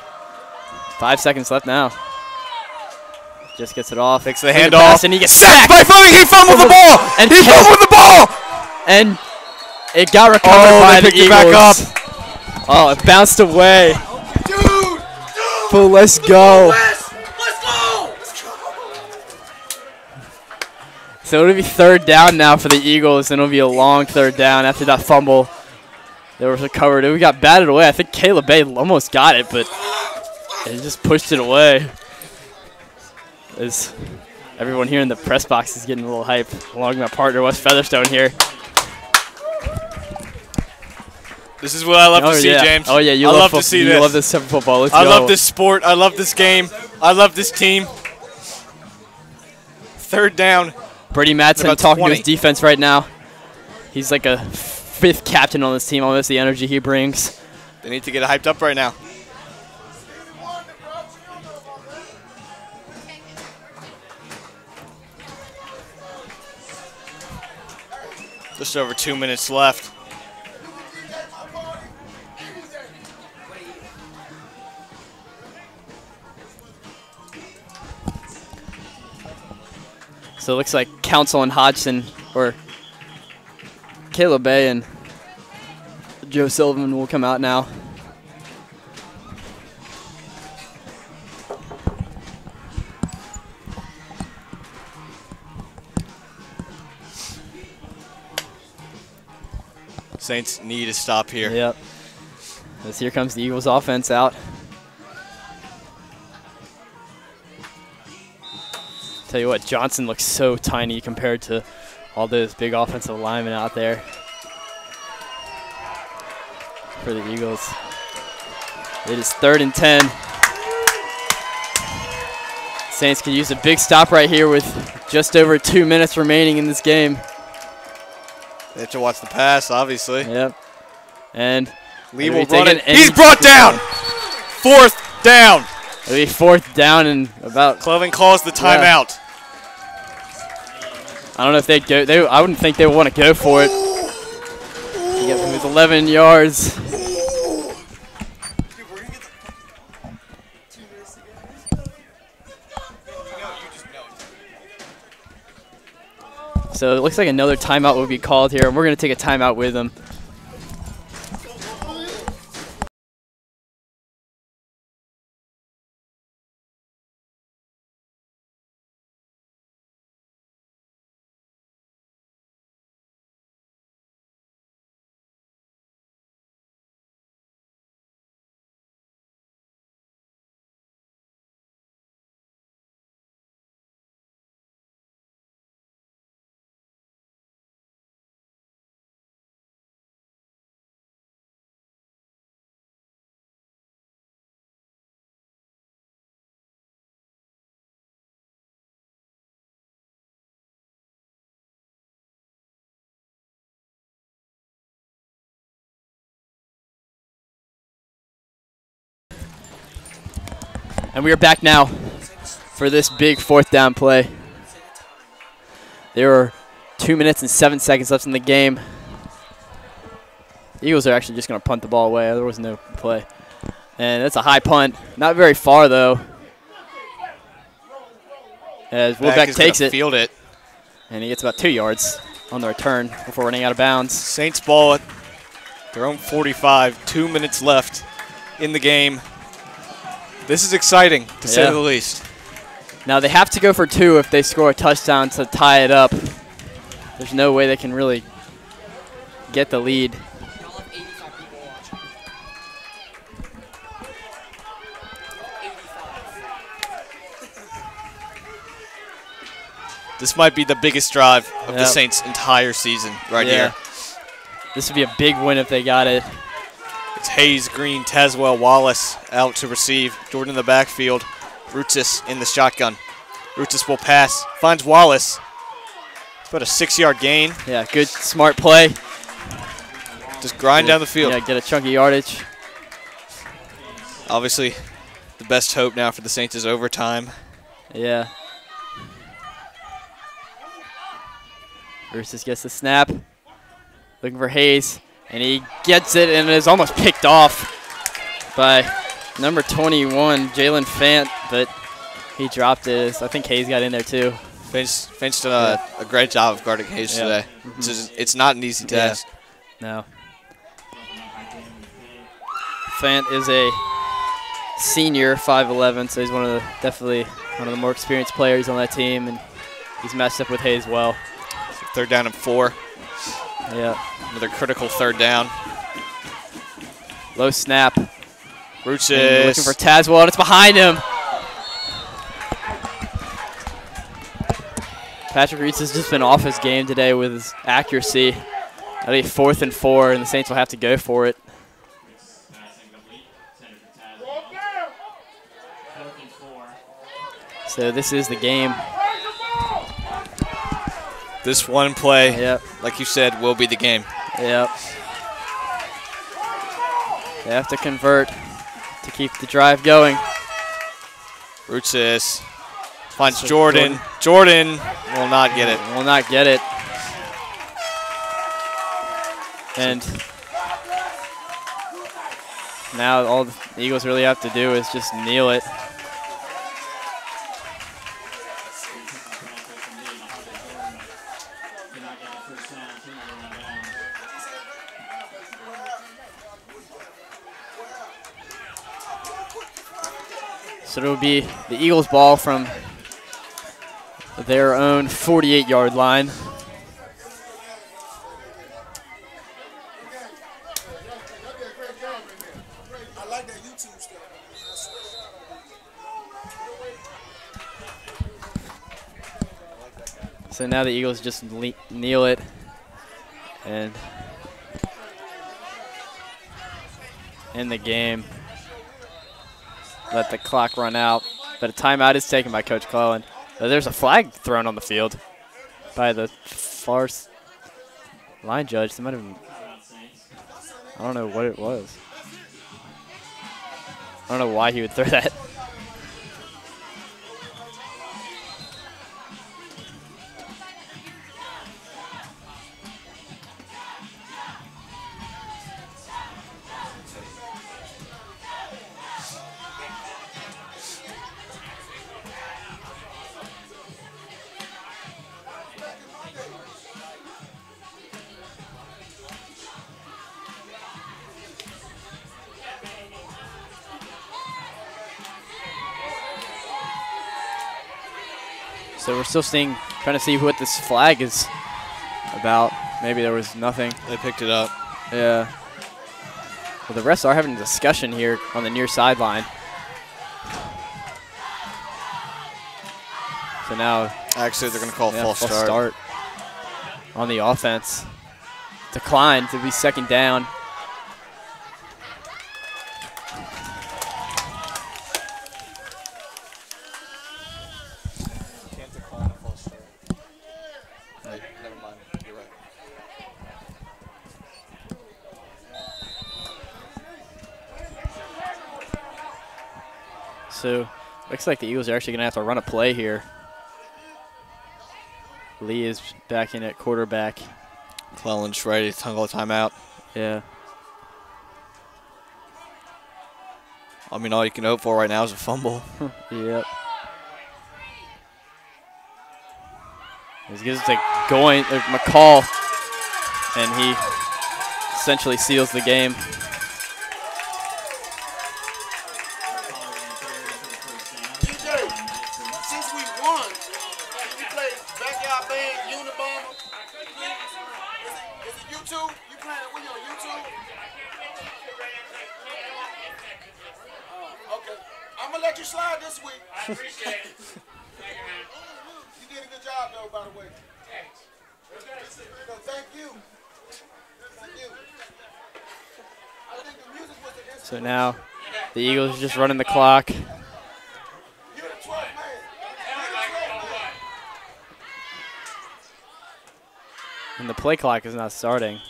5 seconds left now. Just gets it off. Takes the handoff. And he gets sacked by Fleming. He fumbled the ball. And he fumbled the ball. And it got recovered by the Eagles. Back up. Oh, it bounced away. Dude! But let's go. Let's go! So it'll be 3rd down now for the Eagles, and it'll be a long 3rd down after that fumble. They were recovered. We got batted away. I think Caleb Bay almost got it, but he just pushed it away. As everyone here in the press box is getting a little hype, along with my partner Wes Featherstone here. This is what I love to see, James. Oh yeah, I love to see this. You love this type of football. Let's I go. love this sport. I love this game. I love this team. 3rd down. Brady Madsen About talking 20. to his defense right now. He's like a 5th captain on this team, almost the energy he brings. They need to get hyped up right now. Just over 2 minutes left. So it looks like Council and Hodgson, or Caleb Bay and Joe Sullivan will come out now. Saints need a stop here. Yep. As here comes the Eagles offense out. Tell you what, Johnson looks so tiny compared to all those big offensive linemen out there for the Eagles. It is 3rd and 10. Saints can use a big stop right here with just over 2 minutes remaining in this game. They have to watch the pass, obviously. Yep. And Lee will run it. He's brought down. 4th down. It'll be 4th down and about. Cloven calls the timeout. I don't know if they'd go. I wouldn't think they would want to go for it. He gets him with 11 yards. So it looks like another timeout will be called here, and we're going to take a timeout with them. And we are back now for this big 4th down play. There are 2 minutes and 7 seconds left in the game. The Eagles are actually just going to punt the ball away. There was no play. And it's a high punt. Not very far, though. As Wilbeck takes it. Field it. And he gets about 2 yards on the return before running out of bounds. Saints ball at their own 45. 2 minutes left in the game. This is exciting, to say the least. Now they have to go for 2 if they score a touchdown to tie it up. There's no way they can really get the lead. Y'all have 85 people watching. 85. This might be the biggest drive of the Saints' entire season right here. This would be a big win if they got it. It's Hayes, Green, Tazwell, Wallace out to receive. Jordan in the backfield. Rutsis in the shotgun. Rutsis will pass. Finds Wallace. It's about a 6-yard gain. Yeah, good, smart play. Just grind down the field. Yeah, get a chunky yardage. Obviously, the best hope now for the Saints is overtime. Yeah. Rutsis gets the snap. Looking for Hayes. And he gets it and is almost picked off by number 21, Jalen Fant, but he dropped it. I think Hayes got in there too. Finch done a great job of guarding Hayes today. It's not an easy task. No. Fant is a senior, 5'11", so he's definitely one of the more experienced players on that team, and he's matched up with Hayes well. So 3rd down and 4. Yeah. Another critical 3rd down. Low snap. Rutsis looking for Tazwell, and it's behind him. Patrick Reitz has just been off his game today with his accuracy. That'll be 4th and 4, and the Saints will have to go for it. So this is the game. This one play, like you said, will be the game. Yep. They have to convert to keep the drive going. Rutsis finds Jordan. Jordan will not get it. Will not get it. And now all the Eagles really have to do is just kneel it. So it'll be the Eagles' ball from their own 48-yard line. So now the Eagles just kneel it and end the game. Let the clock run out. But a timeout is taken by Coach Clellan. There's a flag thrown on the field by the far line judge. They might have, I don't know what it was. I don't know why he would throw that. So we're still trying to see what this flag is about. Maybe there was nothing. They picked it up. Yeah. Well, the refs are having a discussion here on the near sideline. So now, actually, they're going to call a false start on the offense. Decline to be 2nd down. So looks like the Eagles are actually going to have to run a play here. Lee is back in at quarterback. Clellan's ready to call a timeout. Yeah. I mean, all you can hope for right now is a fumble. Yep. He gives it to McCall, and he essentially seals the game. DJ, since we won, we played Backyard Band, Unabomber. Is it YouTube? You playing it when you're on YouTube? Okay. I'm going to let you slide this week. I appreciate it. You did a good job, though, by the way. So thank you. Thank you. I think the music was the So now the Eagles are just running the clock. You're the 12th man. And the play clock is not starting.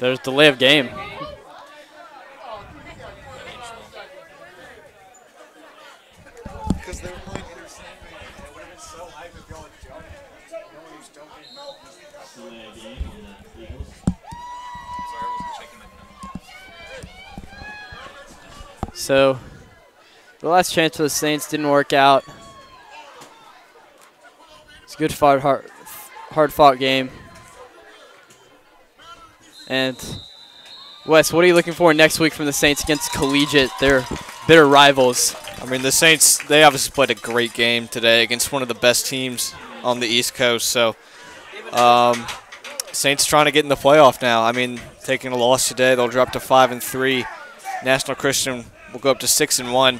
There's delay of game. Because they were playing intercept, and it would have been so hype if y'all had jumped. No one was jumping. Delay of game on the Eagles. Sorry, I wasn't checking my phone. So the last chance for the Saints didn't work out. It's a good hard-fought game. And Wes, what are you looking for next week from the Saints against Collegiate? They're bitter rivals. I mean, the Saints, they obviously played a great game today against one of the best teams on the East Coast. So, Saints trying to get in the playoff now. I mean, taking a loss today, they'll drop to 5-3. National Christian will go up to 6-1.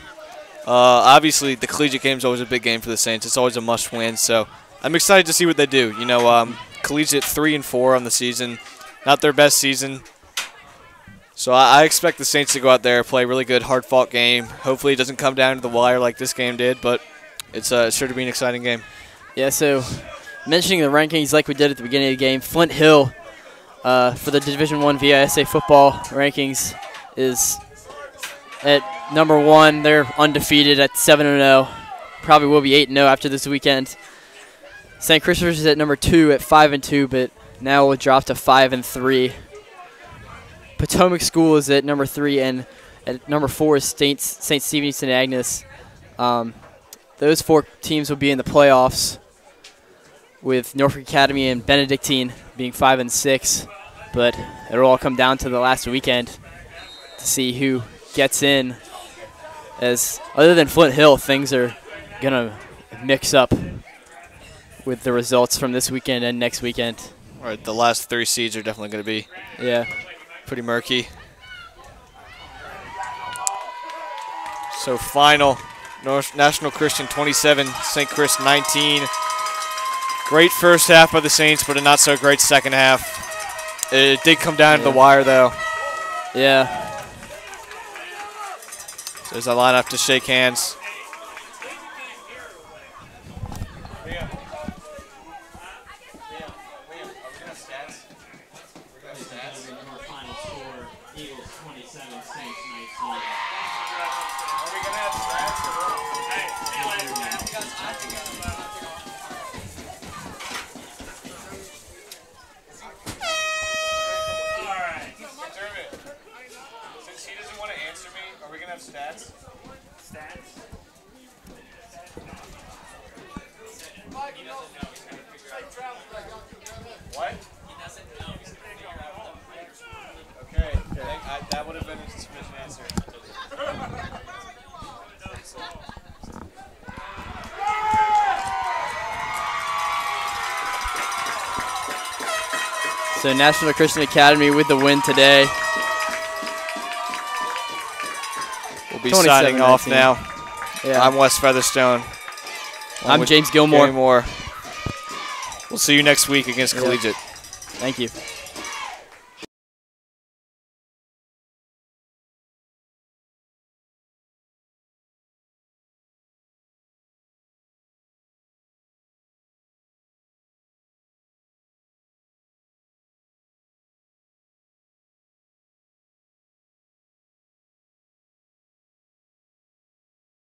Obviously, the Collegiate game is always a big game for the Saints. It's always a must-win. So, I'm excited to see what they do. You know, Collegiate 3-4 on the season, not their best season. So I expect the Saints to go out there, play a really good, hard-fought game. Hopefully it doesn't come down to the wire like this game did, but it's sure to be an exciting game. Yeah, so mentioning the rankings like we did at the beginning of the game, Flint Hill for the Division I VISA football rankings is at number 1. They're undefeated at 7-0. Probably will be 8-0 after this weekend. St. Christopher's is at number 2 at 5-2, but now will drop to 5-3. Potomac School is at number 3, and at number 4 is St. Stephen St. Agnes. Those 4 teams will be in the playoffs, with Norfolk Academy and Benedictine being 5 and 6. But it'll all come down to the last weekend to see who gets in. As other than Flint Hill, things are gonna mix up with the results from this weekend and next weekend. All right, the last 3 seeds are definitely going to be pretty murky. So final, National Christian 27, St. Chris 19. Great first half by the Saints, but a not so great second half. It did come down to the wire though. Yeah. So there's a lineup to shake hands. Stats? Stats? What? He doesn't know. He's going to figure out the Okay, that would have been a sufficient answer. So National Christian Academy with the win today. We'll be signing off now. Yeah. I'm Wes Featherstone. I'm James Gilmore. We'll see you next week against Collegiate. Thank you.